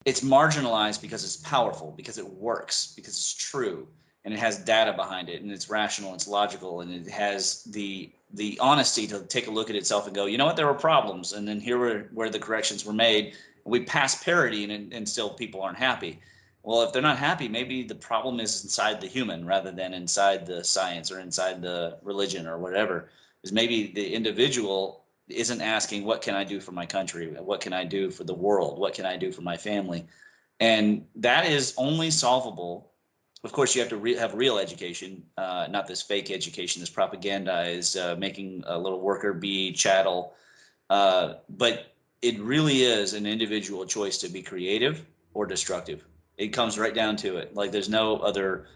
it's marginalized because it's powerful, because it works, because it's true, and it has data behind it, and it's rational, it's logical, and it has the honesty to take a look at itself and go, you know what, there were problems, and then here were where the corrections were made. We pass parity, and still people aren't happy. Well, if they're not happy, maybe the problem is inside the human rather than inside the science or inside the religion or whatever. Is maybe the individual isn't asking, what can I do for my country? What can I do for the world? What can I do for my family? And that is only solvable. Of course, you have to have real education, not this fake education, this propaganda is making a little worker bee chattel. But it really is an individual choice to be creative or destructive. It comes right down to it. Like there's no other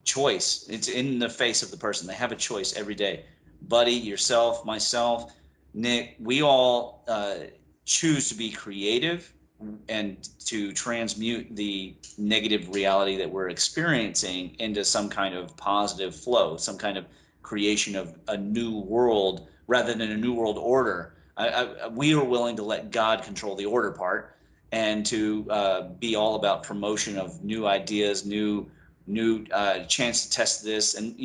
choice. It's in the face of the person. They have a choice every day. Buddy, yourself, myself, Nick, we all choose to be creative and to transmute the negative reality that we're experiencing into some kind of positive flow, some kind of creation of a new world rather than a new world order. We are willing to let God control the order part, and to be all about promotion of new ideas, new chance to test this, and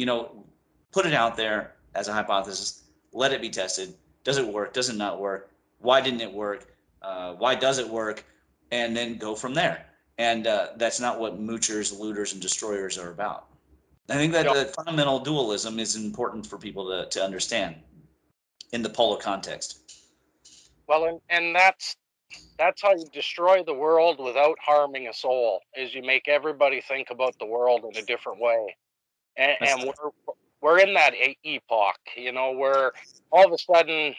put it out there as a hypothesis. Let it be tested. Does it work? Does it not work? Why didn't it work? Why does it work? And then go from there. And that's not what moochers, looters, and destroyers are about. I think that the fundamental dualism is important for people to understand in the polar context. Well, and that's how you destroy the world without harming a soul, is you make everybody think about the world in a different way. And we're in that epoch, where all of a sudden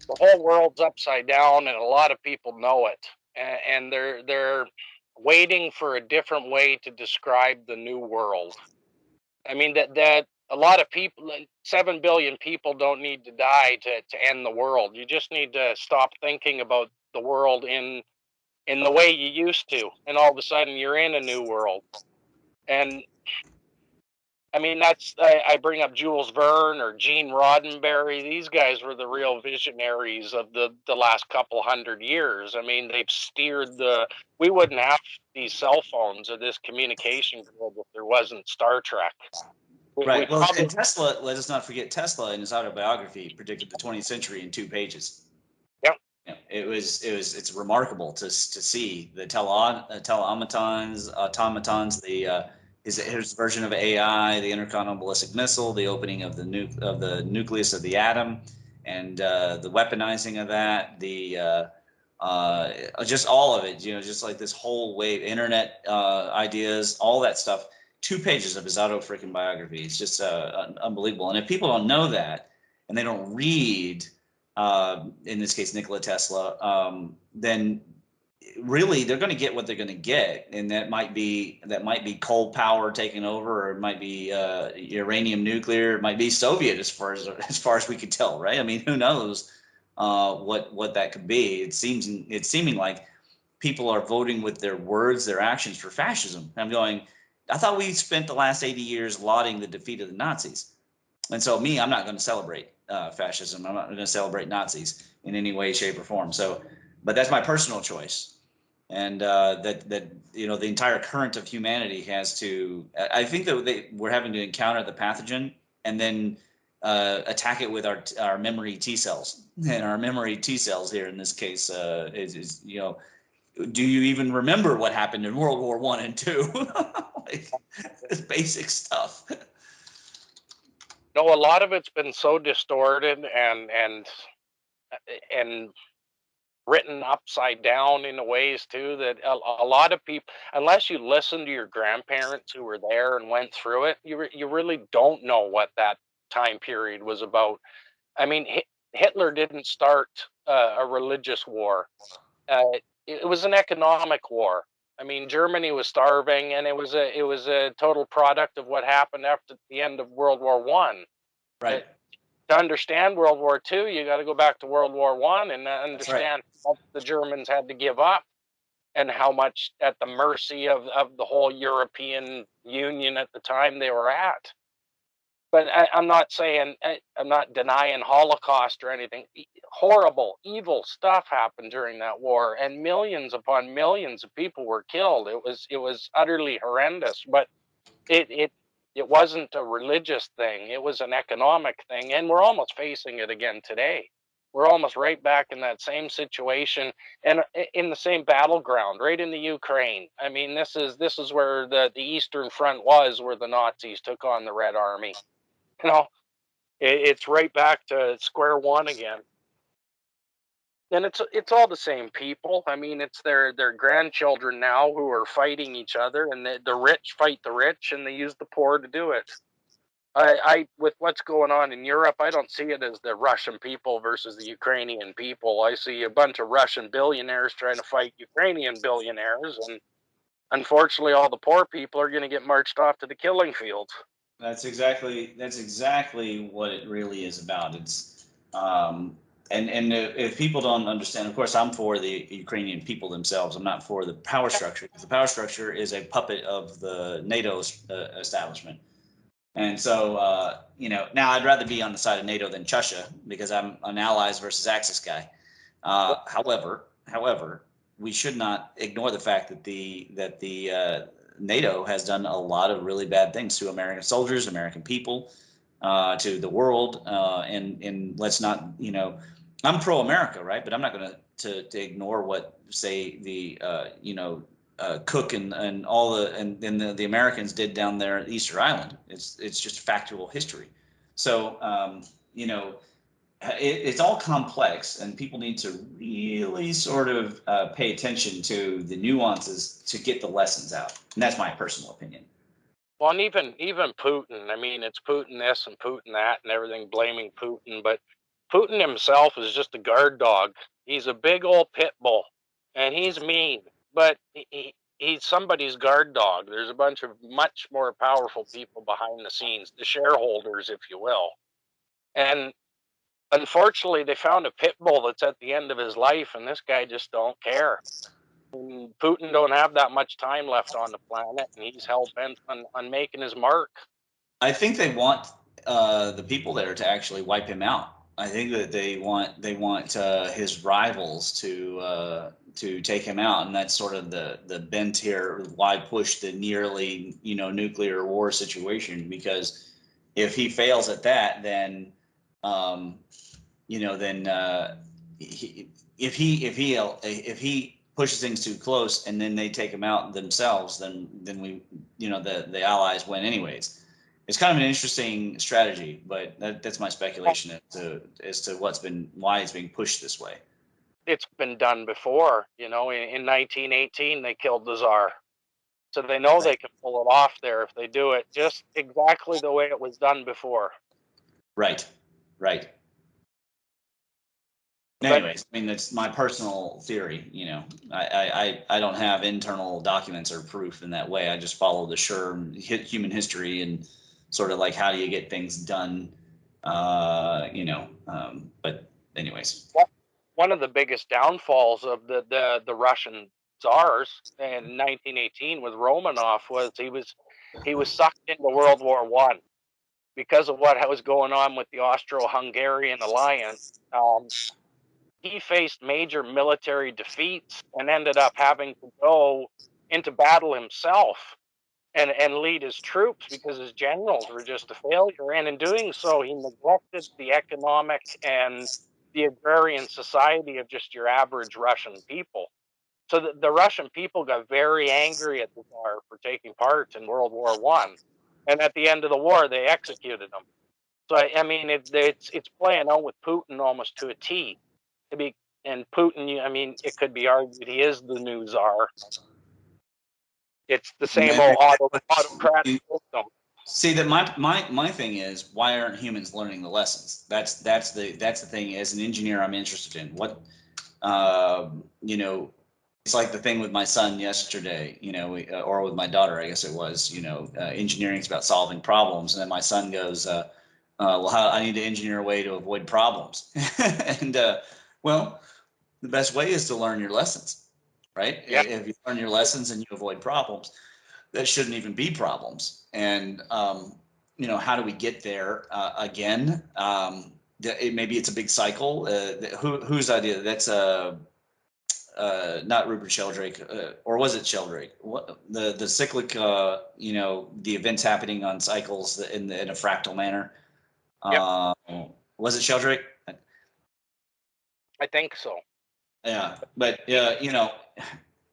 the whole world's upside down, and a lot of people know it, and they're waiting for a different way to describe the new world. I mean, that a lot of people, like 7 billion people, don't need to die to end the world. You just need to stop thinking about the world in the way you used to, and all of a sudden you're in a new world. And I mean, I bring up Jules Verne or Gene Roddenberry. These guys were the real visionaries of the last couple hundred years. I mean, they've steered we wouldn't have these cell phones or this communication grid if there wasn't Star Trek. Right. Well, and Tesla, let us not forget, Tesla in his autobiography predicted the 20th century in 2 pages. Yep. It's remarkable to see the automatons, his version of AI, the intercontinental ballistic missile, the opening of the nucleus of the atom, and the weaponizing of that, just all of it, just like this whole wave, internet ideas, all that stuff. 2 pages of his freaking biography. It's just unbelievable. And if people don't know that, and they don't read, in this case, Nikola Tesla, then really they're going to get what they're going to get, and that might be coal power taking over, or it might be uranium nuclear, it might be Soviet as far as we could tell, right? I mean, who knows what that could be? It's seeming like people are voting with their words, their actions for fascism. I'm going, I thought we spent the last 80 years lauding the defeat of the Nazis. And so I'm not going to celebrate fascism. I'm not going to celebrate Nazis in any way, shape, or form. So, but that's my personal choice. And that the entire current of humanity has to, I think that we're having to encounter the pathogen and then attack it with our memory T cells. And our memory T cells here in this case is do you even remember what happened in World War I and II? Like, this basic stuff. No, a lot of it's been so distorted and written upside down in ways too that a lot of people, unless you listen to your grandparents who were there and went through it, you really don't know what that time period was about. I mean, Hitler didn't start a religious war. It was an economic war. I mean, Germany was starving, and it was a total product of what happened after the end of World War One. Right. To understand World War II, you got to go back to World War One and understand what the Germans had to give up and how much at the mercy of the whole European Union at the time they were at. But I'm not saying, I'm not denying Holocaust or anything. Horrible, evil stuff happened during that war, and millions upon millions of people were killed. It was utterly horrendous, but it wasn't a religious thing. It was an economic thing, and we're almost facing it again today. We're almost right back in that same situation and in the same battleground, right in the Ukraine. I mean, this is where the Eastern Front was, where the Nazis took on the Red Army. It's right back to square one again. And it's all the same people. I mean, it's their grandchildren now who are fighting each other, and the rich fight the rich, and they use the poor to do it. I with what's going on in Europe, I don't see it as the Russian people versus the Ukrainian people. I see a bunch of Russian billionaires trying to fight Ukrainian billionaires, and unfortunately, all the poor people are going to get marched off to the killing fields. That's exactly what it really is about. It's and if people don't understand, of course, I'm for the Ukrainian people themselves. I'm not for the power structure. The power structure is a puppet of the NATO establishment. And so, now I'd rather be on the side of NATO than Chusha because I'm an allies versus Axis guy. However, we should not ignore the fact that the NATO has done a lot of really bad things to American soldiers, American people, to the world, and let's not, I'm pro-America, right? But I'm not going to ignore what, say, the Cook and all the Americans did down there at Easter Island. It's just factual history. So it's all complex, and people need to really sort of pay attention to the nuances to get the lessons out. And that's my personal opinion. Well, and even Putin. I mean, it's Putin this and Putin that and everything, blaming Putin. But Putin himself is just a guard dog. He's a big old pit bull, and he's mean. But he's somebody's guard dog. There's a bunch of much more powerful people behind the scenes, the shareholders, if you will. And unfortunately, they found a pit bull that's at the end of his life, and this guy just don't care. And Putin don't have that much time left on the planet, and he's hell-bent on making his mark. I think they want the people there to actually wipe him out. I think that they want his rivals to take him out, and that's sort of the bent here. Why push the nearly nuclear war situation? Because if he fails at that, then if he pushes things too close and then they take him out themselves, then we the Allies win anyways. It's kind of an interesting strategy, but that's my speculation as to why it's being pushed this way. It's been done before, in 1918 they killed the Tsar, so they know they can pull it off there if they do it just exactly the way it was done before. Right. Anyways, I mean, that's my personal theory. I don't have internal documents or proof in that way. I just follow the human history and sort of like how do you get things done, but anyways. One of the biggest downfalls of the Russian Tsars in 1918 with Romanov was he was sucked into World War I because of what was going on with the Austro-Hungarian alliance. He faced major military defeats and ended up having to go into battle himself and lead his troops because his generals were just a failure. And in doing so, he neglected the economic and the agrarian society of just your average Russian people. So the Russian people got very angry at the Tsar for taking part in World War I. And at the end of the war, they executed him. So, I mean, it's playing out with Putin almost to a T. And Putin, I mean, it could be argued he is the new Tsar. It's the same old autocratic system. See, that my thing is, why aren't humans learning the lessons? That's the thing. As an engineer, I'm interested in what it's like the thing with my son yesterday, or with my daughter, I guess it was, engineering is about solving problems. And then my son goes, well, I need to engineer a way to avoid problems. And, well, the best way is to learn your lessons, right? Yeah. If you learn your lessons and you avoid problems, that shouldn't even be problems. And, how do we get there again? Maybe it's a big cycle. Whose idea? That's not Rupert Sheldrake, or was it Sheldrake? The cyclic, the events happening on cycles in a fractal manner. Yep. Was it Sheldrake? I think so. Yeah, but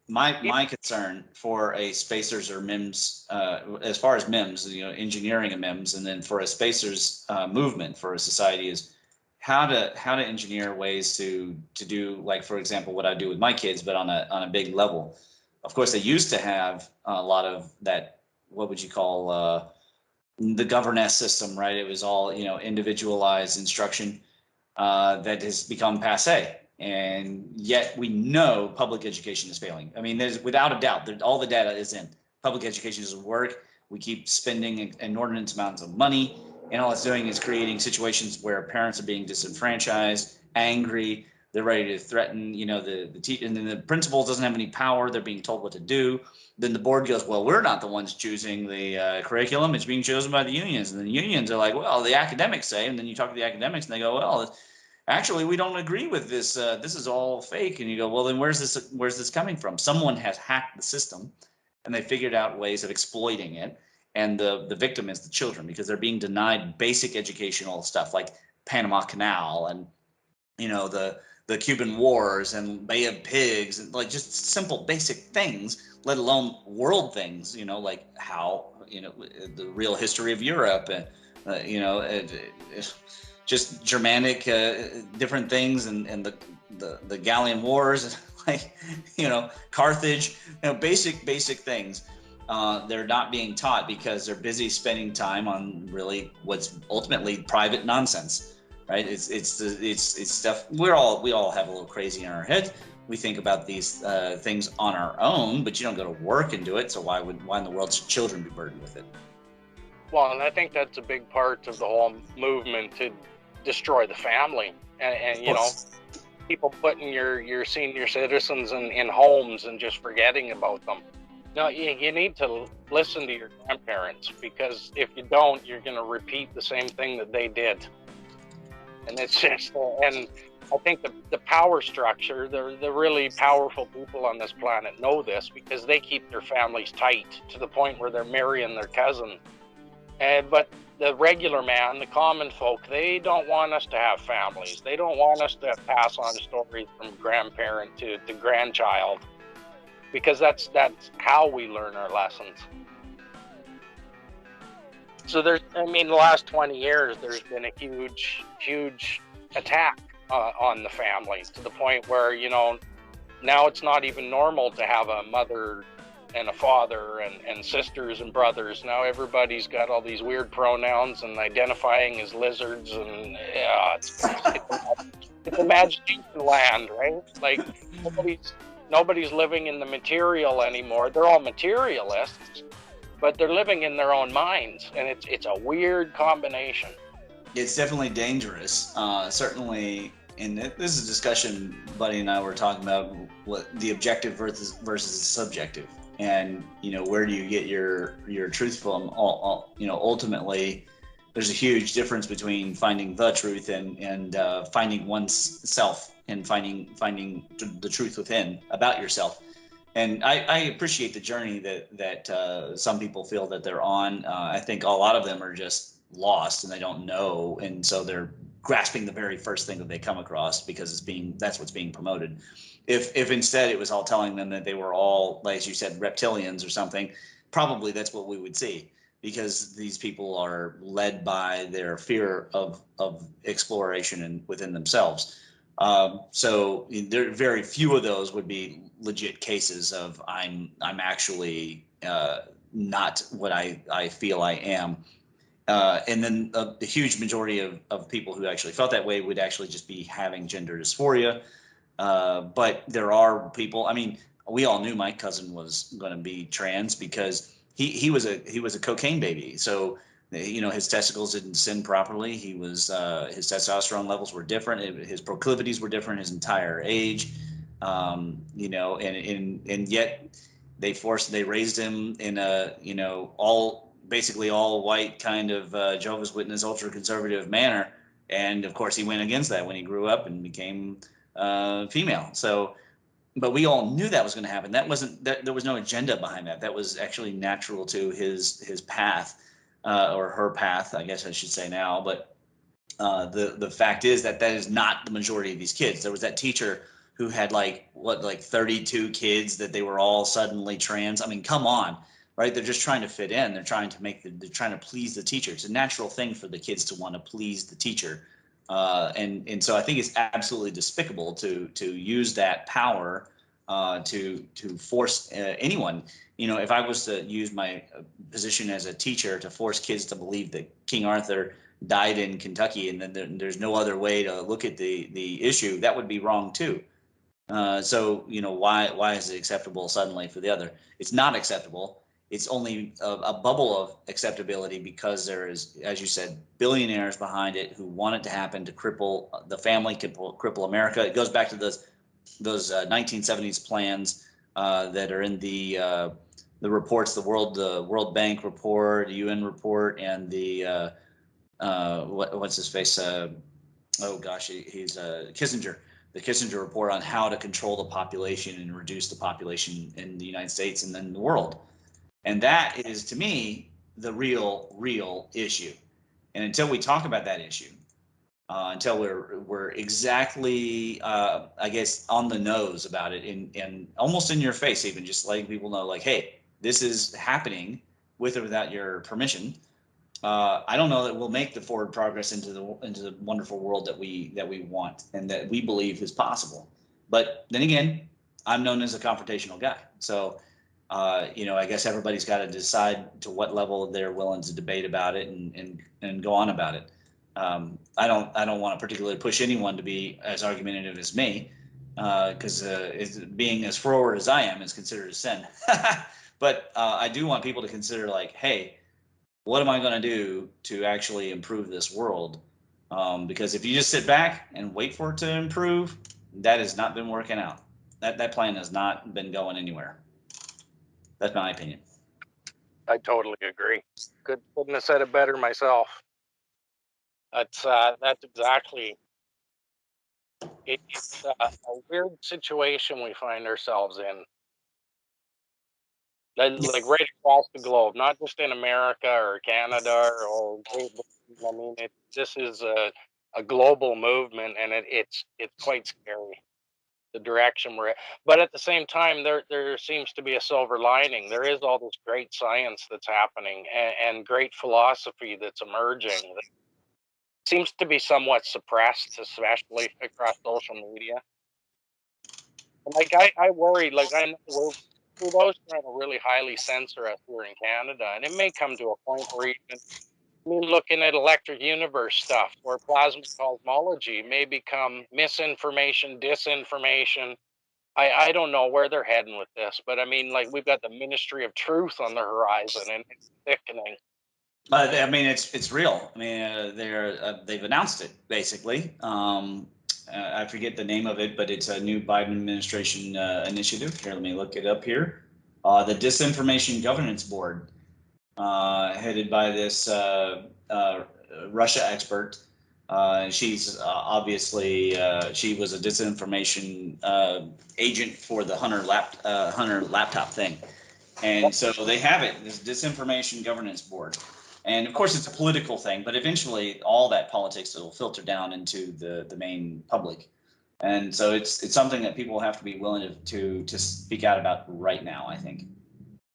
my concern for a spacers or MEMS, as far as MEMS, engineering a MEMS, and then for a spacers movement for a society is how to engineer ways to do, like, for example, what I do with my kids, but on a big level. Of course, they used to have a lot of that. What would you call the governess system, right? It was all individualized instruction that has become passé. And yet we know public education is failing. I mean, there's without a doubt that all the data is in. Public education doesn't work. We keep spending inordinate amounts of money, and all it's doing is creating situations where parents are being disenfranchised, angry. They're ready to threaten, the teacher, and then the principal doesn't have any power. They're being told what to do. Then the board goes, well, we're not the ones choosing the curriculum. It's being chosen by the unions. And the unions are like, well, the academics say. And then you talk to the academics, and they go, well, actually, we don't agree with this. This is all fake. And you go, well, then where's this coming from? Someone has hacked the system, and they figured out ways of exploiting it. And the victim is the children, because they're being denied basic educational stuff like Panama Canal and the Cuban Wars and Bay of Pigs, and like just simple basic things, let alone world things. Like how the real history of Europe and just Germanic different things and the Gallian Wars, like Carthage, basic things. They're not being taught because they're busy spending time on really what's ultimately private nonsense, right? It's stuff we all have a little crazy in our head, we think about these things on our own, but you don't go to work and do it. So why in the world should children be burdened with it? Well, and I think that's a big part of the whole movement to destroy the family, and you know, people putting your senior citizens in homes and just forgetting about them. No, you need to listen to your grandparents, because if you don't, you're going to repeat the same thing that they did. And it's just, and I think the power structure, the really powerful people on this planet know this, because they keep their families tight to the point where they're marrying their cousin. But the regular man, the common folk, they don't want us to have families. They don't want us to pass on stories from grandparent to grandchild, because that's how we learn our lessons. So the last 20 years, there's been a huge attack on the family, to the point where, you know, now it's not even normal to have a mother and a father and sisters and brothers. Now everybody's got all these weird pronouns and identifying as lizards, and it's imagination land, right? Like nobody's living in the material anymore. They're all materialists, but they're living in their own minds, and it's a weird combination. It's definitely dangerous. Certainly, and this is a discussion Buddy and I were talking about, what the objective versus the subjective, and you know, where do you get your truth from? You know, ultimately, there's a huge difference between finding the truth and finding oneself, and finding the truth within about yourself. And I appreciate the journey that some people feel that they're on. I think a lot of them are just lost and they don't know, and so they're grasping the very first thing that they come across, because that's what's being promoted. If instead it was all telling them that they were all, like as you said, reptilians or something, probably that's what we would see, because these people are led by their fear of exploration and within themselves. So there, very few of those would be legit cases of I'm actually not what I feel I am. And then the huge majority of people who actually felt that way would actually just be having gender dysphoria. But there are people, I mean, we all knew my cousin was going to be trans, because he was a cocaine baby. So, you know, his testicles didn't send properly. He was his testosterone levels were different. His proclivities were different his entire age. You know, and yet they raised him in a, you know, basically all white kind of Jehovah's Witness ultra conservative manner. And of course he went against that when he grew up and became female. So, but we all knew that was going to happen. There was no agenda behind that. That was actually natural to his path, or her path, I guess I should say now. But the fact is that is not the majority of these kids. There was that teacher who had like 32 kids that they were all suddenly trans. I mean, come on, right? They're just trying to fit in. They're trying to please the teacher. It's a natural thing for the kids to want to please the teacher. And so I think it's absolutely despicable to use that power to force anyone. You know, if I was to use my position as a teacher to force kids to believe that King Arthur died in Kentucky, and then there's no other way to look at the issue, that would be wrong too. So, you know, why is it acceptable suddenly for the other? It's not acceptable. It's only a bubble of acceptability because there is, as you said, billionaires behind it who want it to happen, to cripple the family, cripple America. It goes back to those 1970s plans that are in the reports, the World Bank report, the UN report, and the what's his face? Oh gosh, he's Kissinger. The Kissinger report on how to control the population and reduce the population in the United States and then the world. And that is, to me, the real issue. And until we talk about that issue, until we're exactly, I guess, on the nose about it, and almost in your face, even just letting people know, like, hey, this is happening with or without your permission. I don't know that we'll make the forward progress into the wonderful world that we want and that we believe is possible. But then again, I'm known as a confrontational guy, so you know, I guess everybody's got to decide to what level they're willing to debate about it and go on about it. I don't want to particularly push anyone to be as argumentative as me, because being as forward as I am is considered a sin. But I do want people to consider, like, hey, what am I going to do to actually improve this world? Because if you just sit back and wait for it to improve, that has not been working out. That plan has not been going anywhere. That's my opinion. I totally agree. Couldn't have said it better myself. That's exactly. It's a weird situation we find ourselves in. Like right across the globe, not just in America or Canada or Great Britain. I mean, this is a global movement, and it's quite scary, the direction we're at. But at the same time, there seems to be a silver lining. There is all this great science that's happening, and great philosophy that's emerging that seems to be somewhat suppressed, especially across social media. And like I worry, like I know we're those trying to really highly censor us here in Canada, and it may come to a point where even looking at electric universe stuff, where plasma cosmology may become misinformation, disinformation. I don't know where they're heading with this, but I mean, like, we've got the Ministry of Truth on the horizon, and it's thickening. I mean, it's real. I mean, they've announced it basically. I forget the name of it, but it's a new Biden administration initiative. Here, let me look it up here. The Disinformation Governance Board, headed by this Russia expert. She's obviously she was a disinformation agent for the Hunter laptop thing, and so they have it. This Disinformation Governance Board. And of course, it's a political thing, but eventually all that politics will filter down into the main public. And so it's something that people have to be willing to speak out about right now, I think.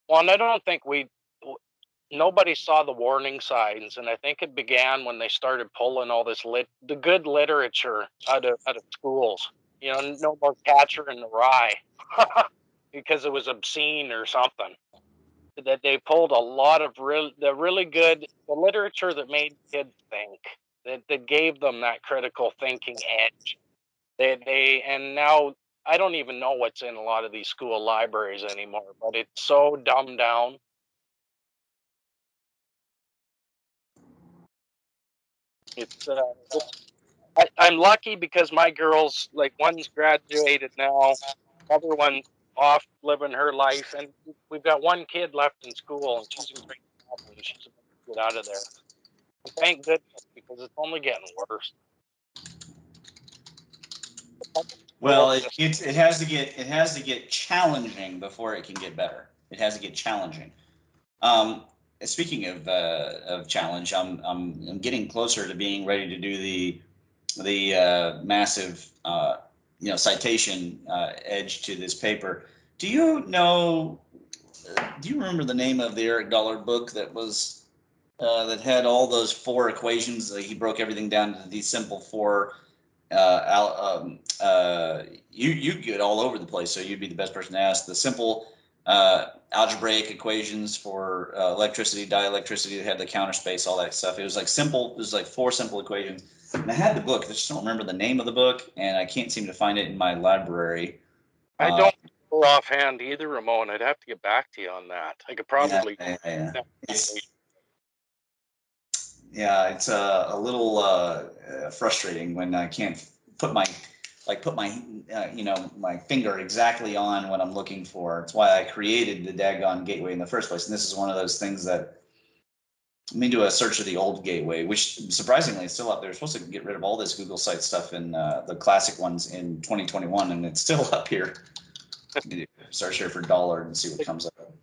Well, and I don't think nobody saw the warning signs, and I think it began when they started pulling all this the good literature out of schools. You know, no more Catcher in the Rye because it was obscene or something. That they pulled a lot of really good the literature that made kids think, that gave them that critical thinking edge. And now I don't even know what's in a lot of these school libraries anymore, but it's so dumbed down. I'm lucky because my girls, like, one's graduated now, other one's off living her life, and we've got one kid left in school, and she's in grade 7, and she's about to get out of there. And thank goodness, because it's only getting worse. Well, it has to get challenging before it can get better. It has to get challenging. Speaking of challenge, I'm getting closer to being ready to do the massive citation edge to this paper. Do you remember the name of the Eric Dollar book that was that had all those 4 equations? He broke everything down to these simple 4. You get all over the place, so you'd be the best person to ask. The simple algebraic equations for electricity, dielectricity, that had the counter space, all that stuff. It was like 4 simple equations. And I had the book. I just don't remember the name of the book, and I can't seem to find it in my library. I don't know offhand either, Ramon. I'd have to get back to you on that. I could probably. Yeah, it's a little frustrating when I can't put my my finger exactly on what I'm looking for. It's why I created the daggone gateway in the first place. And this is one of those things that, let me do a search of the old gateway, which surprisingly is still up there. We're supposed to get rid of all this Google site stuff in the classic ones in 2021, and it's still up here. Search here for dollar and see what comes up.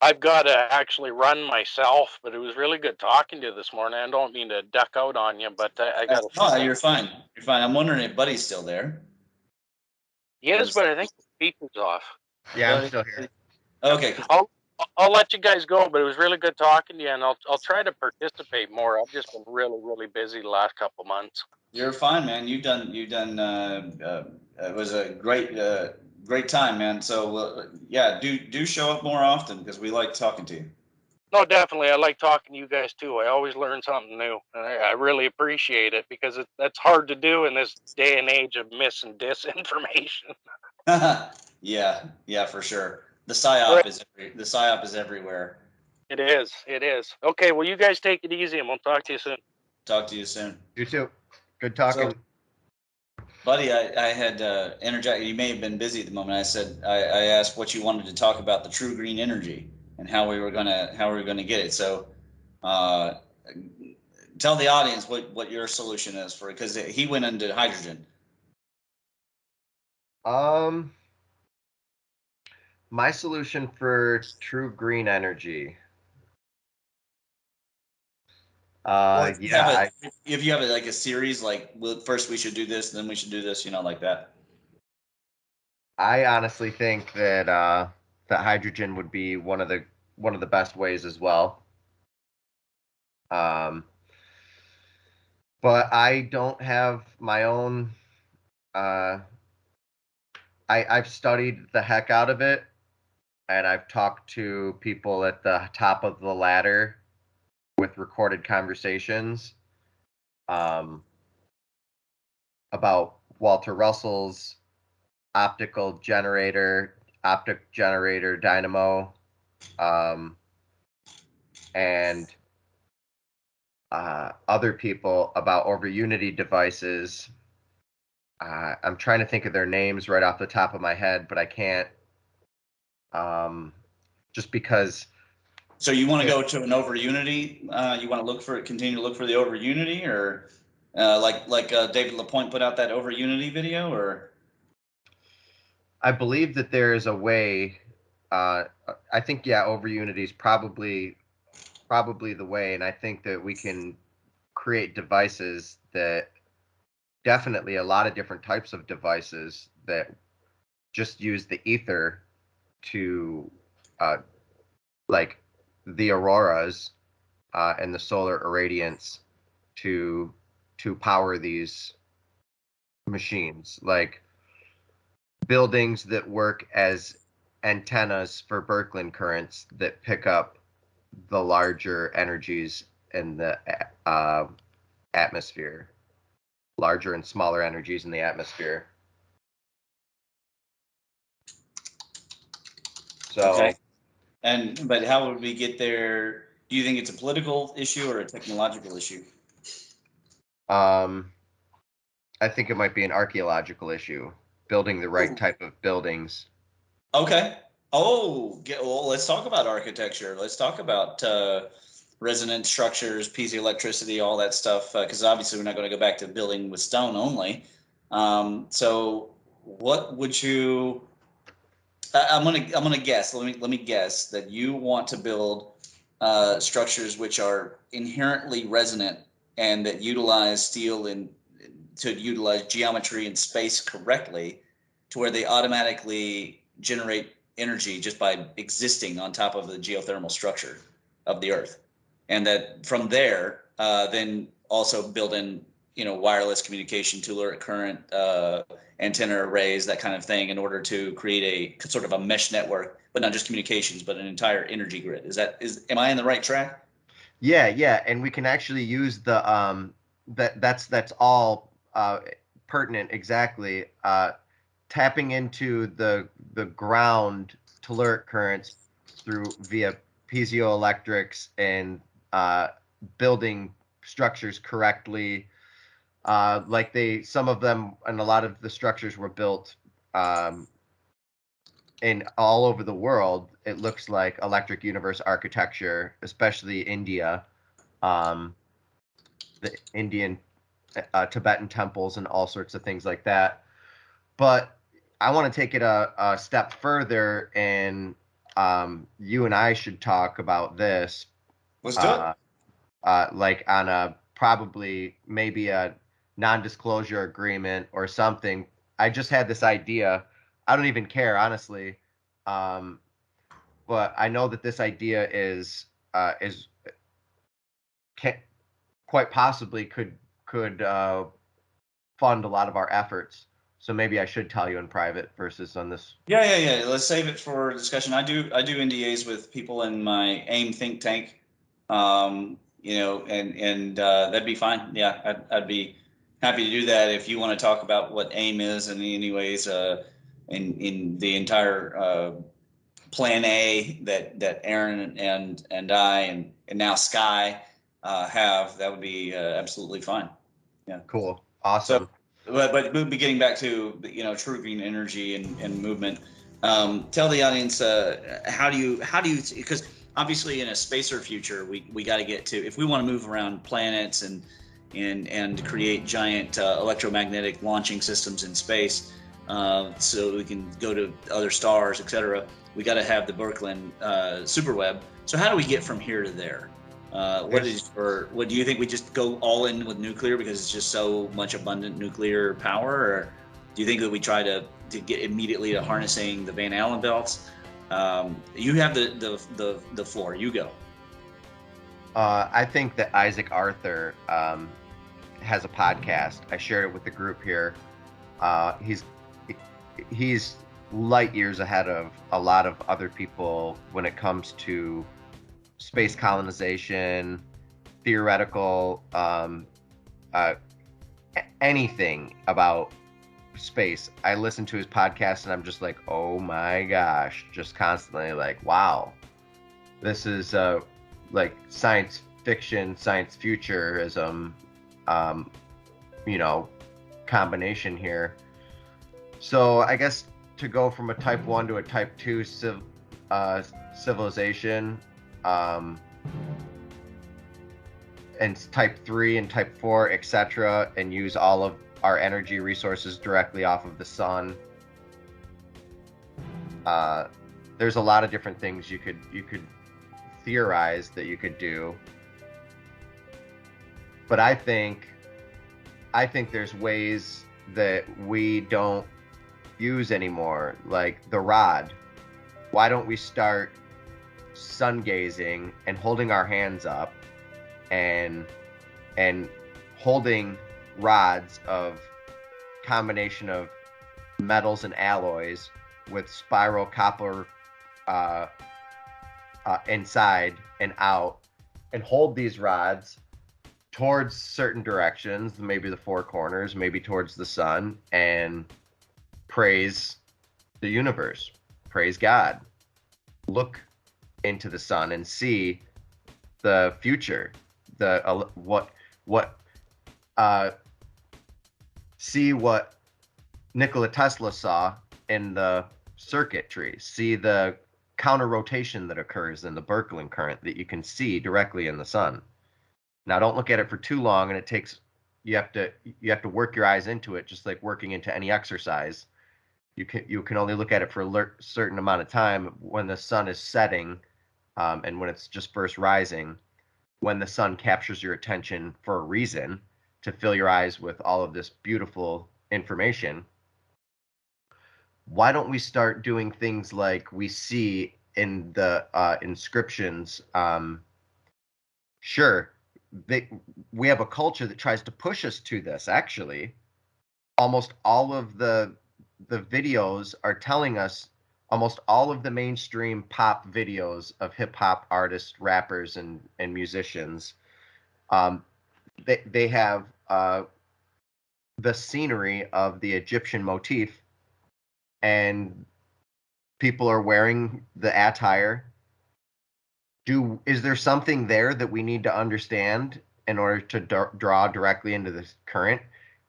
I've got to actually run myself, but it was really good talking to you this morning. I don't mean to duck out on you, but I got to. No, you're fine. You're fine. I'm wondering if Buddy's still there. He is, but I think the speaker's off. Yeah, I'm still here. Okay. I'll let you guys go, but it was really good talking to you, and I'll try to participate more. I've just been really, really busy the last couple months. You're fine, man. You've done. It was a great time, man. So yeah, do show up more often because we like talking to you. No, definitely. I like talking to you guys too. I always learn something new, and I really appreciate it because that's hard to do in this day and age of mis and disinformation. Yeah, for sure. The All right, psyop is everywhere. it is. It is. Okay, well, you guys take it easy, and we'll talk to you soon. Talk to you soon. You too. Good So, talking. buddy, I had interjected. You may have been busy at the moment. I asked what you wanted to talk about the true green energy and how we were gonna get it. So, uh, tell the audience what your solution is for it, because he went into hydrogen. My solution for true green energy. Well, Yeah, if you have it like a series, like first we should do this, then we should do this, like that. I honestly think that that hydrogen would be one of the best ways as well. Um, but I don't have my own. Uh, I've studied the heck out of it, and I've talked to people at the top of the ladder with recorded conversations um, about Walter Russell's optic generator dynamo, and other people about over unity devices. I'm trying to think of their names right off the top of my head, but I can't. Just because. So you want to go to an over unity? You want to continue to look for the over unity, or like David Lapointe put out that over unity video, or? I believe that there is a way. I think over unity is probably the way, and I think that we can create devices that definitely a lot of different types of devices that just use the ether to like the auroras and the solar irradiance to power these machines, like buildings that work as antennas for birkeland currents that pick up the larger energies in the atmosphere, larger and smaller energies in the atmosphere. So, Okay. But how would we get there? Do you think it's a political issue or a technological issue? I think it might be an archaeological issue, building the right type of buildings. Okay. Well, let's talk about architecture. Let's talk about resonant structures, piezoelectricity, all that stuff. Because obviously, we're not going to go back to building with stone only. So, what would you? I'm gonna guess. Let me guess that you want to build structures which are inherently resonant and that utilize steel and to utilize geometry and space correctly, to where they automatically generate energy just by existing on top of the geothermal structure of the Earth, and that from there, then also build in wireless communication, telluric current, antenna arrays, that kind of thing, in order to create a sort of a mesh network, but not just communications, but an entire energy grid. Am I in the right track? Yeah, and we can actually use the that's all pertinent, exactly. Tapping into the ground telluric currents via piezoelectrics and building structures correctly. Some of them and a lot of the structures were built in all over the world. It looks like electric universe architecture, especially India, the Indian Tibetan temples and all sorts of things like that. But I want to take it a step further, and you and I should talk about this. Let's do it. Like on a probably maybe a non-disclosure agreement or something. I just had this idea. I don't even care, honestly. But I know that this idea quite possibly could fund a lot of our efforts. So maybe I should tell you in private versus on this. Yeah. Let's save it for discussion. I do NDAs with people in my AIM think tank, and that'd be fine. Yeah, I'd be happy to do that if you want to talk about what AIM is in any ways, in the entire Plan A that Aaron and I and now Sky have. That would be absolutely fine. Yeah. Cool. Awesome. But we'll be getting back to true green energy and movement. Tell the audience how do you because obviously in a spacer future we got to get to, if we want to move around planets and create giant electromagnetic launching systems in space, so we can go to other stars, etc. We got to have the birkeland superweb. So how do we get from here to there? What do you think we just go all in with nuclear because it's just so much abundant nuclear power, or do you think that we try to get immediately to harnessing the Van Allen belts? You have the floor. You go. I think that Isaac Arthur has a podcast. I shared it with the group here. He's light years ahead of a lot of other people when it comes to space colonization, theoretical, anything about space. I listen to his podcast and I'm just like, oh my gosh, just constantly like, wow, this is like science fiction, science futurism, combination here. So I guess to go from a type 1 to a type 2 civilization, and type 3 and type 4, etc., and use all of our energy resources directly off of the sun. There's a lot of different things you could theorize that you could do, but I think there's ways that we don't use anymore, like the rod. Why don't we start sun gazing and holding our hands up and holding rods of combination of metals and alloys with spiral copper inside and out, and hold these rods towards certain directions, maybe the four corners, maybe towards the sun, and praise the universe, praise God, look into the sun and see the future, see what Nikola Tesla saw in the circuitry, see the counter rotation that occurs in the Birkeland current that you can see directly in the sun. Now, don't look at it for too long, and you have to work your eyes into it, just like working into any exercise. You can only look at it for a certain amount of time when the sun is setting, and when it's just first rising, when the sun captures your attention for a reason, to fill your eyes with all of this beautiful information. Why don't we start doing things like we see in the inscriptions? Sure, we have a culture that tries to push us to this. Actually, almost all of the videos are telling us, almost all of the mainstream pop videos of hip-hop artists, rappers, and musicians, they have the scenery of the Egyptian motif, and people are wearing the attire. Is there something there that we need to understand in order to draw directly into this current?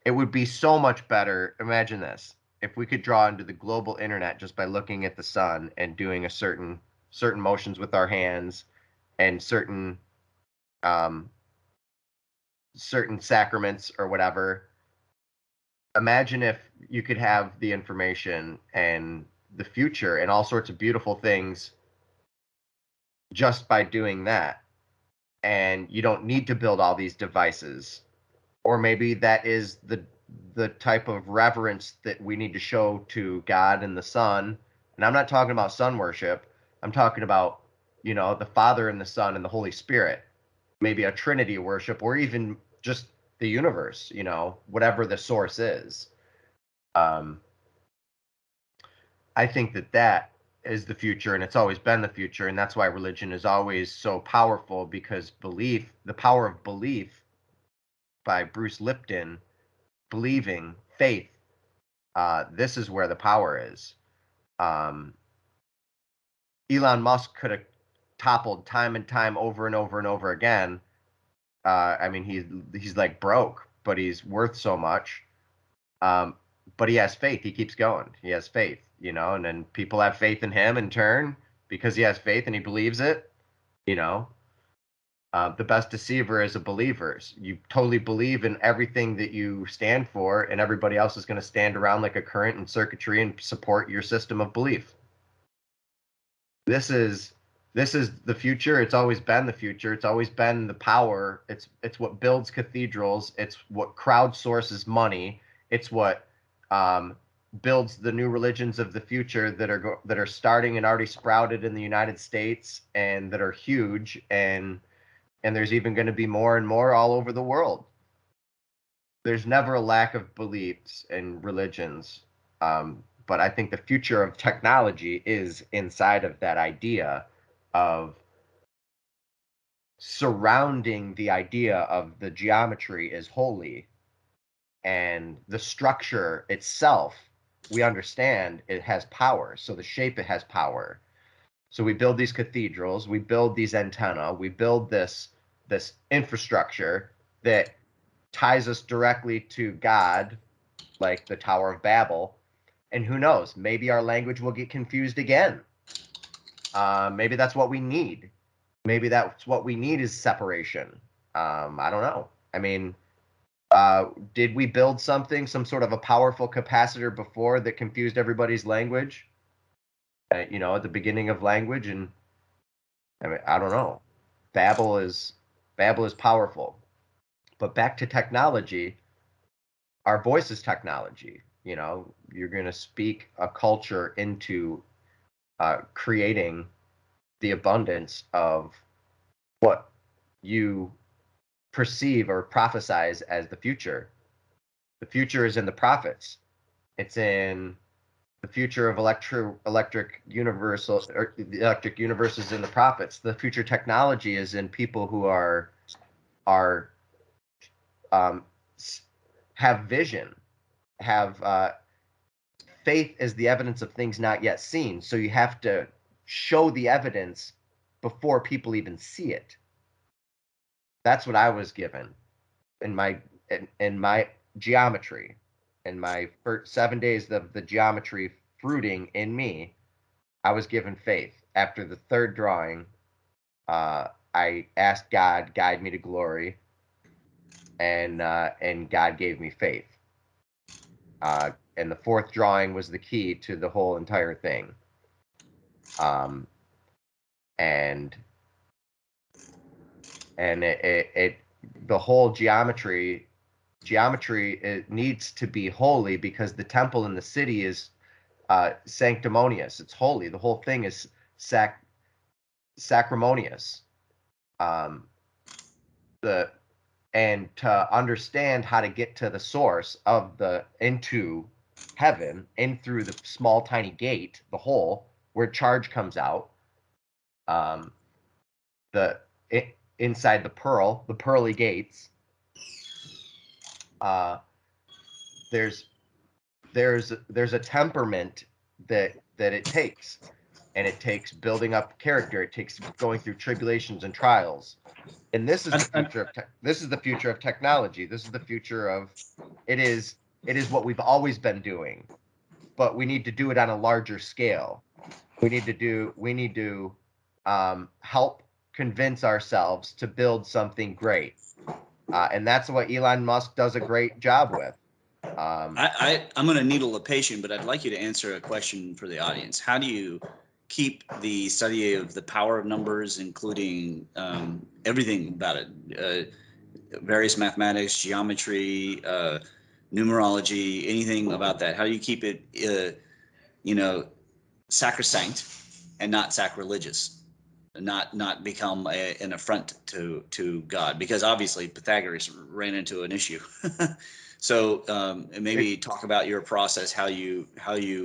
It would be so much better. Imagine this. If we could draw into the global internet just by looking at the sun and doing a certain motions with our hands and certain sacraments or whatever. Imagine if you could have the information and the future and all sorts of beautiful things just by doing that. And you don't need to build all these devices. Or maybe that is the type of reverence that we need to show to God and the sun. And I'm not talking about sun worship. I'm talking about, the Father and the Son and the Holy Spirit. Maybe a Trinity worship, or even just the universe, whatever the source is. I think that is the future, and it's always been the future, and that's why religion is always so powerful, because belief, the power of belief, by Bruce Lipton, believing, faith, this is where the power is. Elon Musk could have toppled time and time over and over and over again. I mean, he's like broke, but he's worth so much. But he has faith. He keeps going. He has faith, you know, and then people have faith in him in turn because he has faith and he believes it, you know. The best deceiver is a believer. You totally believe in everything that you stand for, and everybody else is going to stand around like a current and circuitry and support your system of belief. This is the future. It's always been the future. It's always been the power. It's what builds cathedrals. It's what crowdsources money. It's what builds the new religions of the future that are starting and already sprouted in the United States, and that are huge, and there's even going to be more and more all over the world. There's never a lack of beliefs in religions, but I think the future of technology is inside of that idea of surrounding the idea of the geometry is holy, and the structure itself, we understand it has power, so the shape, it has power. So we build these cathedrals, we build these antennae, we build this infrastructure that ties us directly to God, like the Tower of Babel. And who knows, maybe our language will get confused again. Maybe that's what we need. Maybe that's what we need is separation. I don't know. I mean, did we build some sort of a powerful capacitor before that confused everybody's language? You know, at the beginning of language, and I mean, I don't know. Babel is powerful. But back to technology, our voice is technology. You know, you're going to speak a culture into creating the abundance of what you perceive or prophesize as the future. The future is in the prophets. It's in the future of electric universe, or the electric universe is in the prophets. The future technology is in people who have vision, have faith as the evidence of things not yet seen. So you have to show the evidence before people even see it. That's what I was given in my geometry. In my first 7 days of the geometry fruiting in me, I was given faith. After the third drawing, I asked God, guide me to glory, and God gave me faith. And the fourth drawing was the key to the whole entire thing. And the whole geometry, it needs to be holy, because the temple in the city is sanctimonious. It's holy. The whole thing is sacrimonious. And to understand how to get to the source of into heaven, in through the small tiny gate, the hole where charge comes out, inside the pearly gates, there's a temperament that it takes, and it takes building up character. It takes going through tribulations and trials, and this is the future of this is the future of technology. This is the future of it is what we've always been doing, but we need to do it on a larger scale. We need to help convince ourselves to build something great, and that's what Elon Musk does a great job with. I'm going to needle the patient, but I'd like you to answer a question for the audience. How do you keep the study of the power of numbers, including everything about it, various mathematics, geometry, numerology, anything about that? How do you keep it, sacrosanct and not sacrilegious, not become an affront to God? Because obviously Pythagoras ran into an issue. So and maybe talk about your process, how you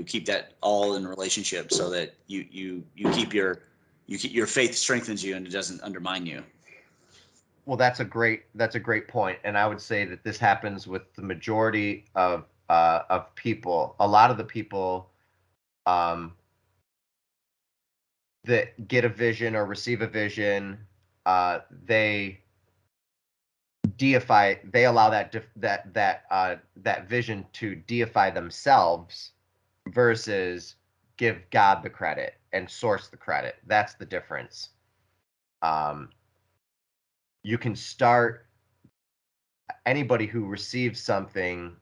keep that all in relationship, so that you keep your faith strengthens you and it doesn't undermine you. Well, that's a great point, and I would say that this happens with the majority of people. A lot of the people that get a vision or receive a vision, they deify. They allow that vision to deify themselves versus give God the credit and source the credit. That's the difference. You can start anybody who receives something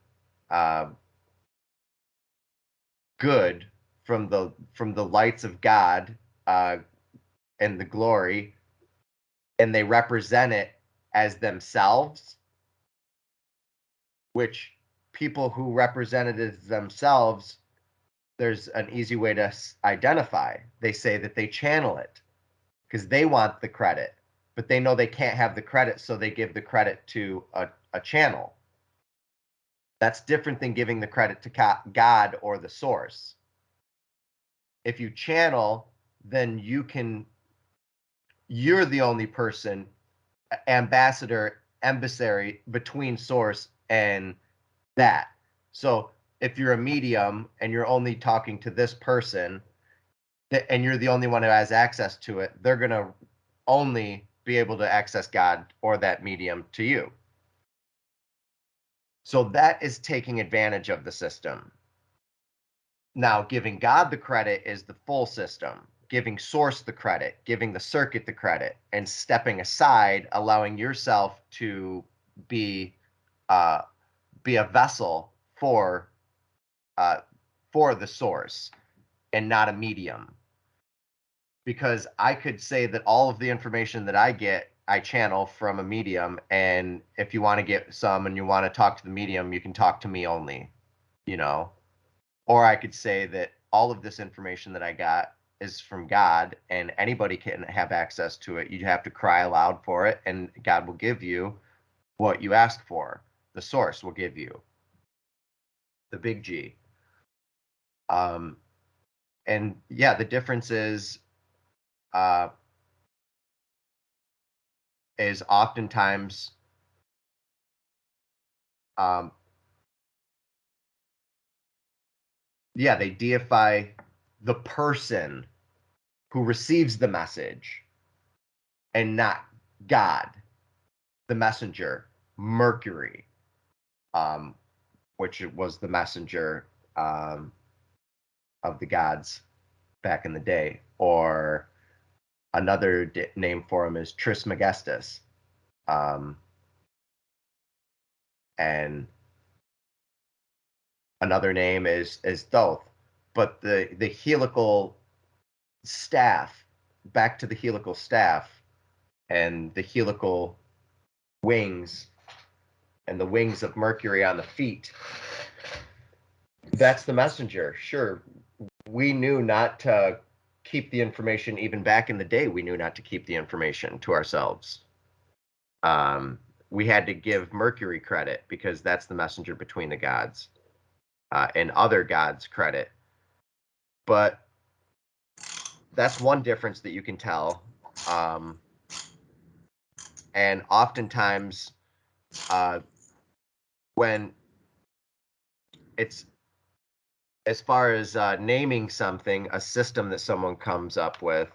good from the lights of God and the glory, and they represent it as themselves, which people who represent it as themselves, there's an easy way to identify. They say that they channel it because they want the credit, but they know they can't have the credit, so they give the credit to a channel. That's different than giving the credit to God or the source. If you channel, then you're the only person, emissary between source and that. So if you're a medium and you're only talking to this person, and you're the only one who has access to it, they're going to only be able to access God or that medium to you. So that is taking advantage of the system. Now, giving God the credit is the full system, giving source the credit, giving the circuit the credit, and stepping aside, allowing yourself to be a vessel for the source and not a medium. Because I could say that all of the information that I get, I channel from a medium, and if you want to get some and you want to talk to the medium, you can talk to me only, Or I could say that all of this information that I got is from God, and anybody can have access to it. You have to cry aloud for it, and God will give you what you ask for. The source will give you the big G. And yeah, the difference is oftentimes they deify the person who receives the message and not God, the messenger, Mercury, which was the messenger of the gods back in the day, or another name for him is Trismegistus, and another name is Thoth. But the helical staff, back to the helical staff and the helical wings and the wings of Mercury on the feet, that's the messenger. Sure, we knew not to keep the information. Even back in the day, we knew not to keep the information to ourselves. We had to give Mercury credit because that's the messenger between the gods, and other gods credit. But that's one difference that you can tell. And oftentimes, when it's as far as naming something, a system that someone comes up with,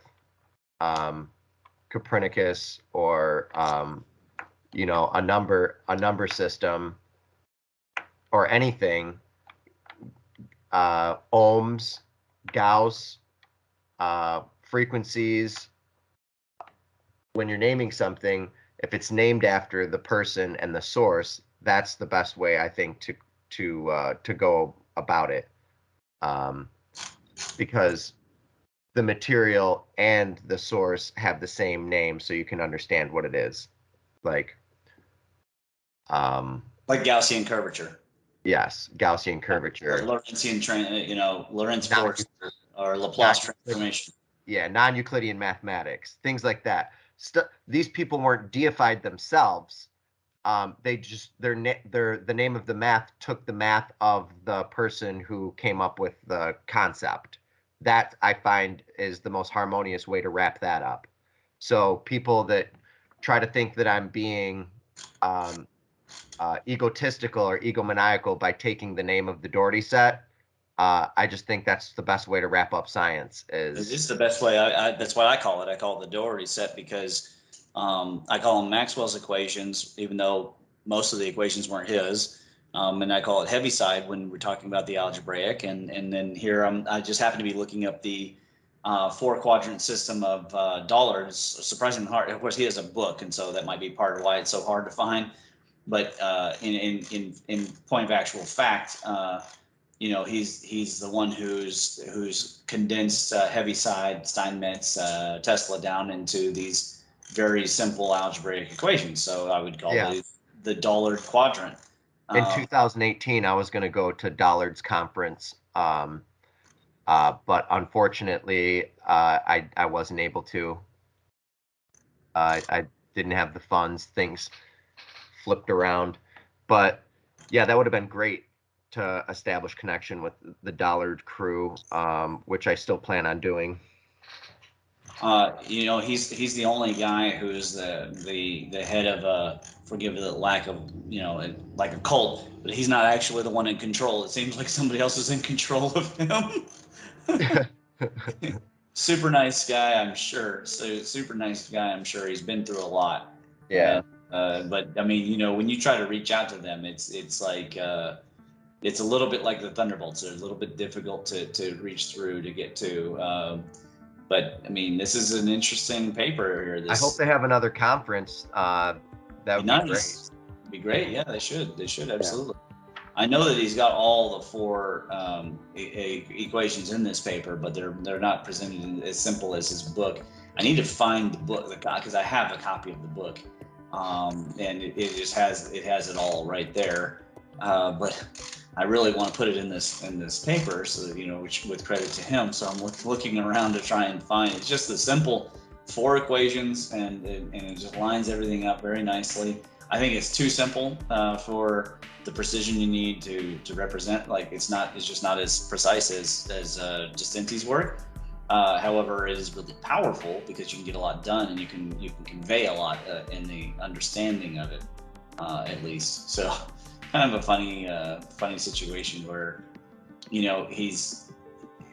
Copernicus, or a number system, or anything, ohms, Gauss, frequencies. When you're naming something, if it's named after the person and the source, that's the best way, I think, to go about it, because the material and the source have the same name, so you can understand what it is. Like Gaussian curvature. Yes, Gaussian curvature. Or Lorentzian, Lorentz force, or Laplace transformation. Yeah, non-Euclidean mathematics, things like that. These people weren't deified themselves. they just the name of the math took the math of the person who came up with the concept. That I find is the most harmonious way to wrap that up. So people that try to think that I'm being egotistical or egomaniacal by taking the name of the Dougherty set, I just think that's the best way to wrap up science. This is the best way. That's what I call it. I call it the Dougherty set because I call them Maxwell's equations, even though most of the equations weren't his. And I call it Heaviside when we're talking about the algebraic. And then here I just happen to be looking up the four quadrant system of Dollard's. Surprisingly hard. Of course, he has a book, and so that might be part of why it's so hard to find. But in point of actual fact, he's the one who's condensed Heaviside, Steinmetz, Tesla down into these very simple algebraic equations. So I would call it the Dollard quadrant. In 2018, I was going to go to Dollard's conference, but unfortunately, I wasn't able to. I didn't have the funds. Things flipped around, but yeah, that would have been great to establish connection with the Dollard crew, which I still plan on doing. He's the only guy who's the head of forgive the lack of like a cult, but he's not actually the one in control. It seems like somebody else is in control of him. Super nice guy, I'm sure. So super nice guy, I'm sure. He's been through a lot. Yeah. But I mean, when you try to reach out to them, it's like it's a little bit like the Thunderbolts. They're a little bit difficult to reach through to get to. But I mean, this is an interesting paper here. I hope they have another conference. That would be nice. Great. It'd be great. Yeah, they should. They should absolutely. Yeah. I know that he's got all the four equations in this paper, but they're not presented as simple as his book. I need to find the book because I have a copy of the book, and it just has it all right there. But I really want to put it in this paper, so that, which with credit to him. So I'm looking around to try and find. It's just the simple four equations, and it just lines everything up very nicely. I think it's too simple for the precision you need to represent. Like it's just not as precise as Justinti's work. However, it is really powerful because you can get a lot done, and you can convey a lot in the understanding of it, at least. So. Kind of a funny situation where, he's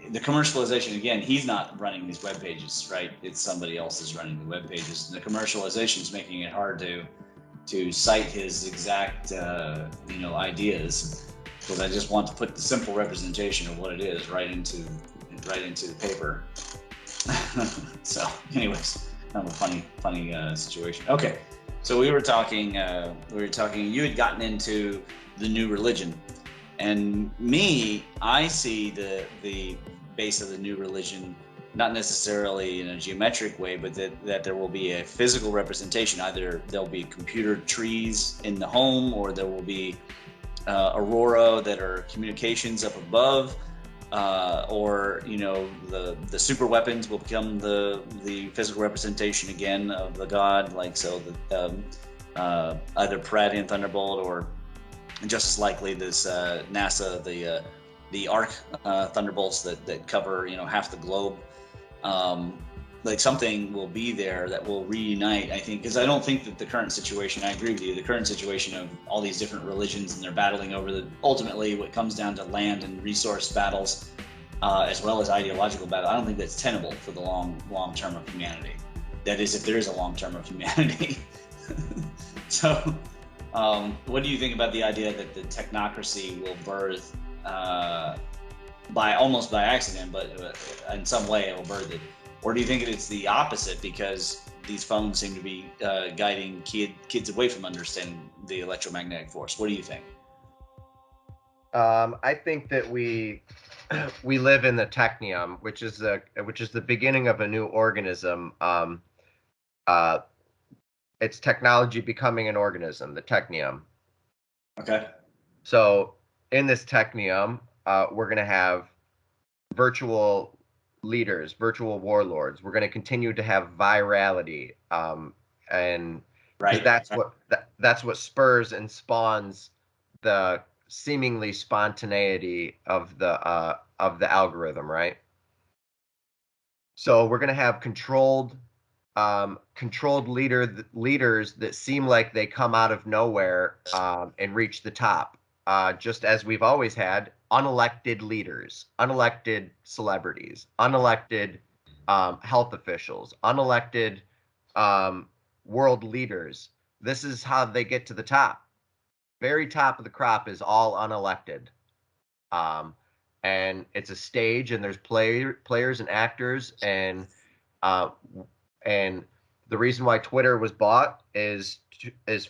the commercialization again. He's not running these web pages, right? It's somebody else is running the web pages. And the commercialization is making it hard to cite his exact ideas, because I just want to put the simple representation of what it is right into the paper. So, anyways, kind of a funny situation. Okay. So we were talking, you had gotten into the new religion, and I see the base of the new religion, not necessarily in a geometric way, but that there will be a physical representation. Either there'll be computer trees in the home, or there will be aurora that are communications up above, or the super weapons will become the physical representation again of the god, like so the either Palladian Thunderbolt, or just as likely this NASA the arc thunderbolts that cover half the globe. Like something will be there that will reunite, I think, because I don't think that the current situation, I agree with you, the current situation of all these different religions and they're battling over ultimately what comes down to land and resource battles, as well as ideological battle, I don't think that's tenable for the long term of humanity. That is, if there is a long term of humanity. So, what do you think about the idea that the technocracy will birth, almost by accident, but in some way it will birth it? Or do you think it's the opposite, because these phones seem to be guiding kids away from understanding the electromagnetic force? What do you think? I think that we live in the technium, which is the beginning of a new organism. It's technology becoming an organism, the technium. Okay. So in this technium, we're going to have virtual leaders, virtual warlords. We're going to continue to have virality, and right? That's what spurs and spawns the seemingly spontaneity of the algorithm, right? So we're going to have controlled leaders that seem like they come out of nowhere and reach the top, just as we've always had unelected leaders, unelected celebrities, unelected health officials, unelected world leaders. This is how they get to the top. Very top of the crop is all unelected. And it's a stage, and there's players and actors, and the reason why Twitter was bought is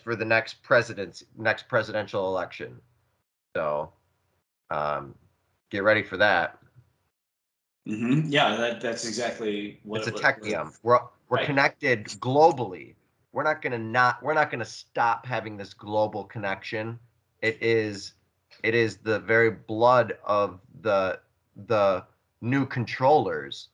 for the next presidential election. So get ready for that. Mm-hmm. Yeah, that's exactly what it's a technium. We're right. Connected globally. We're not gonna stop having this global connection. It is the very blood of the new controllers.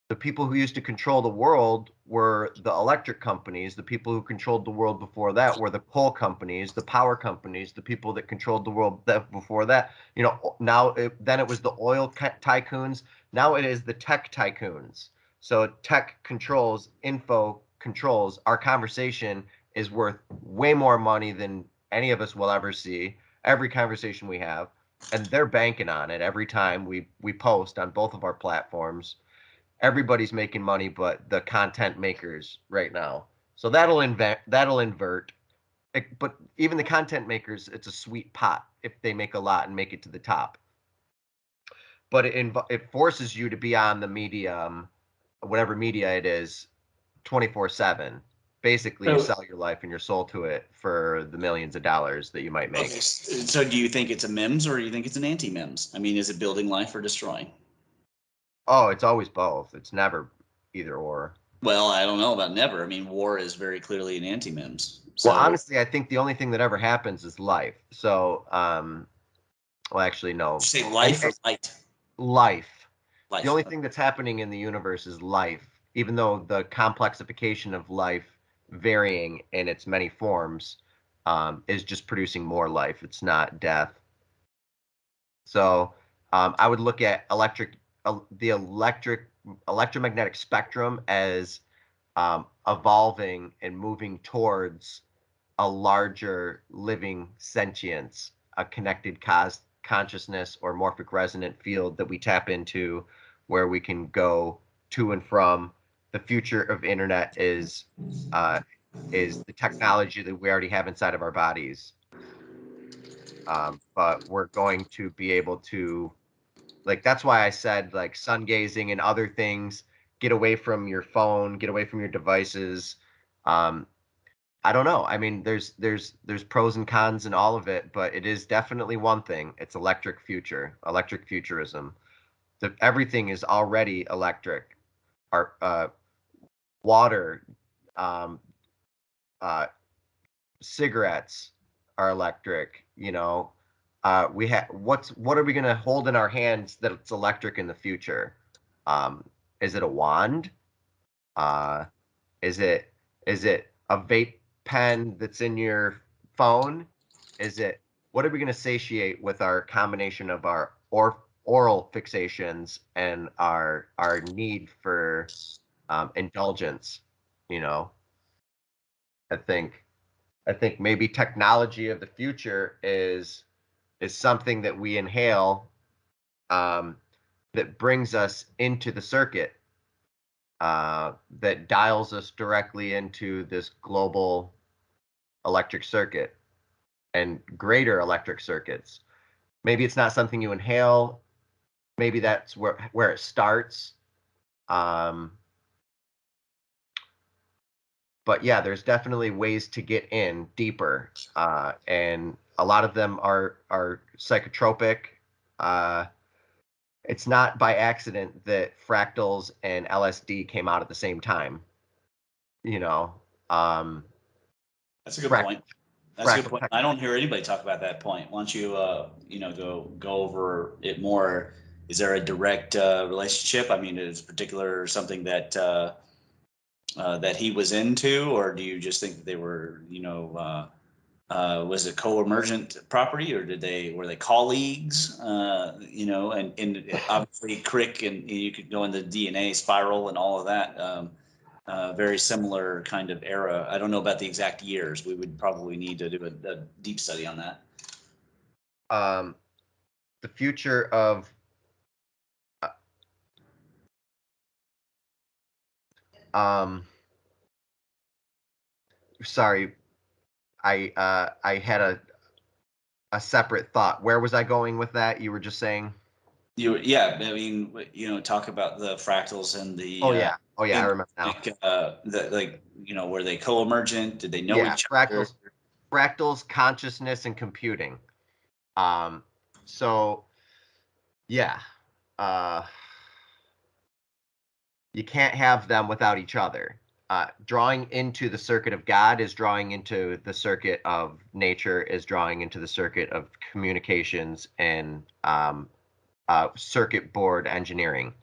The people who used to control the world were the electric companies. The people who controlled the world before that were the coal companies, the power companies, the people that controlled the world before that. Then it was the oil tycoons. Now it is the tech tycoons. So tech controls, info controls. Our conversation is worth way more money than any of us will ever see. Every conversation we have, and they're banking on it every time we post on both of our platforms. Everybody's making money but the content makers right now. So that'll invert. But even the content makers, it's a sweet pot if they make a lot and make it to the top. But it forces you to be on the medium, whatever media it is, 24/7. Basically, you sell your life and your soul to it for the millions of dollars that you might make. Okay. So do you think it's a MEMS or do you think it's an anti-MEMS? I mean, is it building life or destroying? Oh, it's always both. It's never either or. Well, I don't know about never. I mean, war is very clearly an anti-MEMS. So, well, honestly, I think the only thing that ever happens is life. So, well, actually, no. Did you say life or light? Life. Life. The only thing that's happening in the universe is life, even though the complexification of life varying in its many forms is just producing more life. It's not death. So I would look at the electromagnetic spectrum as evolving and moving towards a larger living sentience, a connected consciousness or morphic resonant field that we tap into, where we can go to and from. The future of internet is the technology that we already have inside of our bodies. But we're going to be able to, like, that's why I said, like, sun gazing and other things, get away from your phone, get away from your devices. I don't know. I mean, there's pros and cons in all of it, but it is definitely one thing. It's electric futurism. Everything is already electric. Our water, cigarettes are electric. What are we going to hold in our hands that it's electric in the future? Is it a wand? Is it a vape pen that's in your phone? What are we going to satiate with our combination of our oral fixations and our need for indulgence? I think maybe technology of the future is something that we inhale, that brings us into the circuit, that dials us directly into this global electric circuit and greater electric circuits. Maybe it's not something you inhale. Maybe that's where it starts. But yeah, there's definitely ways to get in deeper, and a lot of them are psychotropic. It's not by accident that fractals and LSD came out at the same time. That's a good point. That's a good point. I don't hear anybody talk about that point. Why don't you, go over it more? Is there a direct relationship? I mean, is particular something that that he was into, or do you just think that they were, was it co-emergent property, or were they colleagues? And obviously Crick, and you could go into DNA spiral and all of that. Very similar kind of era. I don't know about the exact years. We would probably need to do a deep study on that. The future of sorry, I had a separate thought. Where was I going with that? You were just saying. Yeah, I mean, talk about the fractals and the. Oh yeah, I and remember now. were they co-emergent? Did they know Yeah, each other? fractals, consciousness, and computing. So yeah, you can't have them without each other. Drawing into the circuit of God is drawing into the circuit of nature, is drawing into the circuit of communications and circuit board engineering.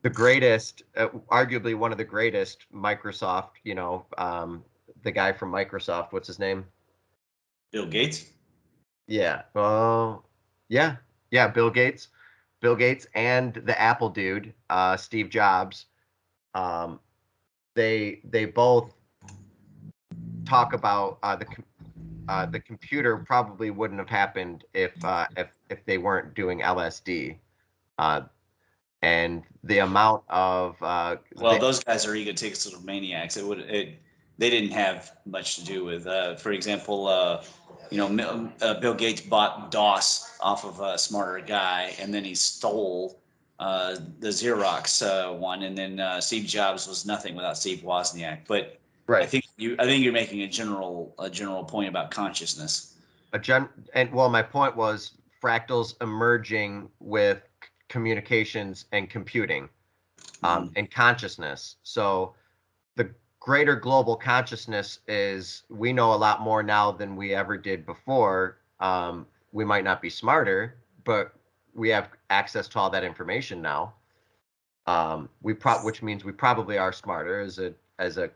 The greatest, arguably one of the greatest, Microsoft, the guy from Microsoft, what's his name? Bill Gates? Yeah. Yeah. Bill Gates. Bill Gates and the Apple dude, Steve Jobs. They both talk about the computer probably wouldn't have happened if they weren't doing LSD. And the amount of those guys are egotistical maniacs. They didn't have much to do with. For example, Bill Gates bought DOS off of a smarter guy, and then he stole the Xerox one, and then Steve Jobs was nothing without Steve Wozniak. But right. I think you're making a general point about consciousness. My point was fractals emerging with communications and computing, and consciousness. So the greater global consciousness is, we know a lot more now than we ever did before. We might not be smarter, but we have access to all that information now. Which means we probably are smarter as a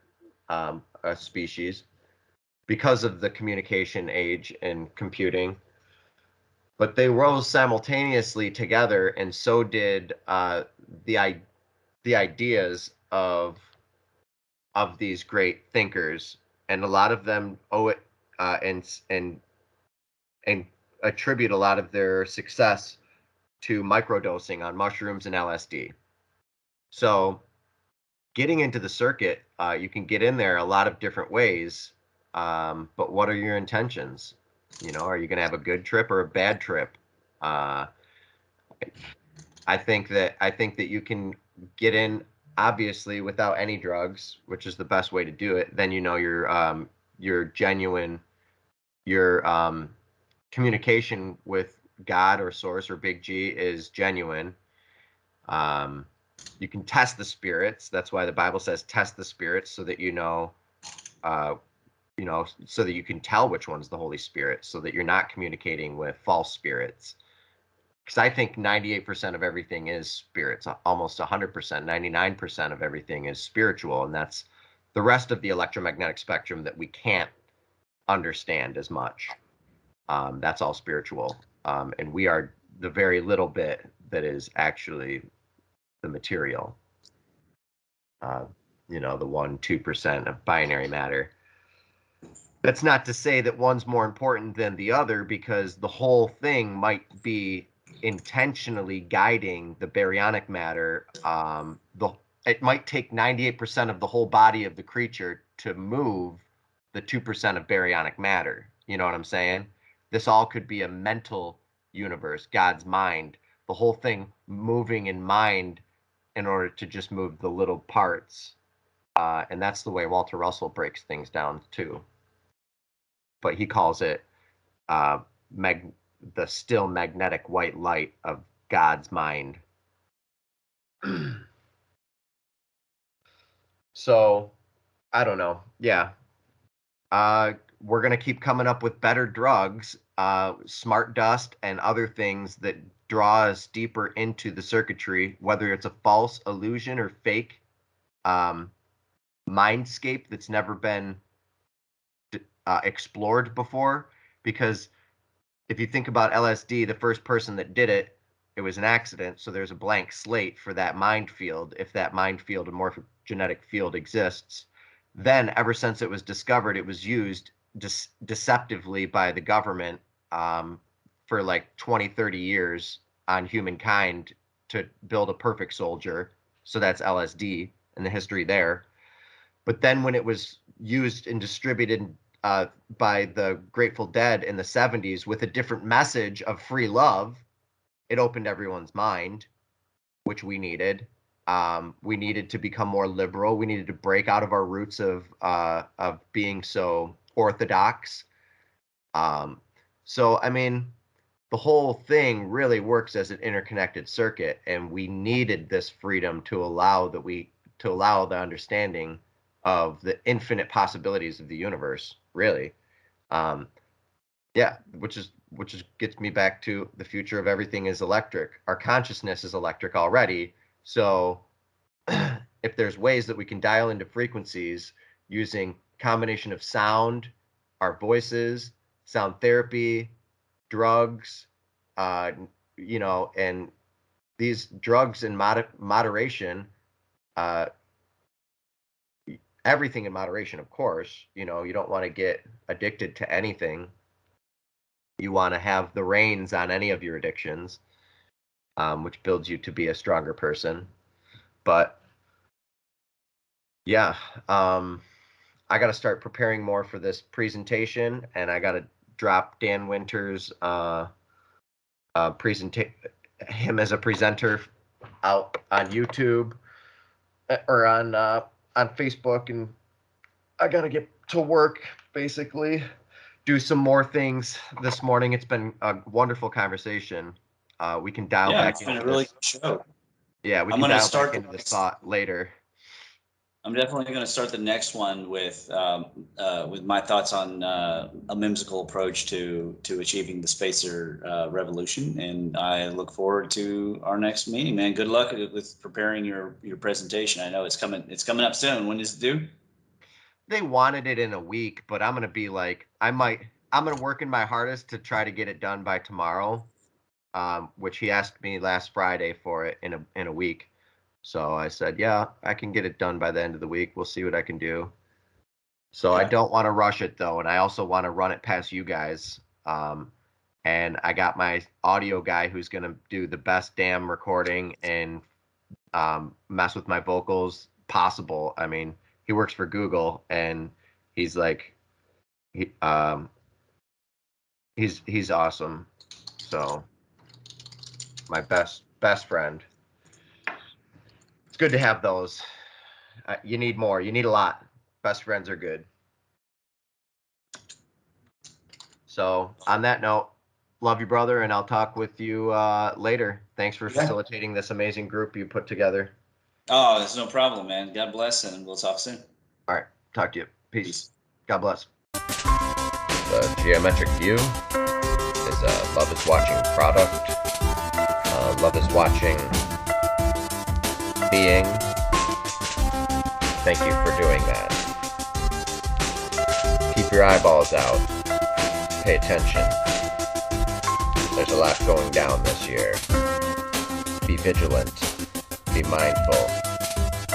species because of the communication age and computing. But they rose simultaneously together, and so did the ideas of these great thinkers, and a lot of them owe it and attribute a lot of their success to microdosing on mushrooms and LSD. So getting into the circuit, you can get in there a lot of different ways, but what are your intentions? Are you going to have a good trip or a bad trip? I think that you can get in, obviously, without any drugs, which is the best way to do it. Then your genuine, your communication with God or Source or Big G is genuine. You can test the spirits. That's why the Bible says test the spirits, so that so that you can tell which one's the Holy Spirit, so that you're not communicating with false spirits. Because I think 98% of everything is spirits, almost 100%, 99% of everything is spiritual, and that's the rest of the electromagnetic spectrum that we can't understand as much. That's all spiritual, and we are the very little bit that is actually the material. The 1-2% of binary matter. That's not to say that one's more important than the other, because the whole thing might be intentionally guiding the baryonic matter. It might take 98% of the whole body of the creature to move the 2% of baryonic matter. You know what I'm saying? This all could be a mental universe, God's mind, the whole thing moving in mind in order to just move the little parts. And that's the way Walter Russell breaks things down too. But he calls it the still magnetic white light of God's mind. So, I don't know. Yeah. We're going to keep coming up with better drugs, smart dust, and other things that draw us deeper into the circuitry, whether it's a false illusion or fake mindscape that's never been explored before. Because if you think about LSD, the first person that did it, it was an accident. So there's a blank slate for that mind field, if that mind field and morphogenetic field exists. Then, ever since it was discovered, it was used deceptively by the government for like 20, 30 years on humankind to build a perfect soldier. So that's LSD and the history there. But then when it was used and distributed by the Grateful Dead in the 70s with a different message of free love, it opened everyone's mind, which we needed. We needed to become more liberal. We needed to break out of our roots of being so orthodox. So, I mean, the whole thing really works as an interconnected circuit, and we needed this freedom to allow the understanding of the infinite possibilities of the universe, really. Yeah, which gets me back to the future of everything is electric. Our consciousness is electric already. So if there's ways that we can dial into frequencies using combination of sound, our voices, sound therapy, drugs, you know, and these drugs in moderation, everything in moderation, of course. You know, you don't want to get addicted to anything. You want to have the reins on any of your addictions, which builds you to be a stronger person. But yeah, I got to start preparing more for this presentation, and I got to drop Dan Winter's him as a presenter out on YouTube or on Facebook, and I got to get to work, basically. Do some more things this morning. It's been a wonderful conversation. We can dial back into this. Yeah, it's been a really good show. Yeah, we can dial back into this thought later. I'm definitely going to start the next one with my thoughts on a whimsical approach to achieving the spacer revolution, and I look forward to our next meeting, man. Good luck with preparing your presentation. I know it's coming up soon. When is it due? They wanted it in a week, but I'm going to be like, I'm going to work in my hardest to try to get it done by tomorrow, which he asked me last Friday for it in a week. So I said, yeah, I can get it done by the end of the week. We'll see what I can do. So I don't want to rush it, though, and I also want to run it past you guys. And I got my audio guy who's going to do the best damn recording and mess with my vocals possible. I mean, he works for Google, and he's like, he's awesome. So my best friend. It's good to have those. You need more. You need a lot. Best friends are good. So on that note, love you, brother, and I'll talk with you later. Thanks for facilitating this amazing group you put together. Oh, there's no problem, man. God bless, and we'll talk soon. All right. Talk to you. Peace. God bless. The geometric view is a love is watching product. Love is watching being. Thank you for doing that. Keep your eyeballs out. Pay attention. There's a lot going down this year. Be vigilant. Be mindful.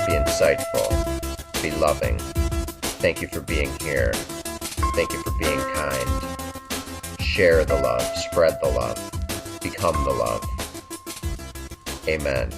Be insightful. Be loving. Thank you for being here. Thank you for being kind. Share the love. Spread the love. Become the love. Amen.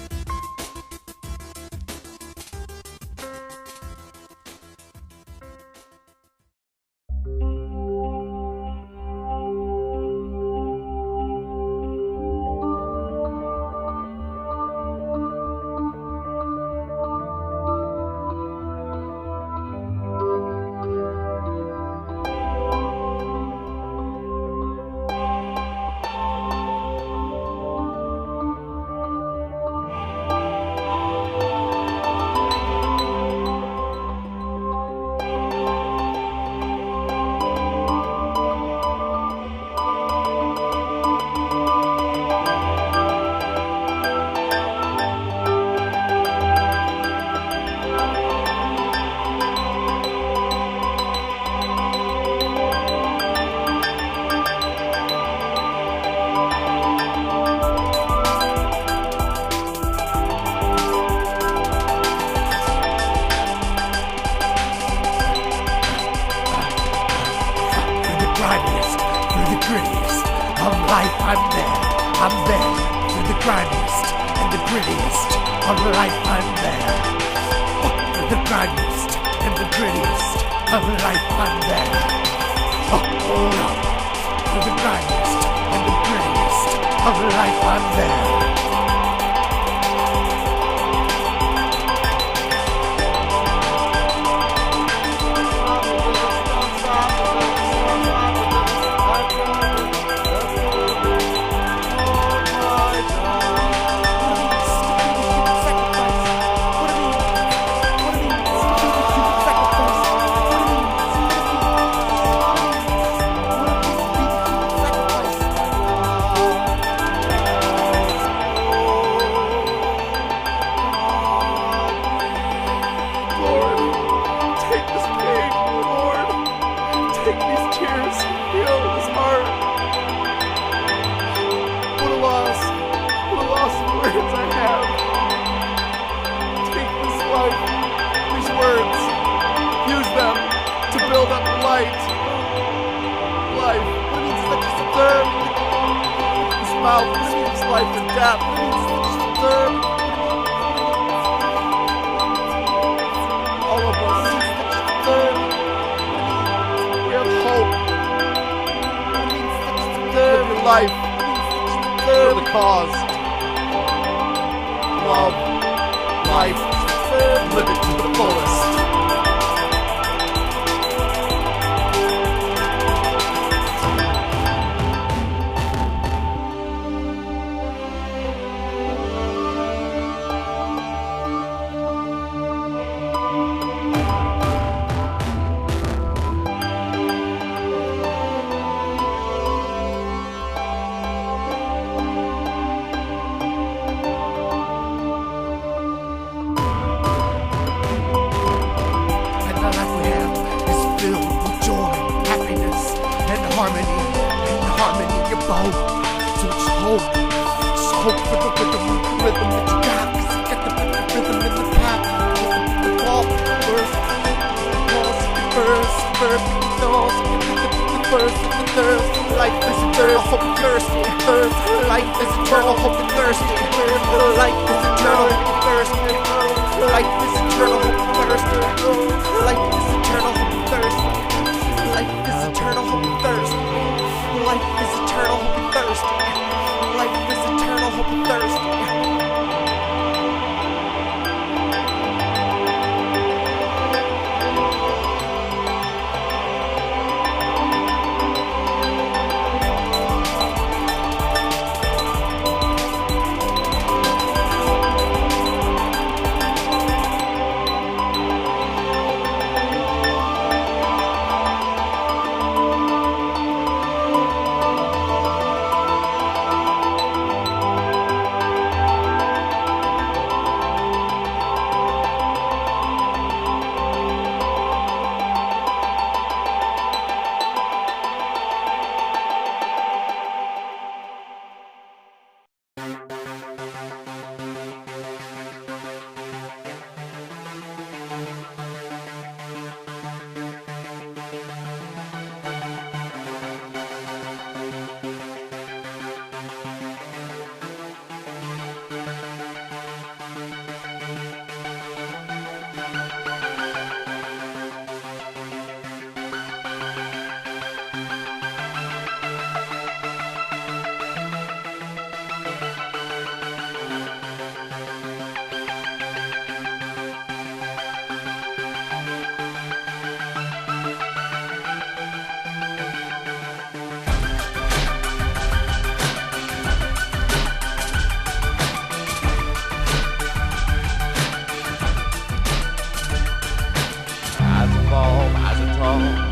life, I'm there. Through the grimiest and the grittiest of life, I'm there. Through the grimiest and the grittiest of life, I'm there. Hold up. Through the grimiest and the grittiest of life, I'm there.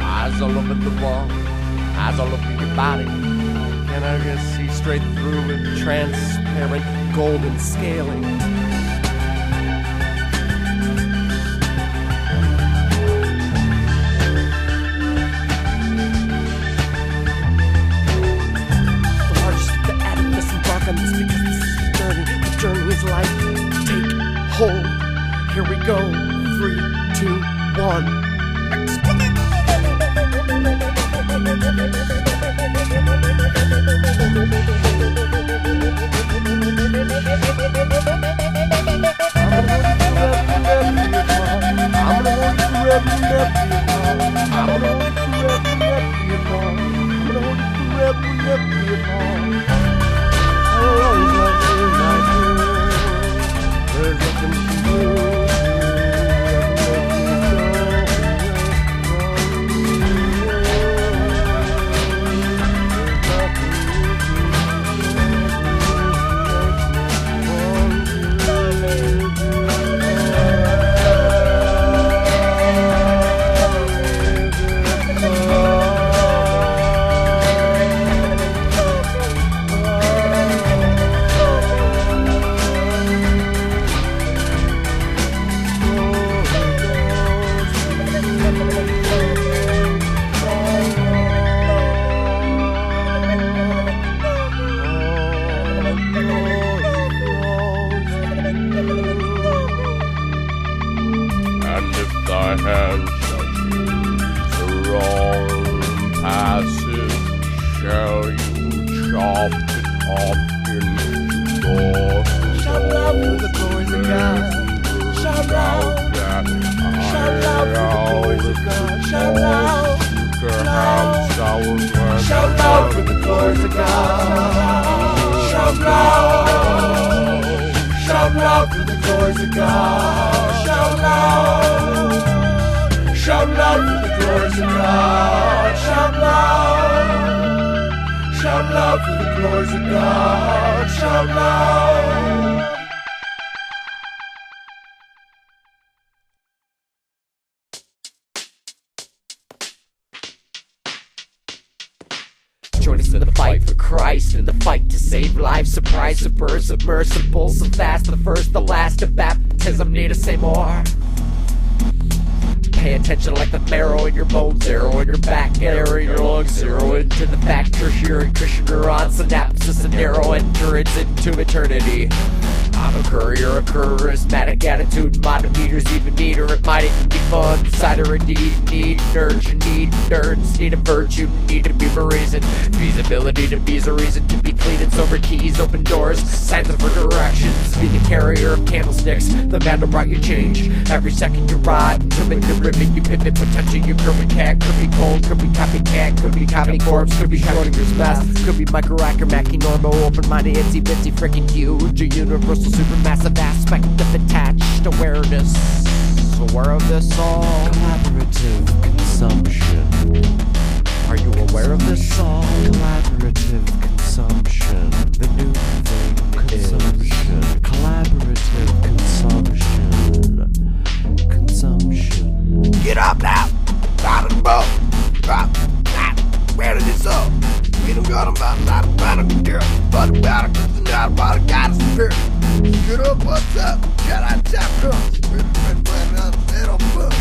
Eyes all over the wall, eyes all over your body. Can I just see straight through with transparent golden scaling? The largest of the atom must embark on this because this is the journey. The journey is life. Take hold. Here we go. 3, 2, 1. Explode! that has such a long passage, shall you chop it up into doors? Shout out for the glories of God. Shout out. Shout out for the glories of God. Shout out. Shout out for the glories of God. Shout out. Shout out for the glories of God. Shout out. Shout out for the glories of God. Shout out. Shout out for the glories of God. Shout out. Join us in the fight for Christ, in the fight to save lives. Surprise, submersible, so fast, the first, the last of baptism. Need to say more. Pay attention like the marrow in your bones, arrow in your back, arrow in your lungs, zero into the fact, tertiary Christian neurons, synapses and narrow endurance into eternity. I'm a courier, a charismatic attitude, monometers even meter, it might even be fun. Cider indeed, need nerds, you need nerds, need a virtue, need to be a reason. Feasibility to be is a reason to be clean and sober, keys, open doors, signs for directions. Be the carrier of candlesticks, the man who brought you change. Every second you ride, until the ribbon, you pivot, potential, you could be cat, could be cold, could be copycat, could be copy corpse, could be Schrodinger's best, could be micro Mackie normal, open-minded, itsy bitsy, freaking huge, a universal supermassive aspect of attached awareness. Aware of this all? Collaborative consumption. Are you aware of this all? Collaborative consumption. The new thing consumption. Collaborative consumption. Consumption. Get up now! Out of the boat! Drop! Where did it go? We don't got about not about a girl, but about a not about a god of spirit. Get up, what's up? Get out, tap drums. We're playing on the middle foot.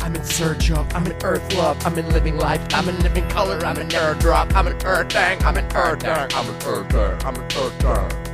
I'm in search of, I'm in earth love, I'm in living life, I'm in living color, I'm an air drop, I'm an earth thing, I'm an earth thing, I'm an earth thing, I'm an earth thing.